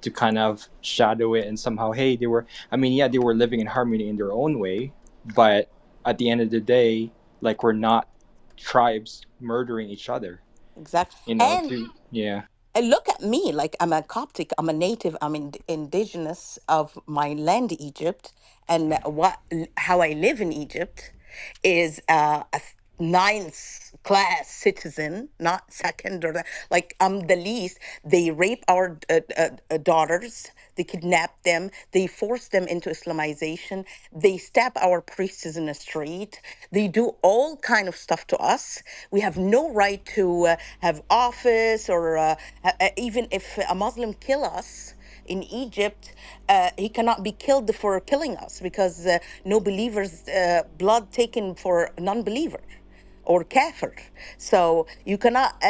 I: to kind of shadow it and somehow, hey, they were. I mean, yeah, they were living in harmony in their own way. But at the end of the day, like, we're not tribes murdering each other.
L: Exactly. And look at me, like I'm a Coptic, I'm a native, I'm indigenous of my land, Egypt, and how I live in Egypt is a ninth class citizen, not second or like I'm the least. They rape our daughters, they kidnap them, they force them into Islamization, they stab our priests in the street, they do all kind of stuff to us. We have no right to have office or even if a Muslim kill us in Egypt, he cannot be killed for killing us, because no believer's blood taken for non-believer or kafir. So you cannot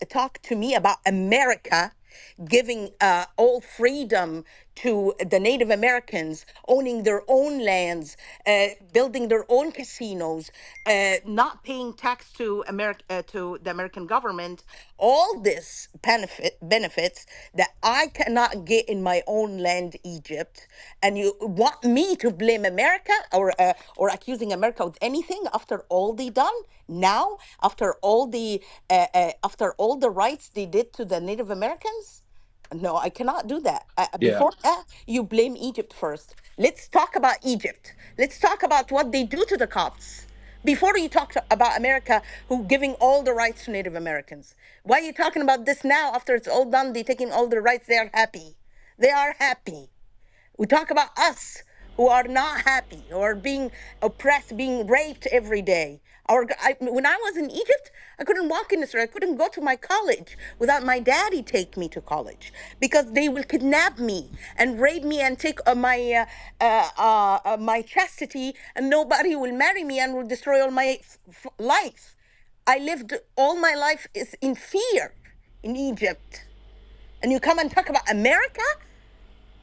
L: talk to me about America giving all freedom to the Native Americans, owning their own lands, building their own casinos, not paying tax to to the American government. All this benefits that I cannot get in my own land, Egypt, and you want me to blame America or accusing America with anything after all they done now, after all the rights they did to the Native Americans? No, I cannot do that.
I: Yeah.
L: Before that, you blame Egypt first. Let's talk about Egypt. Let's talk about what they do to the Copts. Before you talk about America, who giving all the rights to Native Americans. Why are you talking about this now? After it's all done, they taking all the rights. They are happy. They are happy. We talk about us who are not happy, who are being oppressed, being raped every day. When I was in Egypt, I couldn't walk in the street. I couldn't go to my college without my daddy take me to college, because they will kidnap me and rape me and take my chastity, and nobody will marry me and will destroy all my life. I lived all my life is in fear in Egypt. And you come and talk about America?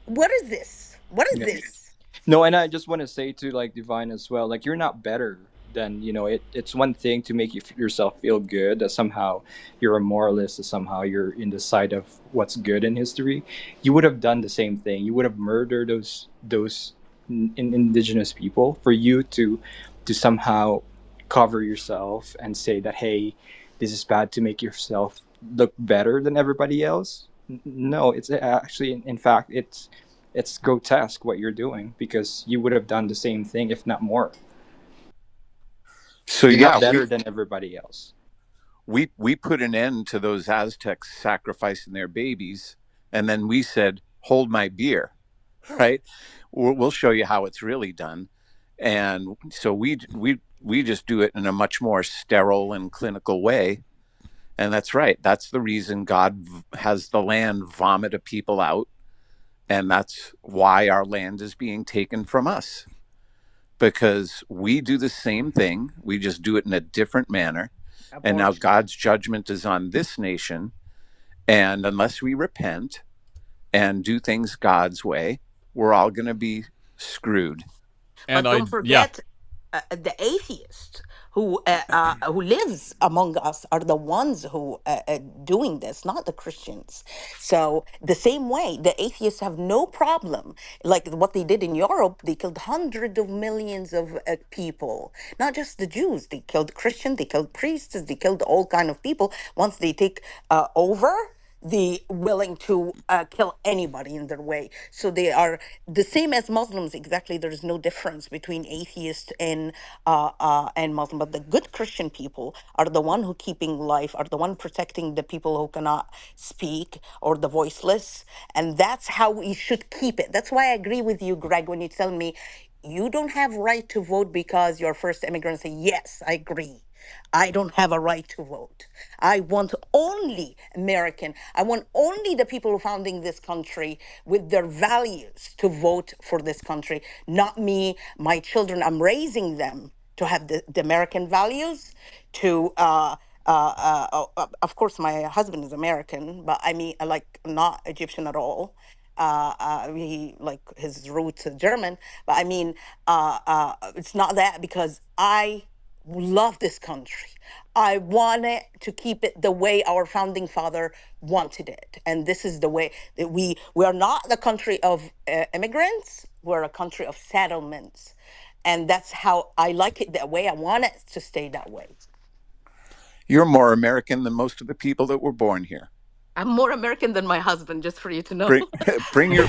L: What is this? What is
I: Yeah.
L: this?
I: No, and I just want to say to like Divine as well, like, you're not better than it's one thing to make yourself feel good that somehow you're a moralist, that somehow you're in the side of what's good in history. You would have done the same thing. You would have murdered those indigenous people for you to somehow cover yourself and say that, hey, this is bad, to make yourself look better than everybody else. No, it's actually, in fact, it's grotesque what you're doing, because you would have done the same thing, if not more.
D: So
I: You're
D: yeah,
I: not better than everybody else.
D: we put an end to those Aztecs sacrificing their babies, and then we said, "Hold my beer," right? We'll show you how it's really done, and so we just do it in a much more sterile and clinical way. And that's right. That's the reason God has the land vomit a people out, and that's why our land is being taken from us, because we do the same thing. We just do it in a different manner. And now God's judgment is on this nation. And unless we repent and do things God's way, we're all going to be screwed.
L: But don't forget, the atheists who lives among us are the ones who doing this, not the Christians. So the same way, the atheists have no problem. Like what they did in Europe, they killed hundreds of millions of people, not just the Jews. They killed Christians, they killed priests, they killed all kind of people. Once they take over, they willing to kill anybody in their way. So they are the same as Muslims. Exactly, there is no difference between atheists and Muslim. But the good Christian people are the one who keeping life, are the one protecting the people who cannot speak or the voiceless, and that's how we should keep it. That's why I agree with you, Greg, when you tell me you don't have right to vote because you're first immigrant. Say yes, I agree. I don't have a right to vote. I want only American. I want only the people who founding this country with their values to vote for this country, not me, my children. I'm raising them to have the American values, to, of course, my husband is American, but I mean, like, not Egyptian at all. He, like, his roots are German, but I mean, it's not that, because I love this country. I want it to keep it the way our founding father wanted it. And this is the way that we are not the country of immigrants. We're a country of settlements. And that's how I like it that way. I want it to stay that way.
D: You're more American than most of the people that were born here.
L: I'm more American than my husband, just for you to know.
D: Bring your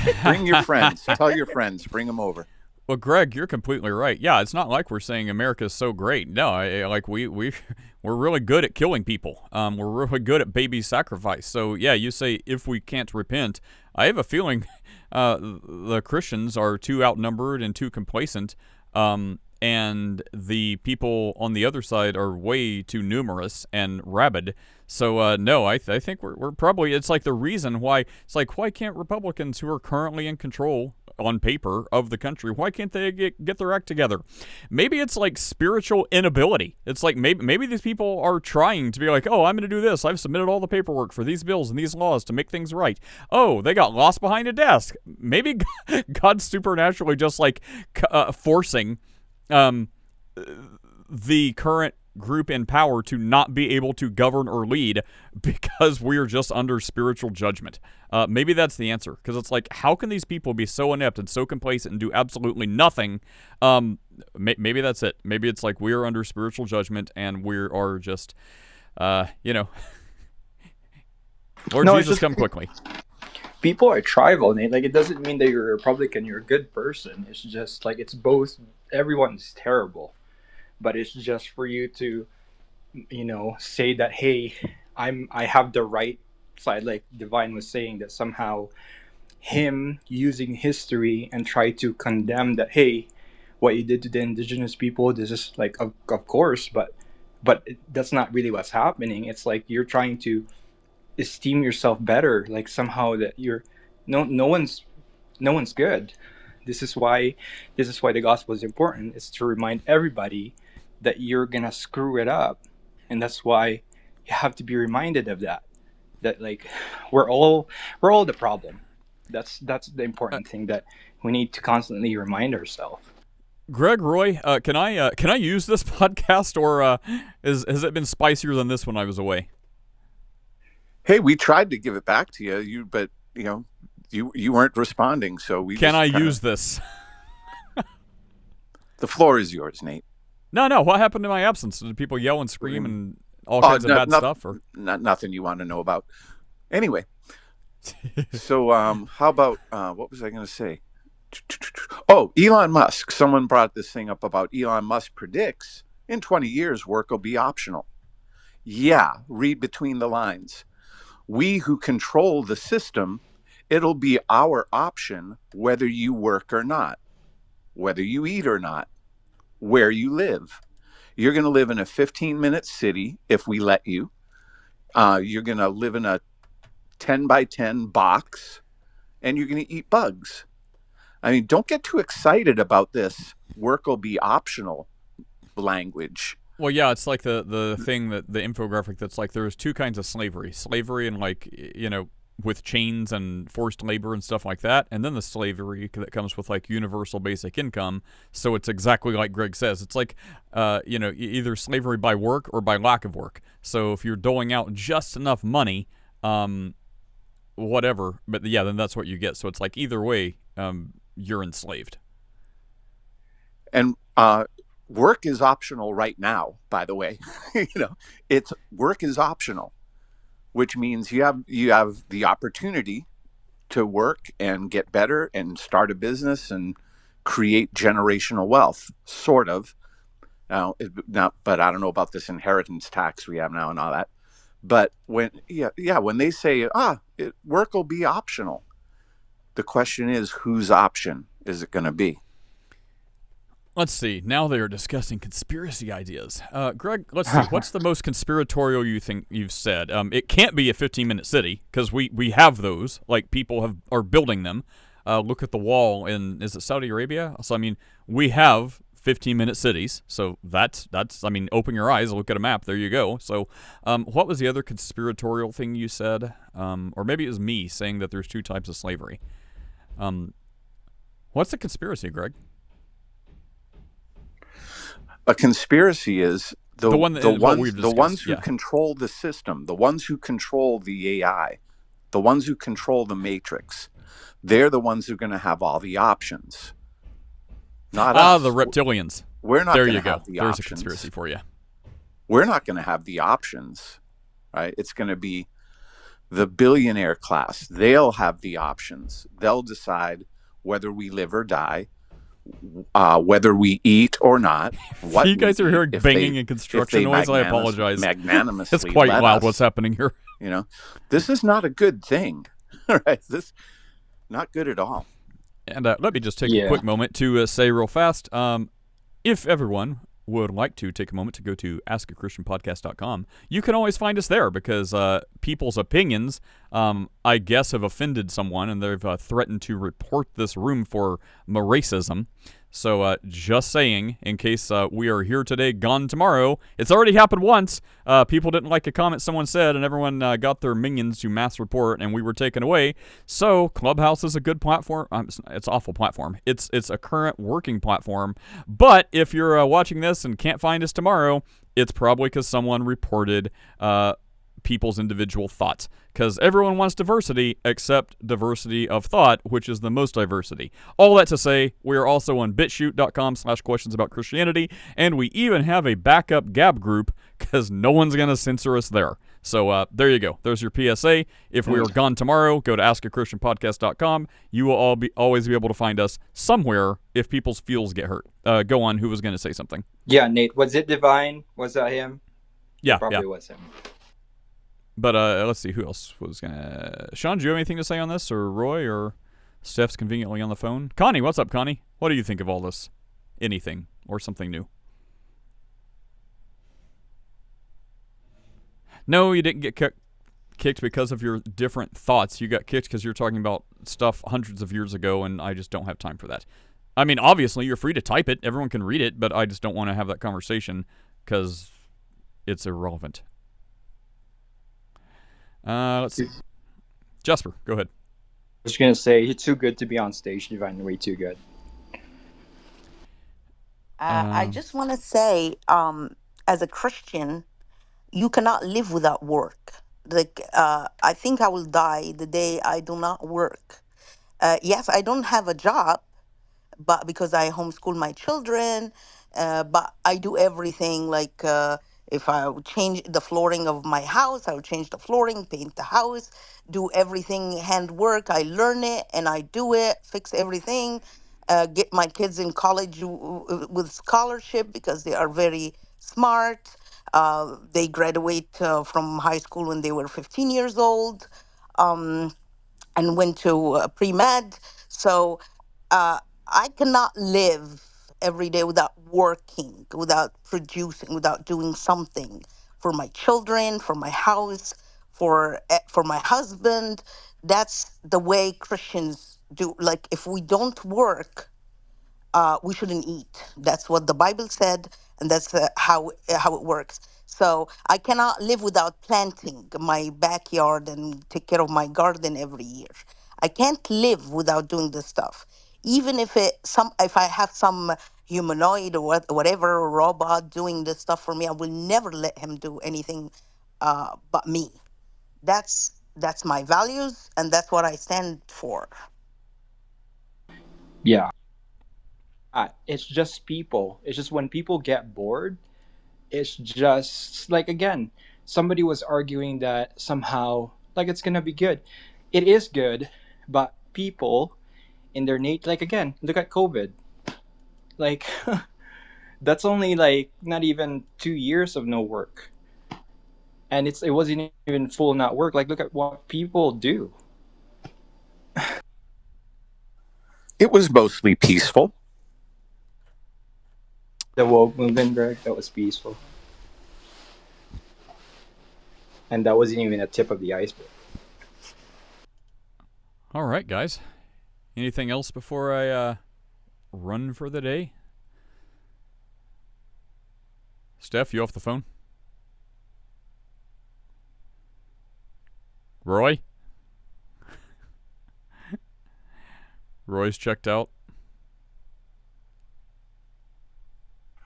D: friends. Tell your friends. Bring them over.
A: Well, Greg, you're completely right. Yeah, it's not like we're saying America's so great. No, like we're really good at killing people. We're really good at baby sacrifice. So yeah, you say if we can't repent, I have a feeling the Christians are too outnumbered and too complacent, and the people on the other side are way too numerous and rabid. So no, I think we're probably, it's like the reason why, it's like, why can't Republicans who are currently in control on paper of the country, why can't they get their act together? Maybe it's like spiritual inability. It's like maybe these people are trying to be like, oh, I'm going to do this. I've submitted all the paperwork for these bills and these laws to make things right. Oh, they got lost behind a desk. Maybe God's supernaturally just like forcing the current group in power to not be able to govern or lead because we're just under spiritual judgment. Maybe that's the answer, because it's like, how can these people be so inept and so complacent and do absolutely nothing? Maybe that's it. Maybe it's like we're under spiritual judgment and we are just, Lord Jesus, come quickly.
I: People are tribal, Nate. Like, it doesn't mean that you're a Republican, you're a good person. It's just like, it's both. Everyone's terrible. But it's just for you to, say that, hey, I have the right side, like Divine was saying, that somehow him using history and try to condemn that, hey, what you did to the indigenous people, this is like, of course, but that's not really what's happening. It's like you're trying to esteem yourself better, like somehow that you're no one's good. This is why the gospel is important. It's to remind everybody that you're gonna screw it up, and that's why you have to be reminded of that like we're all the problem. That's the important thing that we need to constantly remind ourselves.
A: Greg, Roy, can I use this podcast, or has it been spicier than this when I was away?
D: Hey, we tried to give it back to you, but you weren't responding, so we
A: can use this?
D: The floor is yours, Nate.
A: No. What happened in my absence? Did people yell and scream and all kinds of bad stuff? Or
D: nothing you want to know about? Anyway, so how about what was I going to say? Oh, Elon Musk. Someone brought this thing up about Elon Musk predicts in 20 years work will be optional. Yeah, read between the lines. We who control the system, it'll be our option whether you work or not, whether you eat or not, where you live. You're going to live in a 15-minute city if we let you. You're going to live in a 10 by 10 box, and you're going to eat bugs. I mean, don't get too excited about this work will be optional language.
A: Well, yeah, it's like the thing that the infographic that's like there's two kinds of slavery and like with chains and forced labor and stuff like that, and then the slavery that comes with like universal basic income. So it's exactly like Greg says. It's like either slavery by work or by lack of work. So if you're doling out just enough money, whatever, but yeah, then that's what you get. So it's like either way, you're enslaved.
D: And work is optional right now, by the way. It's work is optional, which means you have the opportunity to work and get better and start a business and create generational wealth, sort of. But I don't know about this inheritance tax we have now and all that. But when they say work will be optional, the question is, whose option is it going to be?
A: Let's see. Now they are discussing conspiracy ideas. Greg, let's see. What's the most conspiratorial you think you've said? It can't be a 15-minute city because we have those. Like people are building them. Look at the wall is it Saudi Arabia? So I mean, we have 15-minute cities. So that's I mean, open your eyes, look at a map. There you go. So what was the other conspiratorial thing you said? Or maybe it was me saying that there's two types of slavery. What's the conspiracy, Greg?
D: A conspiracy is the ones who
A: yeah.
D: control the system, the ones who control the AI, the ones who control the matrix. They're the ones who are going to have all the options. Not us.
A: The reptilians.
D: We're not going to have the
A: There's
D: options.
A: A conspiracy for you.
D: We're not going to have the options, right? It's going to be the billionaire class. They'll have the options. They'll decide whether we live or die. Whether we eat or not. What
A: you guys are hearing banging and construction noise, I apologize.
D: Magnanimously,
A: it's quite loud what's happening here.
D: This is not a good thing. Right? This not good at all.
A: And let me just take a quick moment to say real fast, if everyone would like to take a moment to go to askachristianpodcast.com, you can always find us there because people's opinions, I guess, have offended someone and they've threatened to report this room for racism. So just saying, in case we are here today, gone tomorrow. It's already happened once. People didn't like a comment someone said, and everyone got their minions to mass report, and we were taken away. So Clubhouse is a good platform. It's an awful platform. It's a current working platform. But if you're watching this and can't find us tomorrow, it's probably because someone reported people's individual thoughts, because everyone wants diversity except diversity of thought, which is the most diversity. All that to say, we are also on bitshoot.com/questions about Christianity, and we even have a backup Gab group because no one's going to censor us there. So there you go. There's your PSA. If we are gone tomorrow, go to askachristianpodcast.com. You will always be able to find us somewhere if people's feels get hurt. Go on. Who was going to say something?
I: Yeah, Nate. Was it Divine? Was that him?
A: Yeah.
I: It probably was him.
A: But let's see, who else was going to... Sean, do you have anything to say on this? Or Roy? Or Steph's conveniently on the phone? Connie, what's up, Connie? What do you think of all this? Anything or something new? No, you didn't get kicked because of your different thoughts. You got kicked because you're talking about stuff hundreds of years ago, and I just don't have time for that. I mean, obviously, you're free to type it. Everyone can read it, but I just don't want to have that conversation because it's irrelevant. Let's see. Jasper, go ahead.
I: I was going to say, you're too good to be on stage, Divine. Way too good.
L: I just want to say, as a Christian, you cannot live without work. Like, I think I will die the day I do not work. Yes, I don't have a job, but because I homeschool my children, but I do everything. Like, if I would change the flooring of my house, I would change the flooring, paint the house, do everything handwork. I learn it and I do it, fix everything, get my kids in college with scholarship because they are very smart. They graduate from high school when they were 15 years old, um, and went to pre-med. So I cannot live every day without working, without producing, without doing something for my children, for my house, for my husband. That's the way Christians do. Like, if we don't work, we shouldn't eat. That's what the Bible said, and that's how it works. So I cannot live without planting my backyard and take care of my garden every year. I can't live without doing this stuff. Even if I have some humanoid or whatever robot doing this stuff for me, I will never let him do anything but me. That's my values, and that's what I stand for.
I: Yeah. It's just people. It's just when people get bored, it's just like, again, somebody was arguing that somehow like it's gonna be good. It is good, but people in their like, again, look at COVID. Like that's only like not even 2 years of no work, and it wasn't even full not work. Like, look at what people do.
D: It was mostly peaceful.
I: The woke movement, Greg, that was peaceful, and that wasn't even a tip of the iceberg.
A: All right, guys. Anything else before I run for the day? Steph, you off the phone? Roy? Roy's checked out.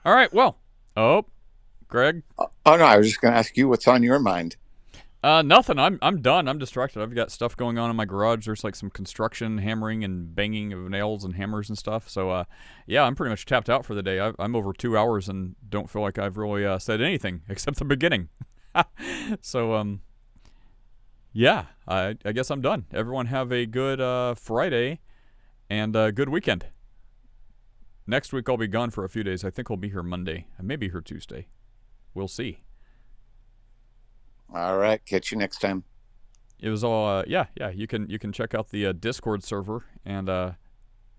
A: All right, well. Oh, Greg?
D: Oh, no, I was just going to ask you what's on your mind.
A: Nothing. I'm done. I'm distracted. I've got stuff going on in my garage. There's like some construction, hammering, and banging of nails and hammers and stuff. So, yeah, I'm pretty much tapped out for the day. I'm over 2 hours and don't feel like I've really said anything except the beginning. So, yeah, I guess I'm done. Everyone have a good Friday and a good weekend. Next week I'll be gone for a few days. I think I'll be here Monday. I may be here Tuesday. We'll see.
D: All right, catch you next time.
A: It was all yeah. You can check out the Discord server and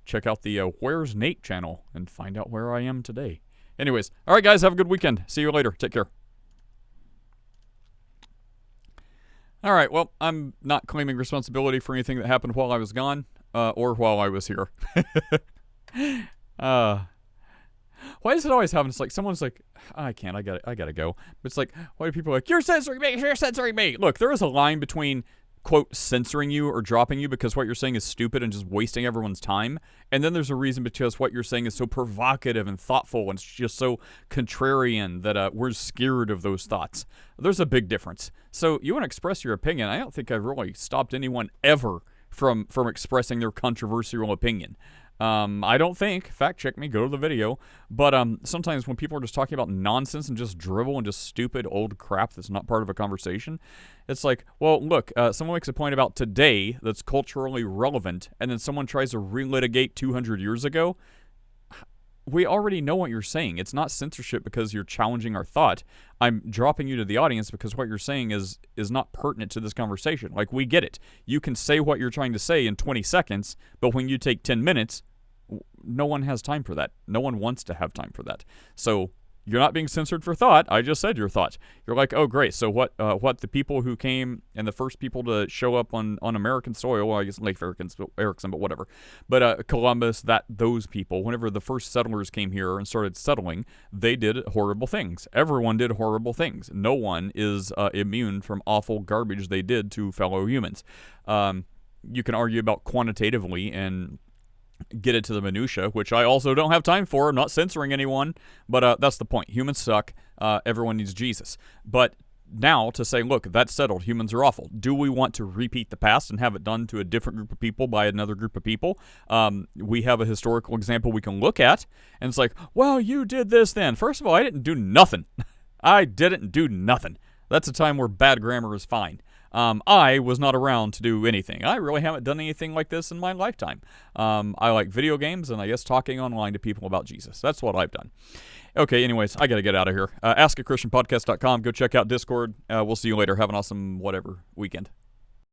A: check out the Where's Nate channel and find out where I am today. Anyways, all right, guys, have a good weekend. See you later. Take care. All right, well, I'm not claiming responsibility for anything that happened while I was gone or while I was here. Why does it always happen? It's like someone's like, I can't, I gotta go. But it's like, why do people like, you're censoring me? Look, there is a line between, quote, censoring you or dropping you because what you're saying is stupid and just wasting everyone's time. And then there's a reason because what you're saying is so provocative and thoughtful and it's just so contrarian that we're scared of those thoughts. There's a big difference. So you want to express your opinion. I don't think I've really stopped anyone ever from expressing their controversial opinion. I don't think, fact check me, go to the video, but sometimes when people are just talking about nonsense and just drivel and just stupid old crap that's not part of a conversation, it's like, well, look, someone makes a point about today that's culturally relevant, and then someone tries to relitigate 200 years ago. We already know what you're saying. It's not censorship because you're challenging our thought. I'm dropping you to the audience because what you're saying is not pertinent to this conversation. Like, we get it. You can say what you're trying to say in 20 seconds, but when you take 10 minutes, no one has time for that. No one wants to have time for that. So you're not being censored for thought. I just said your thought. You're like, oh, great. So what the people who came and the first people to show up on American soil, well, I guess Lake Erickson, but whatever. But Columbus, those people, whenever the first settlers came here and started settling, they did horrible things. Everyone did horrible things. No one is immune from awful garbage they did to fellow humans. You can argue about quantitatively and get it to the minutia, which I also don't have time for. I'm not censoring anyone, but that's the point. Humans suck. Everyone needs Jesus. But now to say, look, that's settled. Humans are awful. Do we want to repeat the past and have it done to a different group of people by another group of people? We have a historical example we can look at, and it's like, well, you did this then. First of all, I didn't do nothing. I didn't do nothing. That's a time where bad grammar is fine. I was not around to do anything. I really haven't done anything like this in my lifetime. I like video games and I guess talking online to people about Jesus. That's what I've done. Okay, anyways, I got to get out of here. AskAChristianPodcast.com. Go check out Discord. We'll see you later. Have an awesome whatever weekend.